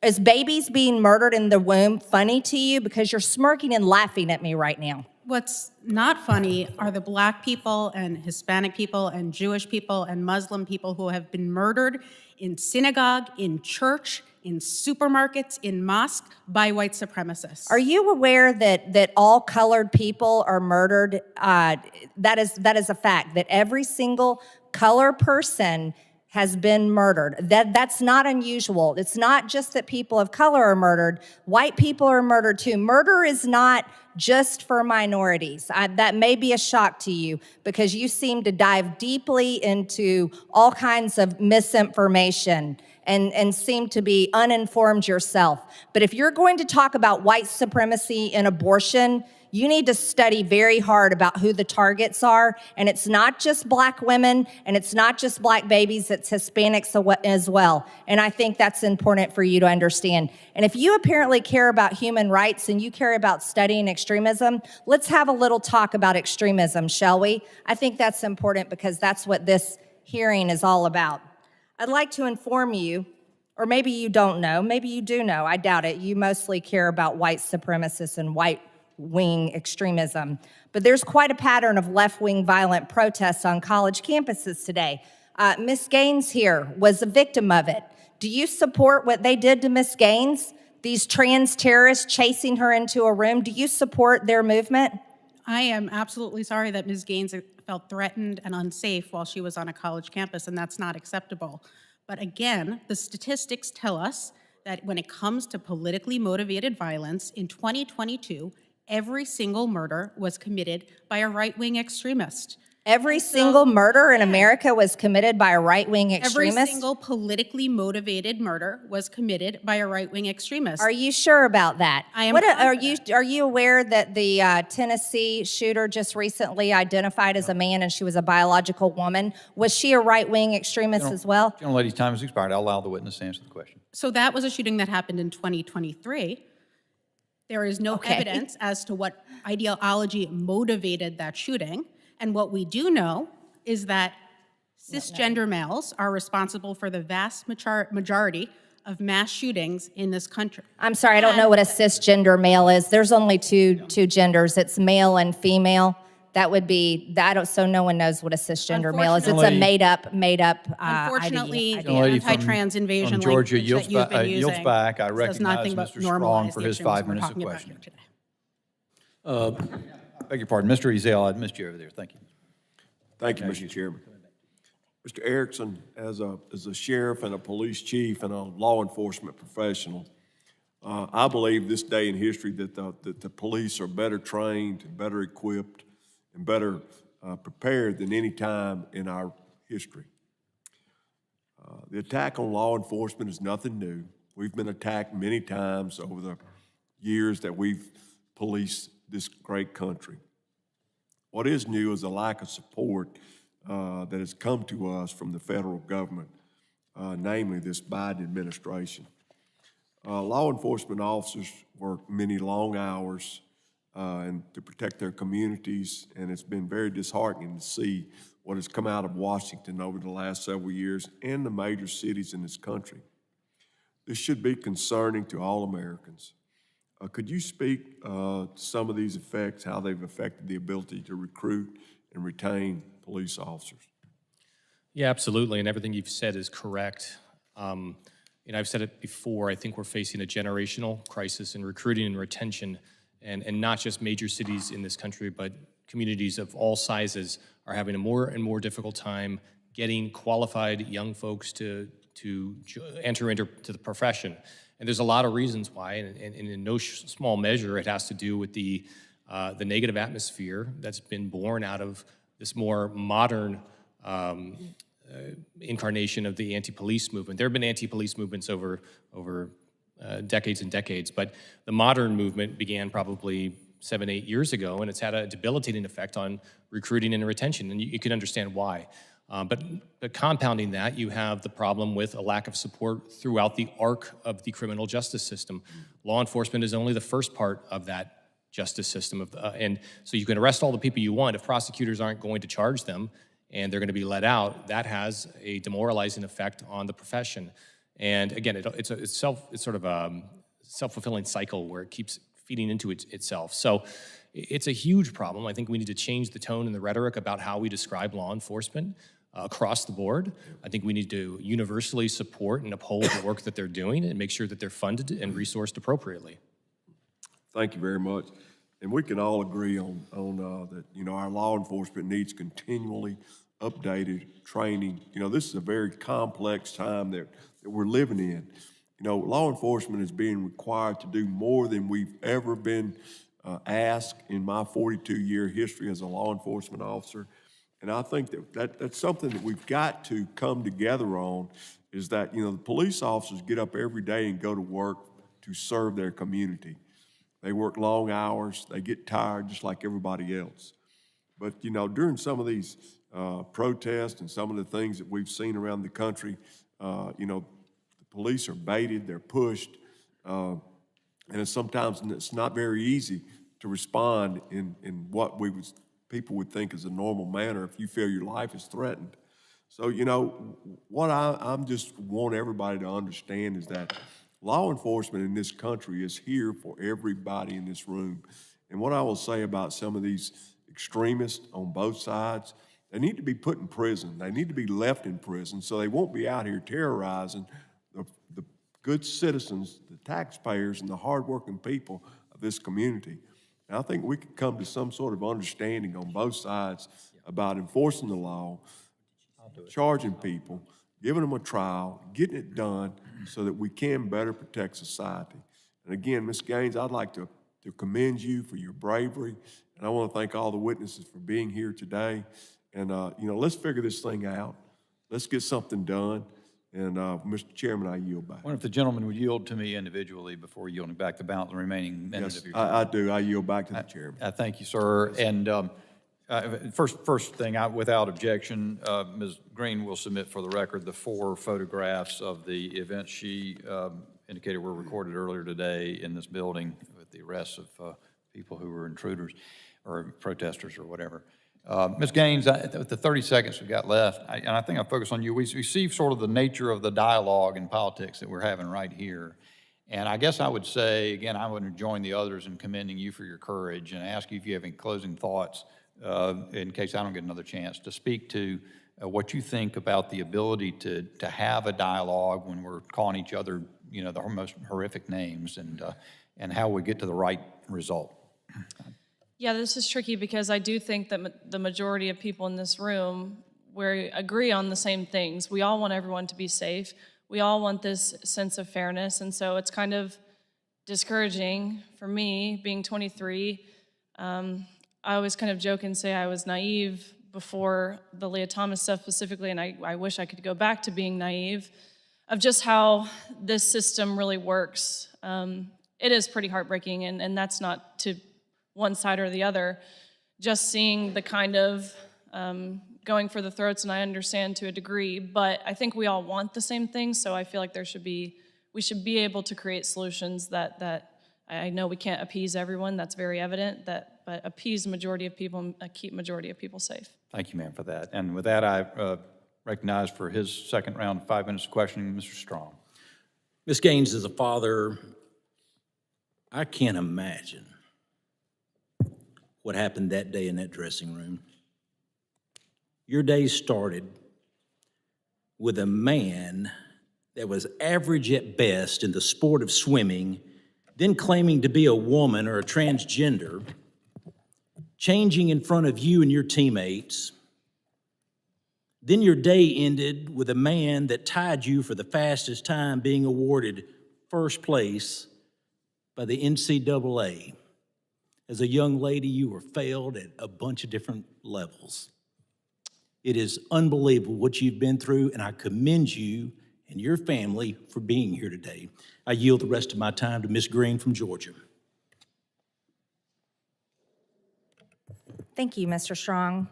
Is babies being murdered in the womb funny to you? Because you're smirking and laughing at me right now. What's not funny are the black people and Hispanic people and Jewish people and Muslim people who have been murdered in synagogue, in church, in supermarkets, in mosques by white supremacists. Are you aware that all colored people are murdered? That is a fact, that every single color person has been murdered. That's not unusual. It's not just that people of color are murdered. White people are murdered too. Murder is not just for minorities. That may be a shock to you because you seem to dive deeply into all kinds of misinformation and seem to be uninformed yourself. But if you're going to talk about white supremacy and abortion, You need to study very hard about who the targets are, and it's not just black women, and it's not just black babies, it's Hispanics as well. And I think that's important for you to understand. And if you apparently care about human rights and you care about studying extremism, let's have a little talk about extremism, shall we? I think that's important because that's what this hearing is all about. I'd like to inform you, or maybe you don't know, maybe you do know, I doubt it. You mostly care about white supremacists and white-wing extremism. But there's quite a pattern of left-wing violent protests on college campuses today. Ms. Gaines here was a victim of it. Do you support what they did to Ms. Gaines? These trans terrorists chasing her into a room, do you support their movement? I am absolutely sorry that Ms. Gaines felt threatened and unsafe while she was on a college campus, and that's not acceptable. But again, the statistics tell us that when it comes to politically motivated violence, in 2022, every single murder was committed by a right-wing extremist. Every single murder in America was committed by a right-wing extremist? Every single politically motivated murder was committed by a right-wing extremist. Are you sure about that? I am Are you aware that the Tennessee shooter just recently identified as a man and she was a biological woman? Was she a right-wing extremist as well? Gentlelady's time has expired. I'll allow the witness to answer the question. So that was a shooting that happened in 2023. There is no evidence as to what ideology motivated that shooting. And what we do know is that cisgender males are responsible for the vast majority of mass shootings in this country. I'm sorry, I don't know what a cisgender male is. There's only two genders. It's male and female. That would be that. So no one knows what a cisgender male is. It's a made up. Unfortunately, idea. anti-trans invasion From Georgia language that you've been using yields back. I does recognize nothing but Mr. Strong normalize for the his extremism 5 we're minutes of talking about questioning. here today. Beg your pardon, Mr. Ezell, I missed you over there. Thank you. Thank you, Mr. Chairman. Mr. Erickson, as a sheriff and a police chief and a law enforcement professional, I believe this day in history that the police are better trained and better equipped and better prepared than any time in our history. The attack on law enforcement is nothing new. We've been attacked many times over the years that we've policed this great country. What is new is a lack of support that has come to us from the federal government, namely this Biden administration. Law enforcement officers work many long hours and to protect their communities, and it's been very disheartening to see what has come out of Washington over the last several years and the major cities in this country. This should be concerning to all Americans. Could you speak to some of these effects, how they've affected the ability to recruit and retain police officers? Yeah, absolutely, and everything you've said is correct. I've said it before, I think we're facing a generational crisis in recruiting and retention, and not just major cities in this country, but communities of all sizes are having a more and more difficult time getting qualified young folks to enter into the profession. And there's a lot of reasons why, and in no small measure, it has to do with the negative atmosphere that's been born out of this more modern incarnation of the anti-police movement. There have been anti-police movements over decades and decades, but the modern movement began probably 7-8 years ago, and it's had a debilitating effect on recruiting and retention, and you can understand why. But compounding that, you have the problem with a lack of support throughout the arc of the criminal justice system. Law enforcement is only the first part of that justice system, and so you can arrest all the people you want. If prosecutors aren't going to charge them and they're going to be let out, that has a demoralizing effect on the profession. And again, it's sort of a self-fulfilling cycle where it keeps feeding into itself. So it's a huge problem. I think we need to change the tone and the rhetoric about how we describe law enforcement across the board. I think we need to universally support and uphold the work that they're doing and make sure that they're funded and resourced appropriately. Thank you very much. And we can all agree on that, our law enforcement needs continually updated training. This is a very complex time that we're living in. Law enforcement is being required to do more than we've ever been asked in my 42-year history as a law enforcement officer. And I think that's something that we've got to come together on, is that, the police officers get up every day and go to work to serve their community. They work long hours. They get tired just like everybody else. But, you know, during some of these protests and some of the things that we've seen around the country, you know, the police are baited, they're pushed, and sometimes it's not very easy to respond in what people would think is a normal manner if you feel your life is threatened. So, you know, what I'm just want everybody to understand is that law enforcement in this country is here for everybody in this room. And what I will say about some of these extremists on both sides, they need to be put in prison. They need to be left in prison so they won't be out here terrorizing the good citizens, the taxpayers, and the hardworking people of this community. And I think we could come to some sort of understanding on both sides about enforcing the law, charging people, giving them a trial, getting it done so that we can better protect society. And again, Ms. Gaines, I'd like to commend you for your bravery, and I want to thank all the witnesses for being here today. And, you know, let's figure this thing out. Let's get something done. And, Mr. Chairman, I yield back. I wonder if the gentleman would yield to me individually before yielding back the balance, the remaining minute of your time. I do. I yield back to the chairman. Thank you, sir. And first thing, without objection, Ms. Green will submit for the record the 4 photographs of the events she indicated were recorded earlier today in this building with the arrests of people who were intruders or protesters or whatever. Ms. Gaines, with the 30 seconds we've got left, and I think I'll focus on you. We see sort of the nature of the dialogue in politics that we're having right here. And I guess I would say, again, I would join the others in commending you for your courage and ask you if you have any closing thoughts in case I don't get another chance to speak to what you think about the ability to have a dialogue when we're calling each other, you know, the most horrific names and how we get to the right result. Yeah, this is tricky because I do think that the majority of people in this room, we agree on the same things. We all want everyone to be safe. We all want this sense of fairness, and so it's kind of discouraging for me, being 23. I always kind of joke and say I was naive before the Leah Thomas stuff specifically, and I wish I could go back to being naive of just how this system really works. It is pretty heartbreaking, and that's not to one side or the other. Just seeing the kind of going for the throats, and I understand to a degree, but I think we all want the same thing, so I feel like we should be able to create solutions that I know we can't appease everyone, that's very evident, but appease the majority of people and keep majority of people safe. Thank you, ma'am, for that. And with that, I recognize for his second round of 5 minutes of questioning, Mr. Strong. Ms. Gaines, as a father, I can't imagine what happened that day in that dressing room. Your day started with a man that was average at best in the sport of swimming, then claiming to be a woman or a transgender, changing in front of you and your teammates. Then your day ended with a man that tied you for the fastest time being awarded first place by the NCAA. As a young lady, you were failed at a bunch of different levels. It is unbelievable what you've been through, and I commend you and your family for being here today. I yield the rest of my time to Ms. Green from Georgia. Thank you, Mr. Strong.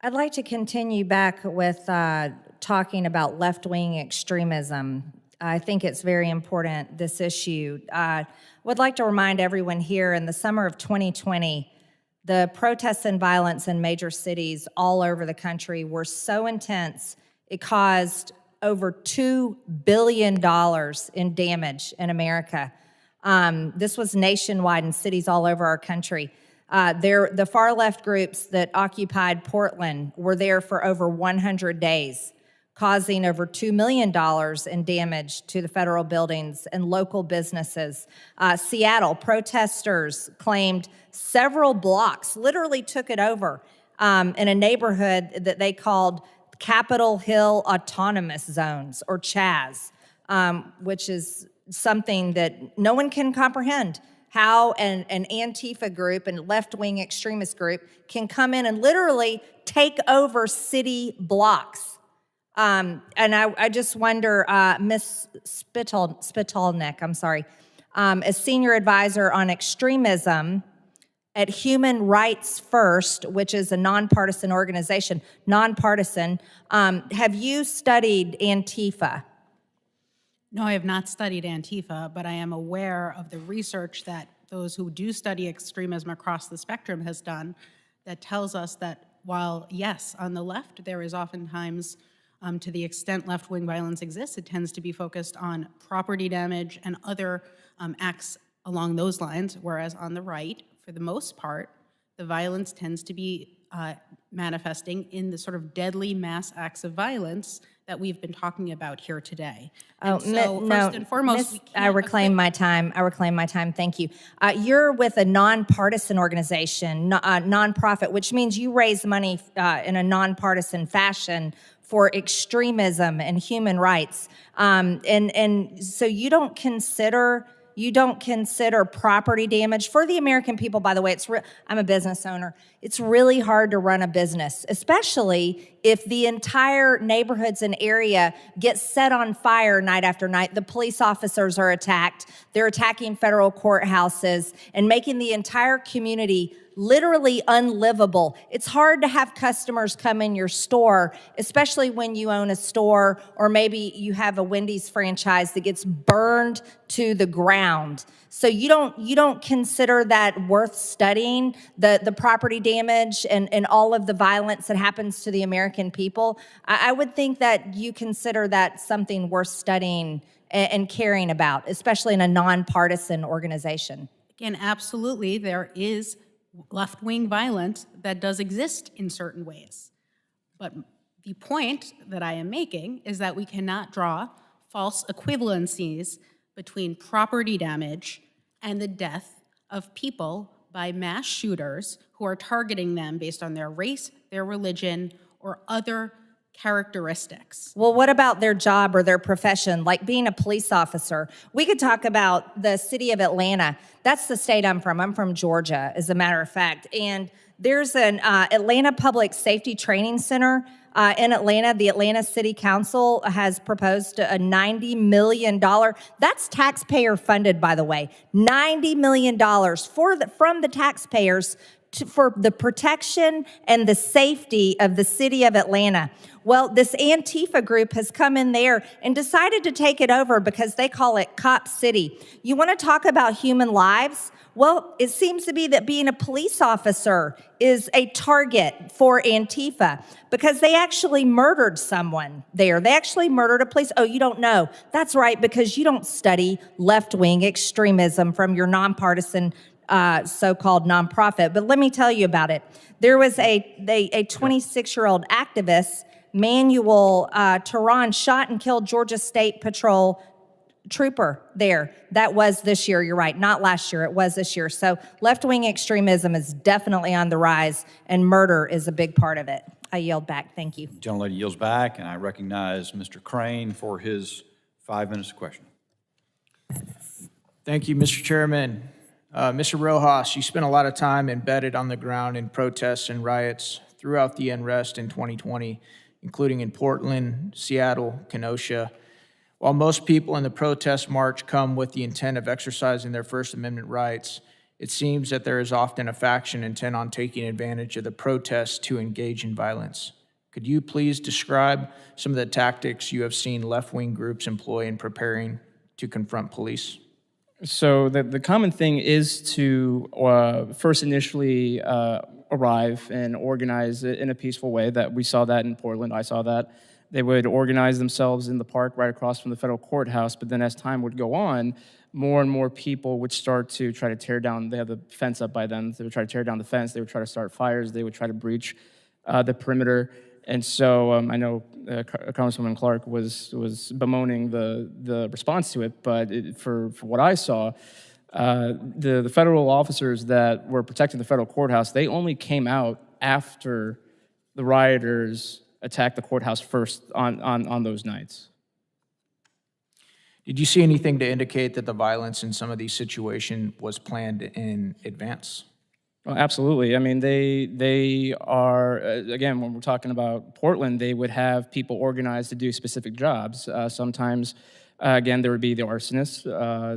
I'd like to continue back with talking about left-wing extremism. I think it's very important, this issue. I would like to remind everyone here, in the summer of 2020, the protests and violence in major cities all over the country were so intense, it caused over $2 billion in damage in America. This was nationwide in cities all over our country. The far-left groups that occupied Portland were there for over 100 days, causing over $2 million in damage to the federal buildings and local businesses. Seattle, protesters claimed several blocks, literally took it over in a neighborhood that they called Capitol Hill Autonomous Zones, or CHAZ, which is something that no one can comprehend. How an Antifa group and left-wing extremist group can come in and literally take over city blocks. And I just wonder, Ms. Spitalnick, I'm sorry, as Senior Advisor on Extremism at Human Rights First, which is a nonpartisan organization. Nonpartisan. Have you studied Antifa? No, I have not studied Antifa, but I am aware of the research that those who do study extremism across the spectrum has done that tells us that while, yes, on the left, there is oftentimes, to the extent left-wing violence exists, it tends to be focused on property damage and other acts along those lines, whereas on the right, for the most part, the violence tends to be manifesting in the sort of deadly mass acts of violence that we've been talking about here today. Oh, And so, first and foremost, we I can't reclaim my time. I reclaim my time. Thank you. You're with a nonpartisan organization, nonprofit, which means you raise money in a nonpartisan fashion for extremism and human rights. And so you don't consider property damage for the American people. By the way, I'm a business owner. It's really hard to run a business, especially if the entire neighborhoods and area get set on fire night after night. The police officers are attacked. They're attacking federal courthouses and making the entire community literally unlivable. It's hard to have customers come in your store, especially when you own a store or maybe you have a Wendy's franchise that gets burned to the ground. So you don't consider that worth studying, the property damage and all of the violence that happens to the American people. I would think that you consider that something worth studying and caring about, especially in a nonpartisan organization. Again, absolutely, there is left-wing violence that does exist in certain ways. But the point that I am making is that we cannot draw false equivalencies between property damage and the death of people by mass shooters who are targeting them based on their race, their religion, or other characteristics. Well, what about their job or their profession, like being a police officer? We could talk about the city of Atlanta. That's the state I'm from. I'm from Georgia, as a matter of fact. And there's an Atlanta Public Safety Training Center in Atlanta. The Atlanta City Council has proposed a $90 million, that's taxpayer funded, by the way, $90 million from the taxpayers for the protection and the safety of the city of Atlanta. Well, this Antifa group has come in there and decided to take it over because they call it Cop City. You want to talk about human lives? Well, it seems to be that being a police officer is a target for Antifa because they actually murdered someone there. They actually murdered a police. Oh, you don't know. That's right, because you don't study left-wing extremism from your nonpartisan so-called nonprofit. But let me tell you about it. There was a 26-year-old activist, Manuel Tehran, shot and killed Georgia State Patrol trooper there. That was this year, you're right, not last year, it was this year. So left-wing extremism is definitely on the rise, and murder is a big part of it. I yield back, thank you. Gentlelady yields back, and I recognize Mr. Crane for his 5 minutes of question. Thank you, Mr. Chairman. Mr. Rojas, you spent a lot of time embedded on the ground in protests and riots throughout the unrest in 2020, including in Portland, Seattle, Kenosha. While most people in the protest march come with the intent of exercising their First Amendment rights, it seems that there is often a faction intent on taking advantage of the protests to engage in violence. Could you please describe some of the tactics you have seen left-wing groups employ in preparing to confront police? So the common thing is to first initially arrive and organize it in a peaceful way. That we saw that in Portland. I saw that. They would organize themselves in the park right across from the federal courthouse, but then as time would go on, more and more people would start to try to tear down. They have the fence up by then. They would try to tear down the fence. They would try to start fires. They would try to breach the perimeter. And so I know Congresswoman Clark was bemoaning the response to it, but for what I saw, the federal officers that were protecting the federal courthouse, they only came out after the rioters attacked the courthouse first on those nights. Did you see anything to indicate that the violence in some of these situations was planned in advance? Well, absolutely. I mean, they are, again, when we're talking about Portland, they would have people organized to do specific jobs. Sometimes Again, there would be the arsonists.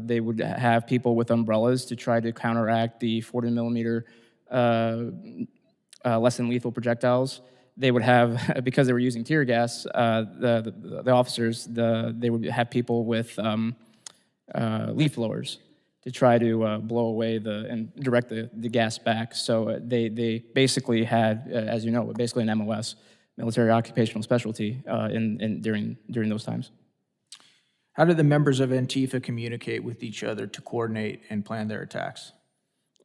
They would have people with umbrellas to try to counteract the 40 millimeter less than lethal projectiles. They would have, because they were using tear gas, the officers, they would have people with leaf blowers to try to blow away and direct the gas back. So they basically had, as you know, basically an MOS, military occupational specialty, during those times. How did the members of Antifa communicate with each other to coordinate and plan their attacks?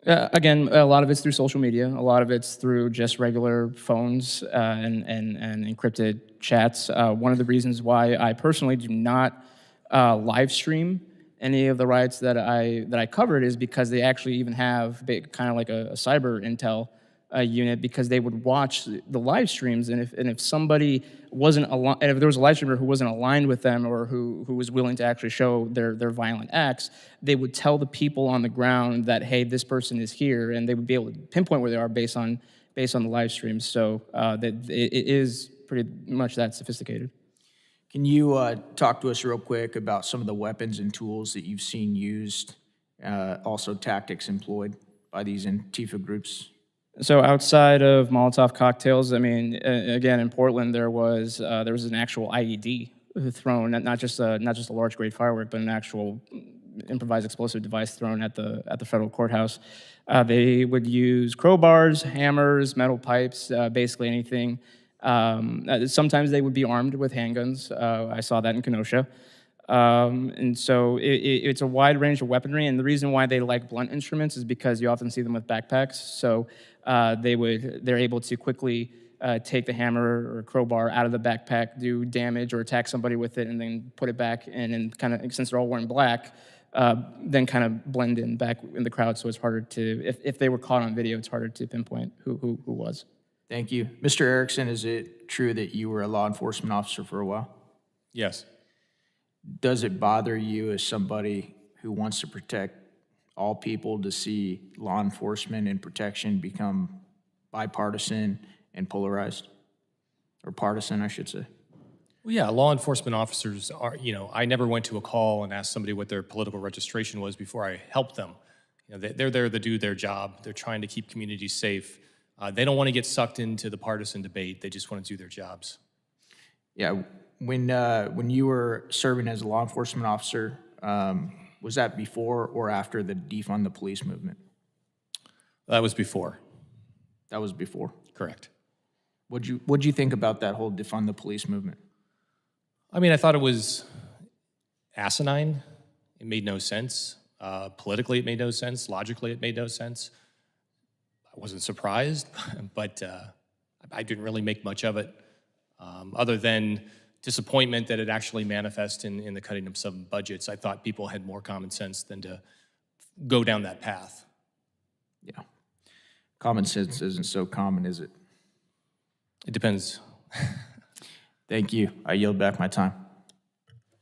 Again, a lot of it's through social media. A lot of it's through just regular phones and encrypted chats. One of the reasons why I personally do not live stream any of the riots that I covered is because they actually even have kind of like a cyber intel unit, because they would watch the live streams, and if somebody wasn't and if there was a live streamer who wasn't aligned with them or who was willing to actually show their violent acts, they would tell the people on the ground that, hey, this person is here, and they would be able to pinpoint where they are based on the live streams. So it is pretty much that sophisticated. Can you talk to us real quick about some of the weapons and tools that you've seen used, also tactics employed by these Antifa groups? So outside of Molotov cocktails, I mean, again, in Portland, there was an actual IED thrown, not just a large grade firework, but an actual improvised explosive device thrown at the federal courthouse. They would use crowbars, hammers, metal pipes, basically anything. Sometimes they would be armed with handguns. I saw that in Kenosha. And so it's a wide range of weaponry, and the reason why they like blunt instruments is because you often see them with backpacks. So they're able to quickly take the hammer or crowbar out of the backpack, do damage or attack somebody with it, and then put it back in, and kind of, since they're all wearing black, then kind of blend in back in the crowd. So it's harder to, if they were caught on video, it's harder to pinpoint who was. Thank you. Mr. Erickson, is it true that you were a law enforcement officer for a while? Yes. Does it bother you as somebody who wants to protect all people to see law enforcement and protection become bipartisan and polarized? Or partisan, I should say. Well, yeah, law enforcement officers are, I never went to a call and asked somebody what their political registration was before I helped them. They're there to do their job. They're trying to keep communities safe. They don't want to get sucked into the partisan debate. They just want to do their jobs. Yeah, when you were serving as a law enforcement officer, was that before or after the defund the police movement? That was before. That was before? Correct. What'd you think about that whole defund the police movement? I mean, I thought it was asinine. It made no sense. Politically, it made no sense. Logically, it made no sense. I wasn't surprised, but I didn't really make much of it, other than disappointment that it actually manifests in the cutting of some budgets. I thought people had more common sense than to go down that path. Yeah. Common sense isn't so common, is it? It depends. Thank you. I yield back my time.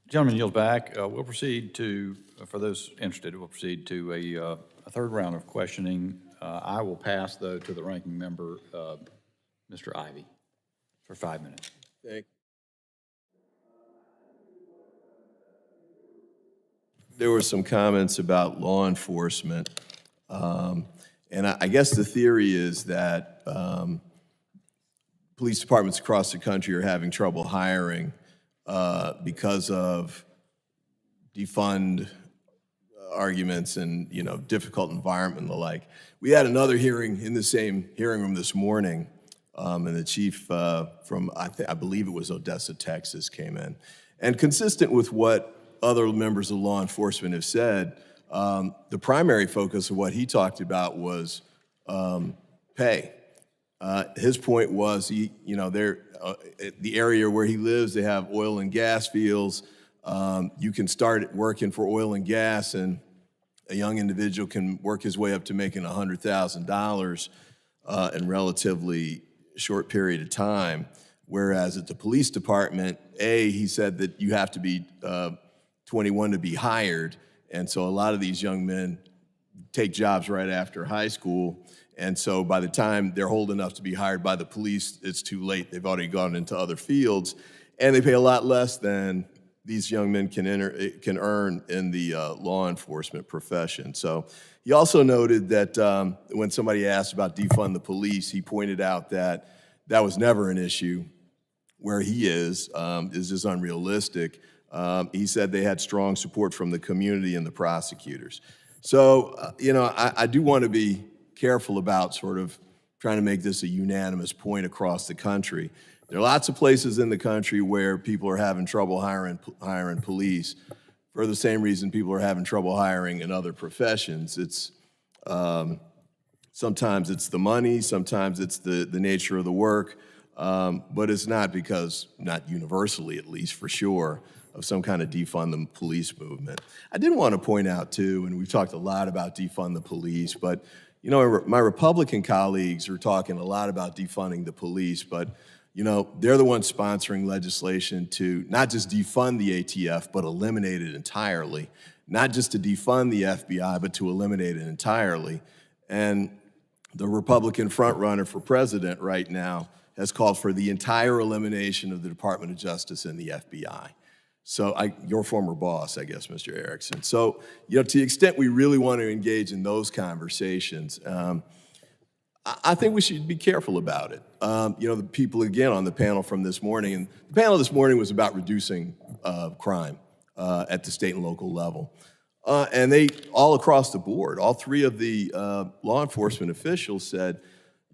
Gentleman yields back. We'll proceed to, for those interested, we'll proceed to a third round of questioning. I will pass, though, to the ranking member, Mr. Ivey, for 5 minutes. Thank you. There were some comments about law enforcement, and I guess the theory is that police departments across the country are having trouble hiring because of defund arguments and, difficult environment and the like. We had another hearing in the same hearing room this morning, and the chief from, I believe it was Odessa, Texas, came in. And consistent with what other members of law enforcement have said, the primary focus of what he talked about was pay. His point was, the area where he lives, they have oil and gas fields. You can start working for oil and gas, and a young individual can work his way up to making $100,000 in relatively short period of time. Whereas at the police department, he said that you have to be 21 to be hired. And so a lot of these young men take jobs right after high school. And so by the time they're old enough to be hired by the police, it's too late. They've already gone into other fields. And they pay a lot less than these young men can earn in the law enforcement profession. So he also noted that when somebody asked about defund the police, he pointed out that that was never an issue. Where he is just unrealistic. He said they had strong support from the community and the prosecutors. So, you know, I do want to be careful about sort of trying to make this a unanimous point across the country. There are lots of places in the country where people are having trouble hiring police for the same reason people are having trouble hiring in other professions. It's sometimes it's the money, sometimes it's the nature of the work, but it's not because, not universally at least for sure, of some kind of defund the police movement. I did want to point out too, and we've talked a lot about defund the police, but you know, my Republican colleagues are talking a lot about defunding the police, but you know, they're the ones sponsoring legislation to not just defund the ATF, but eliminate it entirely. Not just to defund the FBI, but to eliminate it entirely. And the Republican frontrunner for president right now has called for the entire elimination of the Department of Justice and the FBI. So your former boss, I guess, Mr. Erickson. So, you know, to the extent we really want to engage in those conversations, I think we should be careful about it. You know, the people, again, on the panel from this morning, and the panel this morning was about reducing crime at the state and local level. And they, all across the board, all three of the law enforcement officials said,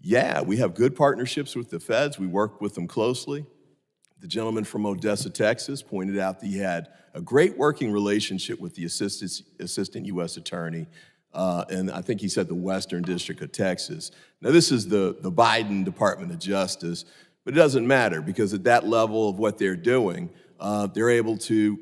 yeah, we have good partnerships with the feds. We work with them closely. The gentleman from Odessa, Texas, pointed out that he had a great working relationship with the assistant U.S. attorney, and I think he said the Western District of Texas. Now, this is the Biden Department of Justice, but it doesn't matter because at that level of what they're doing, they're able to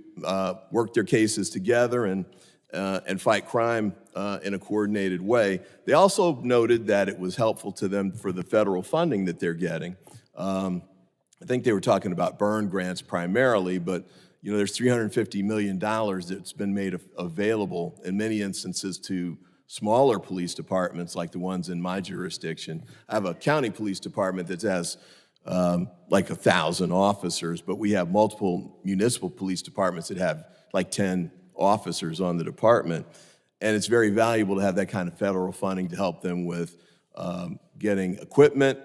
work their cases together and fight crime in a coordinated way. They also noted that it was helpful to them for the federal funding that they're getting. I think they were talking about burn grants primarily, but you know, there's $350 million that's been made available in many instances to smaller police departments like the ones in my jurisdiction. I have a county police department that has like 1,000 officers, but we have multiple municipal police departments that have like 10 officers on the department. And it's very valuable to have that kind of federal funding to help them with getting equipment,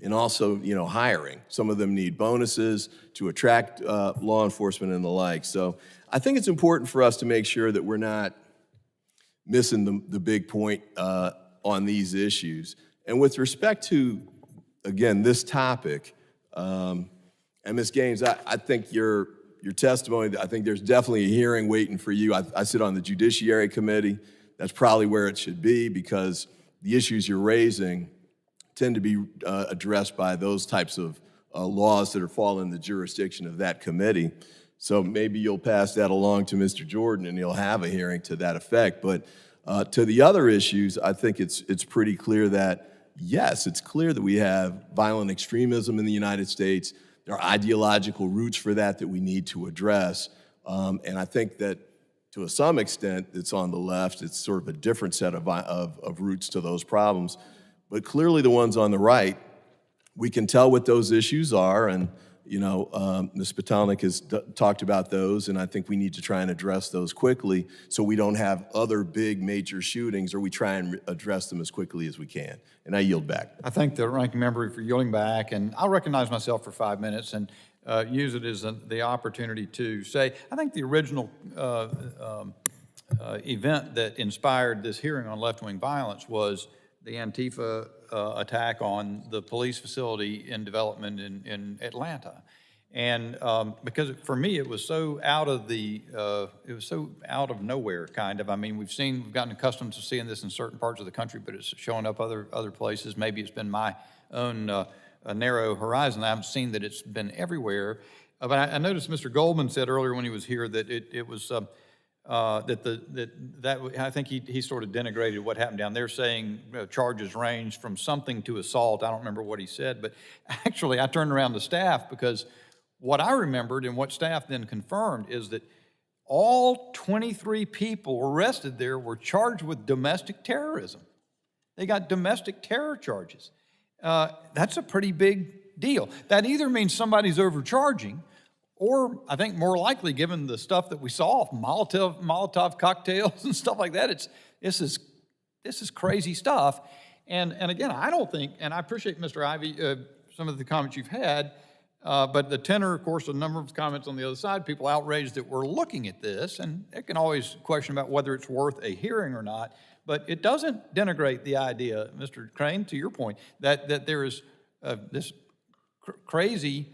and also, you know, hiring. Some of them need bonuses to attract law enforcement and the like. So I think it's important for us to make sure that we're not missing the big point on these issues. And with respect to, again, this topic, and Ms. Gaines, I think your testimony, I think there's definitely a hearing waiting for you. I sit on the Judiciary Committee. That's probably where it should be because the issues you're raising tend to be addressed by those types of laws that fall in the jurisdiction of that committee. So maybe you'll pass that along to Mr. Jordan and he'll have a hearing to that effect. But to the other issues, I think it's pretty clear that, yes, it's clear that we have violent extremism in the United States. There are ideological roots for that we need to address. And I think that to some extent, it's on the left. It's sort of a different set of roots to those problems. But clearly the ones on the right, we can tell what those issues are, and you know, Ms. Spitalnick has talked about those, and I think we need to try and address those quickly so we don't have other big major shootings, or we try and address them as quickly as we can. And I yield back. I thank the ranking member for yielding back, and I'll recognize myself for 5 minutes and use it as the opportunity to say, I think the original event that inspired this hearing on left-wing violence was the Antifa attack on the police facility in development in Atlanta. And because for me, it was so out of nowhere, kind of. I mean, we've gotten accustomed to seeing this in certain parts of the country, but it's showing up other places. Maybe it's been my own narrow horizon. I haven't seen that it's been everywhere. But I noticed Mr. Goldman said earlier when he was here that it was, I think he sort of denigrated what happened down there, saying charges range from something to assault. I don't remember what he said, but actually I turned around to staff because what I remembered and what staff then confirmed is that all 23 people arrested there were charged with domestic terrorism. They got domestic terror charges. That's a pretty big deal. That either means somebody's overcharging Or I think more likely, given the stuff that we saw, Molotov cocktails and stuff like that, this is crazy stuff. And again, I don't think, and I appreciate, Mr. Ivey, some of the comments you've had, but the tenor, of course, a number of comments on the other side, people outraged that we're looking at this, and it can always question about whether it's worth a hearing or not, but it doesn't denigrate the idea, Mr. Crane, to your point, that there is this crazy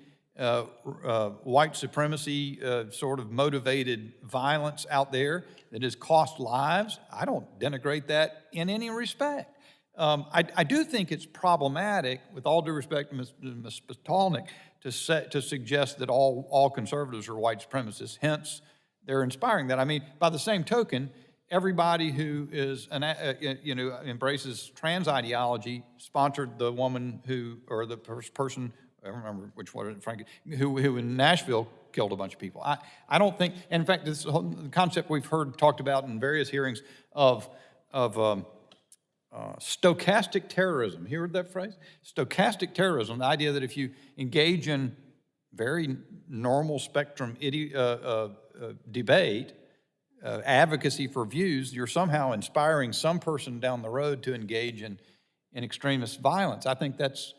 white supremacy sort of motivated violence out there that has cost lives. I don't denigrate that in any respect. I do think it's problematic, with all due respect to Ms. Spitalnick, to suggest that all conservatives are white supremacists. Hence, they're inspiring that. I mean, by the same token, everybody who is embraces trans ideology sponsored the woman or the person, I don't remember which one, Frank, who in Nashville killed a bunch of people. I don't think, in fact, this whole concept we've heard talked about in various hearings of stochastic terrorism. You heard that phrase? Stochastic terrorism, the idea that if you engage in very normal spectrum debate, advocacy for views, you're somehow inspiring some person down the road to engage in extremist violence. I think that's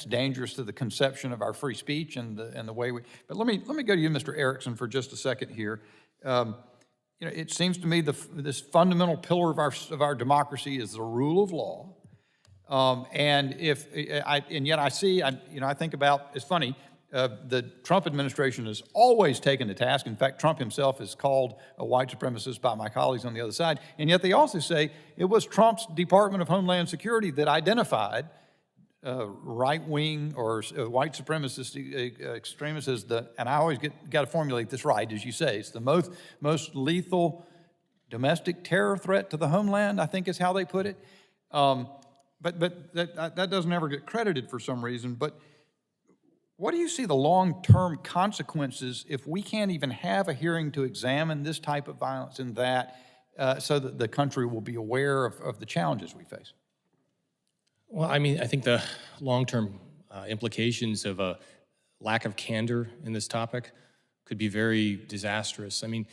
dangerous to the conception of our free speech and the way we. But let me go to you, Mr. Erickson, for just a second here. It seems to me this fundamental pillar of our democracy is the rule of law, and yet I see, I think about, it's funny. The Trump administration has always taken the task. In fact, Trump himself is called a white supremacist by my colleagues on the other side. And yet they also say it was Trump's Department of Homeland Security that identified right-wing or white supremacist extremists as and I always got to formulate this right, as you say, it's the most lethal domestic terror threat to the homeland, I think is how they put it. But that doesn't ever get credited for some reason. But what do you see the long-term consequences if we can't even have a hearing to examine this type of violence and that so that the country will be aware of the challenges we face? Well, I mean, I think the long-term implications of a lack of candor in this topic could be very disastrous. I mean,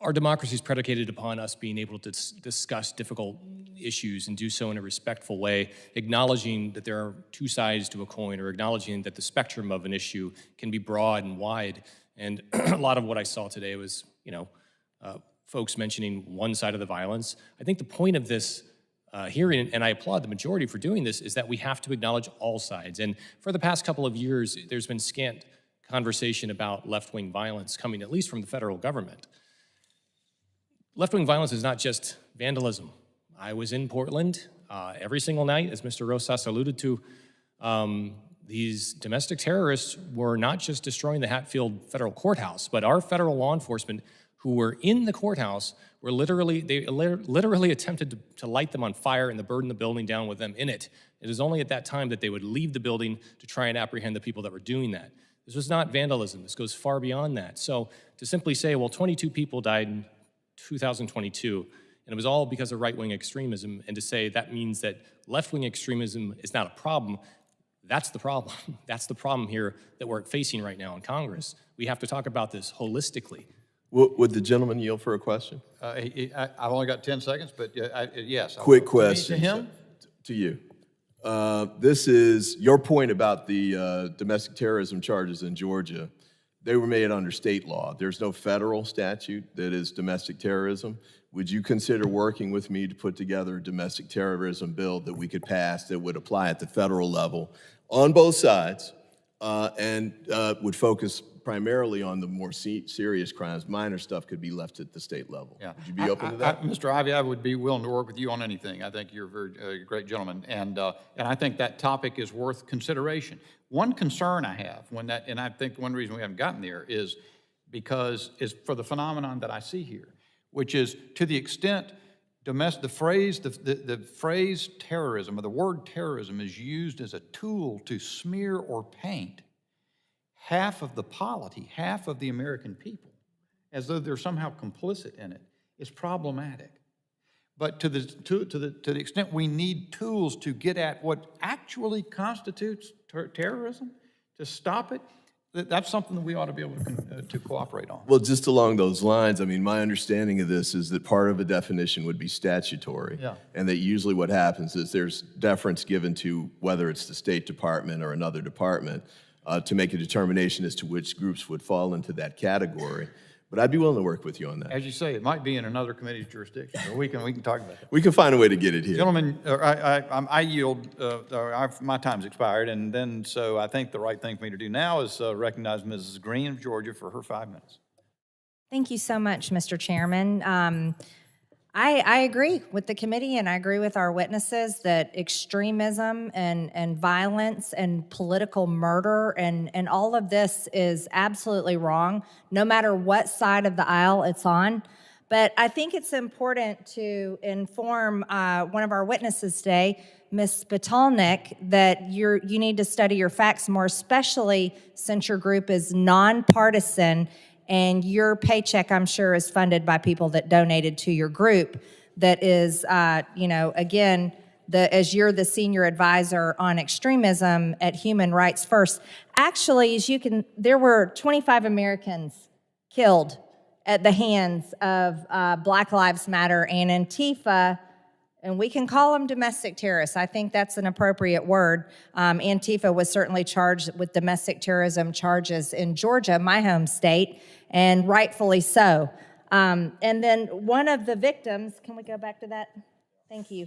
our democracy is predicated upon us being able to discuss difficult issues and do so in a respectful way, acknowledging that there are two sides to a coin, or acknowledging that the spectrum of an issue can be broad and wide. And a lot of what I saw today was, folks mentioning one side of the violence. I think the point of this hearing, and I applaud the majority for doing this, is that we have to acknowledge all sides. And for the past couple of years, there's been scant conversation about left-wing violence coming at least from the federal government. Left-wing violence is not just vandalism. I was in Portland every single night, as Mr. Rosas alluded to. These domestic terrorists were not just destroying the Hatfield Federal Courthouse, but our federal law enforcement who were in the courthouse were literally attempted to light them on fire and to burn the building down with them in it. It was only at that time that they would leave the building to try and apprehend the people that were doing that. This was not vandalism. This goes far beyond that. So to simply say, well, 22 people died in 2022, and it was all because of right-wing extremism, and to say that means that left-wing extremism is not a problem, that's the problem. That's the problem here that we're facing right now in Congress. We have to talk about this holistically. Would the gentleman yield for a question? I've only got 10 seconds, but yes. Quick question. To him? To you. This is your point about the domestic terrorism charges in Georgia. They were made under state law. There's no federal statute that is domestic terrorism. Would you consider working with me to put together a domestic terrorism bill that we could pass that would apply at the federal level on both sides and would focus primarily on the more serious crimes? Minor stuff could be left at the state level. Yeah. Would you be open to that? Mr. Ivey, I would be willing to work with you on anything. I think you're a very great gentleman, and I think that topic is worth consideration. One concern I have and I think one reason we haven't gotten there is for the phenomenon that I see here, which is to the extent the phrase terrorism or the word terrorism is used as a tool to smear or paint half of the polity, half of the American people, as though they're somehow complicit in it, is problematic. But to the extent we need tools to get at what actually constitutes terrorism, to stop it, that's something that we ought to be able to cooperate on. Well, just along those lines, I mean, my understanding of this is that part of a definition would be statutory. Yeah. And that usually what happens is there's deference given to whether it's the State Department or another department to make a determination as to which groups would fall into that category. But I'd be willing to work with you on that. As you say, it might be in another committee's jurisdiction, but we can talk about that. We can find a way to get it here. Gentlemen, I yield, my time's expired, and then, so I think the right thing for me to do now is recognize Mrs. Green of Georgia for her 5 minutes. Thank you so much, Mr. Chairman. I agree with the committee and I agree with our witnesses that extremism and violence and political murder and all of this is absolutely wrong, no matter what side of the aisle it's on. But I think it's important to inform one of our witnesses today, Ms. Spitalnick, that you need to study your facts more, especially since your group is nonpartisan and your paycheck, I'm sure, is funded by people that donated to your group that is, again, as you're the senior advisor on extremism at Human Rights First. Actually, there were 25 Americans killed at the hands of Black Lives Matter and Antifa, and we can call them domestic terrorists. I think that's an appropriate word. Antifa was certainly charged with domestic terrorism charges in Georgia, my home state, and rightfully so. And then one of the victims, can we go back to that? Thank you,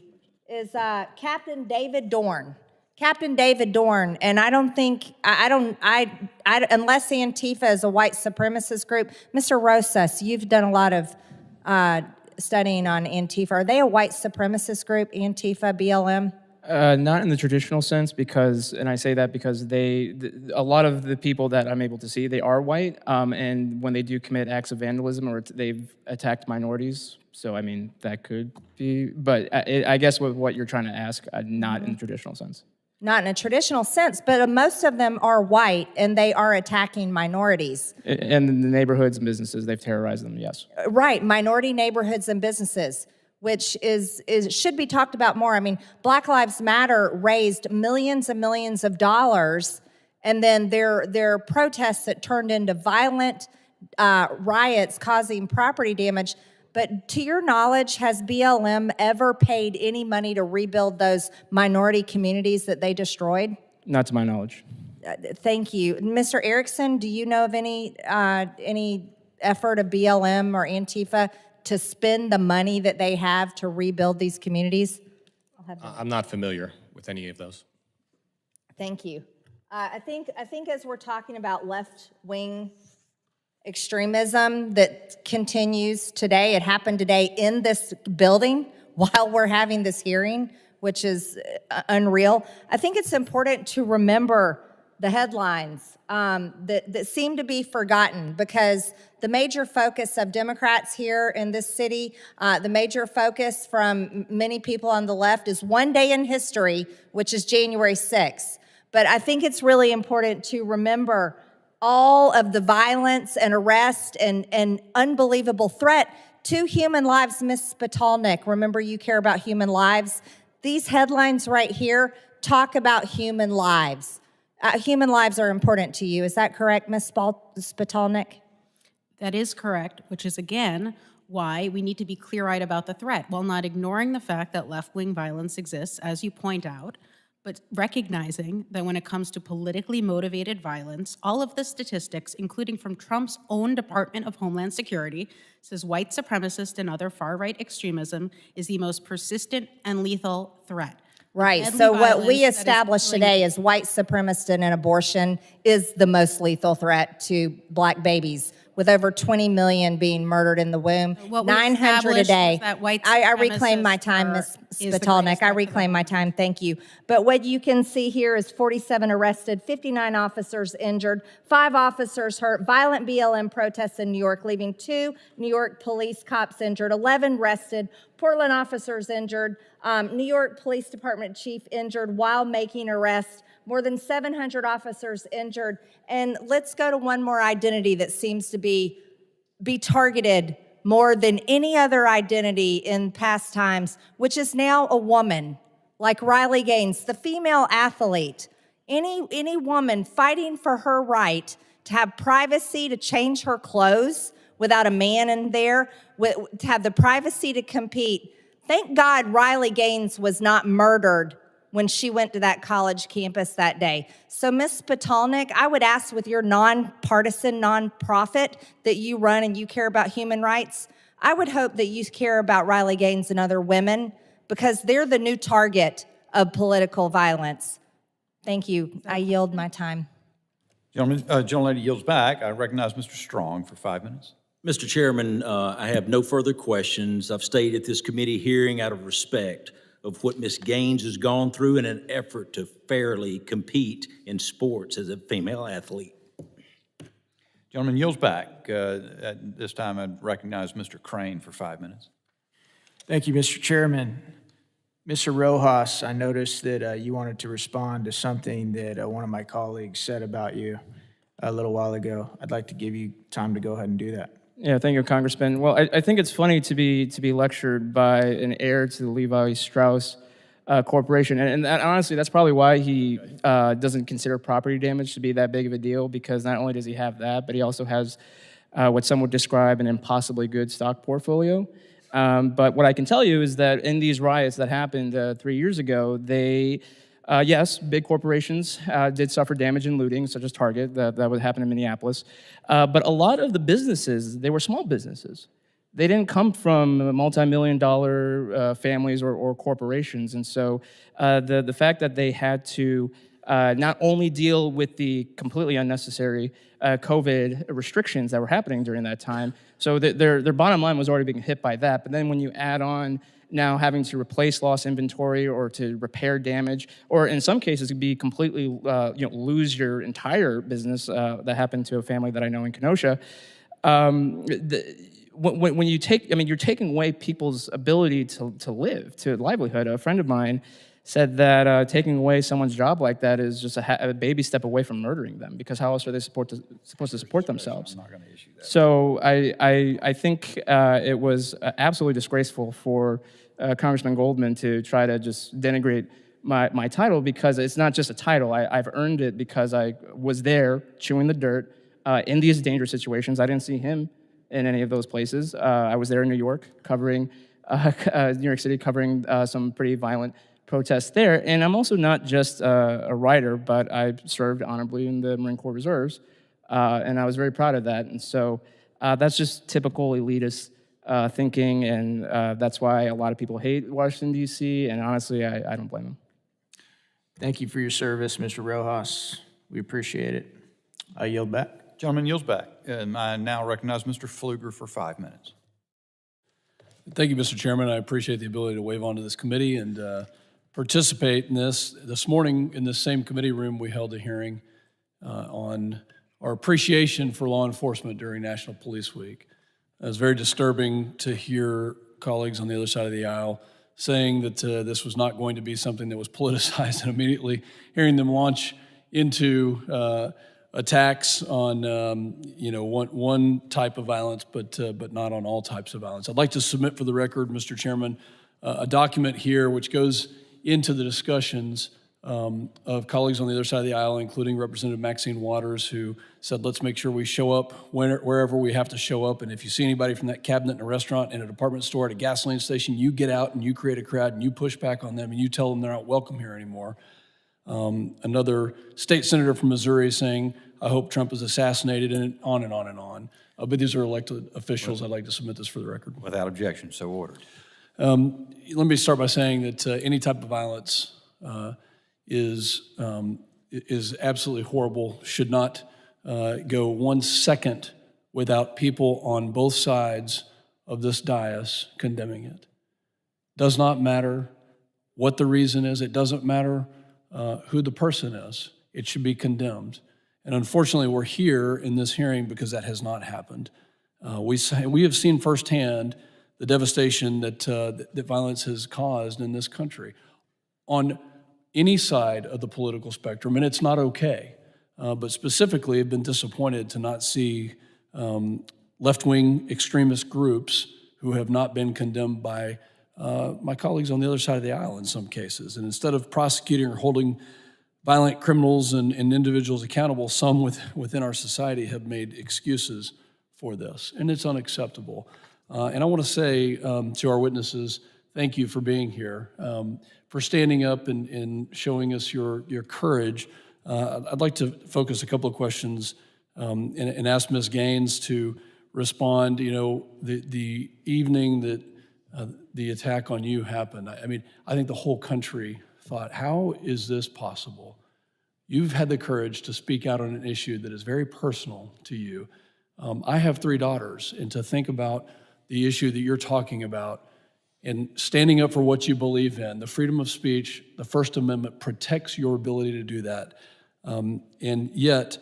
is Captain David Dorn. Captain David Dorn, and I don't think, unless Antifa is a white supremacist group, Mr. Rosas, you've done a lot of studying on Antifa. Are they a white supremacist group, Antifa, BLM? Not in the traditional sense, because, and I say that because a lot of the people that I'm able to see, they are white, and when they do commit acts of vandalism or they've attacked minorities, so I mean, that could be, but I guess with what you're trying to ask, not in the traditional sense. Not in a traditional sense, but most of them are white, and they are attacking minorities. And in the neighborhoods and businesses, they've terrorized them, yes. Right, minority neighborhoods and businesses, which should be talked about more. I mean, Black Lives Matter raised millions and millions of dollars, and then their protests that turned into violent riots causing property damage. But to your knowledge, has BLM ever paid any money to rebuild those minority communities that they destroyed? Not to my knowledge. Thank you. Mr. Erickson, do you know of any effort of BLM or Antifa to spend the money that they have to rebuild these communities? I'm not familiar with any of those. Thank you. I think as we're talking about left-wing extremism that continues today, it happened today in this building while we're having this hearing, which is unreal. I think it's important to remember the headlines that seem to be forgotten, because the major focus of Democrats here in this city, the major focus from many people on the left is one day in history, which is January 6th. But I think it's really important to remember all of the violence and arrest and unbelievable threat to human lives. Ms. Spitalnick, remember, you care about human lives. These headlines right here talk about human lives. Human lives are important to you. Is that correct, Ms. Spitalnick? That is correct, which is, again, why we need to be clear-eyed about the threat, while not ignoring the fact that left-wing violence exists, as you point out, but recognizing that when it comes to politically motivated violence, all of the statistics, including from Trump's own Department of Homeland Security, says white supremacist and other far-right extremism is the most persistent and lethal threat. Right, so what we established today is white supremacist and abortion is the most lethal threat to Black babies, with over 20 million being murdered in the womb, 900 a day. I reclaim my time, Ms. Spitalnick. I reclaim my time, thank you. But what you can see here is 47 arrested, 59 officers injured, 5 officers hurt, violent BLM protests in New York, leaving 2 New York police cops injured, 11 arrested, Portland officers injured, New York Police Department chief injured while making arrests, more than 700 officers injured. And let's go to one more identity that seems to be targeted more than any other identity in past times, which is now a woman, like Riley Gaines, the female athlete. Any woman fighting for her right to have privacy to change her clothes without a man in there, to have the privacy to compete. Thank God Riley Gaines was not murdered when she went to that college campus that day. So Ms. Spitalnick, I would ask with your nonpartisan nonprofit that you run and you care about human rights, I would hope that you care about Riley Gaines and other women because they're the new target of political violence. Thank you. I yield my time. Gentlelady yields back. I recognize Mr. Strong for 5 minutes. Mr. Chairman, I have no further questions. I've stayed at this committee hearing out of respect of what Ms. Gaines has gone through in an effort to fairly compete in sports as a female athlete. Gentleman yields back. At this time, I'd recognize Mr. Crane for 5 minutes. Thank you, Mr. Chairman. Mr. Rojas, I noticed that you wanted to respond to something that one of my colleagues said about you a little while ago. I'd like to give you time to go ahead and do that. Yeah, thank you, Congressman. Well, I think it's funny to be lectured by an heir to the Levi Strauss Corporation, and honestly, that's probably why he doesn't consider property damage to be that big of a deal, because not only does he have that, but he also has what some would describe an impossibly good stock portfolio. But what I can tell you is that in these riots that happened 3 years ago, they, yes, big corporations did suffer damage and looting, such as Target, that would happen in Minneapolis. But a lot of the businesses, they were small businesses. They didn't come from multi-million-dollar families or corporations. And so the fact that they had to not only deal with the completely unnecessary COVID restrictions that were happening during that time, so their bottom line was already being hit by that. But then when you add on now having to replace lost inventory or to repair damage, or in some cases be completely lose your entire business, that happened to a family that I know in Kenosha. When you take, you're taking away people's ability to live, to livelihood. A friend of mine said that taking away someone's job like that is just a baby step away from murdering them, because how else are they supposed to support themselves? I'm not going to issue that. So I think it was absolutely disgraceful for Congressman Goldman to try to just denigrate my title, because it's not just a title. I've earned it because I was there chewing the dirt in these dangerous situations. I didn't see him in any of those places. I was there in New York covering, New York City covering some pretty violent protests there. And I'm also not just a writer, but I served honorably in the Marine Corps Reserves, and I was very proud of that. And so that's just typical elitist thinking, and that's why a lot of people hate Washington, D.C., and honestly, I don't blame them. Thank you for your service, Mr. Rojas. We appreciate it. I yield back. Gentleman yields back. And I now recognize Mr. Pfluger for 5 minutes. Thank you, Mr. Chairman. I appreciate the ability to wave onto this committee and participate in this. This morning, in this same committee room, we held a hearing on our appreciation for law enforcement during National Police Week. It was very disturbing to hear colleagues on the other side of the aisle saying that this was not going to be something that was politicized, and immediately hearing them launch into attacks on one type of violence, but not on all types of violence. I'd like to submit for the record, Mr. Chairman, a document here which goes into the discussions of colleagues on the other side of the aisle, including Representative Maxine Waters, who said, let's make sure we show up wherever we have to show up. And if you see anybody from that cabinet in a restaurant, in a department store, at a gasoline station, you get out and you create a crowd and you push back on them and you tell them they're not welcome here anymore. Another state senator from Missouri saying, I hope Trump is assassinated, and on and on and on. But these are elected officials. I'd like to submit this for the record. Without objection, so ordered. Let me start by saying that any type of violence is absolutely horrible, should not go 1 second without people on both sides of this dais condemning it. Does not matter what the reason is. It doesn't matter who the person is. It should be condemned. And unfortunately, we're here in this hearing because that has not happened. We have seen firsthand the devastation that violence has caused in this country on any side of the political spectrum, and it's not okay. But specifically, I've been disappointed to not see left-wing extremist groups who have not been condemned by my colleagues on the other side of the aisle in some cases. And instead of prosecuting or holding violent criminals and individuals accountable, some within our society have made excuses for this, and it's unacceptable. And I want to say to our witnesses, thank you for being here, for standing up and showing us your courage. I'd like to focus a couple of questions and ask Ms. Gaines to respond. You know, the evening that the attack on you happened, I mean, I think the whole country thought, how is this possible? You've had the courage to speak out on an issue that is very personal to you. I have 3 daughters, and to think about the issue that you're talking about and standing up for what you believe in, the freedom of speech, the First Amendment protects your ability to do that. And yet,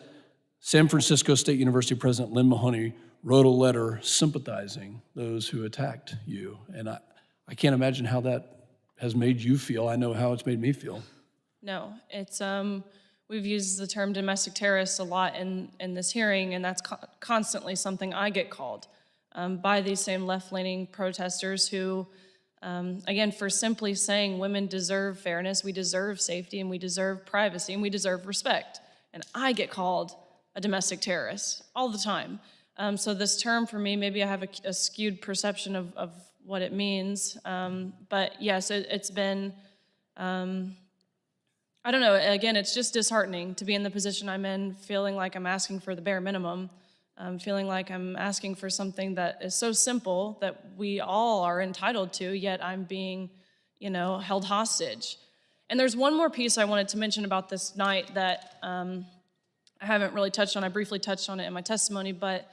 San Francisco State University President Lynn Mahoney wrote a letter sympathizing those who attacked you. And I can't imagine how that has made you feel. I know how it's made me feel. No, it's, we've used the term domestic terrorist a lot in this hearing, and that's constantly something I get called by these same left-leaning protesters who, again, for simply saying women deserve fairness, we deserve safety, and we deserve privacy, and we deserve respect. And I get called a domestic terrorist all the time. So this term for me, maybe I have a skewed perception of what it means. But yes, it's been, I don't know, again, it's just disheartening to be in the position I'm in, feeling like I'm asking for the bare minimum, feeling like I'm asking for something that is so simple that we all are entitled to, yet I'm being, you know, held hostage. And there's one more piece I wanted to mention about this night that I haven't really touched on. I briefly touched on it in my testimony, but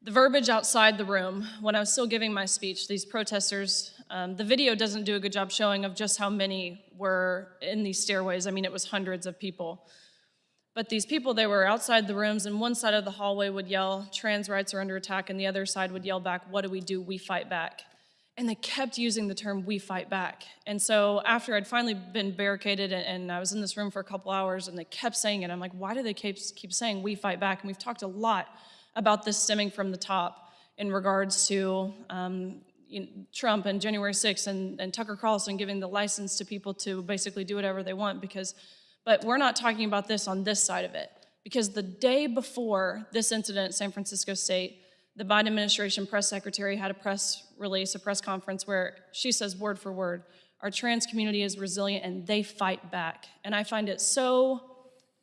the verbiage outside the room, when I was still giving my speech, these protesters, the video doesn't do a good job showing of just how many were in these stairways. I mean, it was hundreds of people. But these people, they were outside the rooms, and one side of the hallway would yell, trans rights are under attack, and the other side would yell back, what do? We fight back. And they kept using the term, we fight back. And so after I'd finally been barricaded and I was in this room for a couple hours and they kept saying it, I'm like, why do they keep saying we fight back? And we've talked a lot about this stemming from the top in regards to Trump and January 6th and Tucker Carlson giving the license to people to basically do whatever they want but we're not talking about this on this side of it, because the day before this incident at San Francisco State, the Biden administration press secretary had a press release, a press conference where she says word for word, our trans community is resilient and they fight back. And I find it so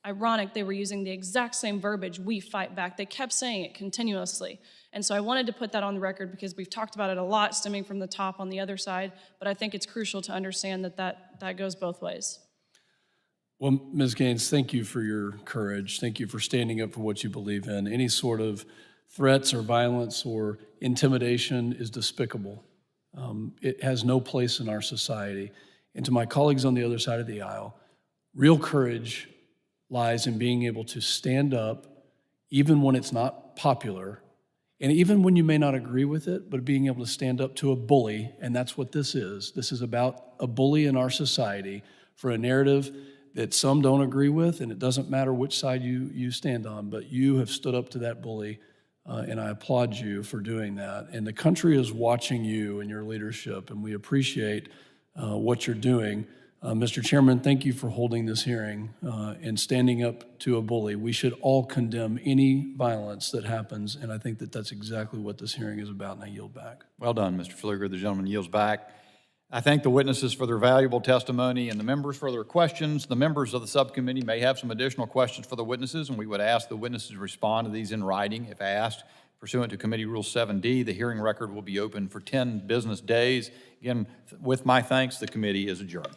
ironic they were using the exact same verbiage, we fight back. They kept saying it continuously. And so I wanted to put that on the record because we've talked about it a lot stemming from the top on the other side, but I think it's crucial to understand that goes both ways. Well, Ms. Gaines, thank you for your courage. Thank you for standing up for what you believe in. Any sort of threats or violence or intimidation is despicable. It has no place in our society. And to my colleagues on the other side of the aisle, real courage lies in being able to stand up even when it's not popular, and even when you may not agree with it, but being able to stand up to a bully, and that's what this is. This is about a bully in our society for a narrative that some don't agree with, and it doesn't matter which side you stand on, but you have stood up to that bully, and I applaud you for doing that. And the country is watching you and your leadership, and we appreciate what you're doing. Mr. Chairman, thank you for holding this hearing and standing up to a bully. We should all condemn any violence that happens, and I think that that's exactly what this hearing is about, and I yield back. Well done, Mr. Pfluger. The gentleman yields back. I thank the witnesses for their valuable testimony and the members for their questions. The members of the subcommittee may have some additional questions for the witnesses, and we would ask the witnesses to respond to these in writing if asked. Pursuant to Committee Rule 7D, the hearing record will be open for 10 business days. Again, with my thanks, the committee is adjourned.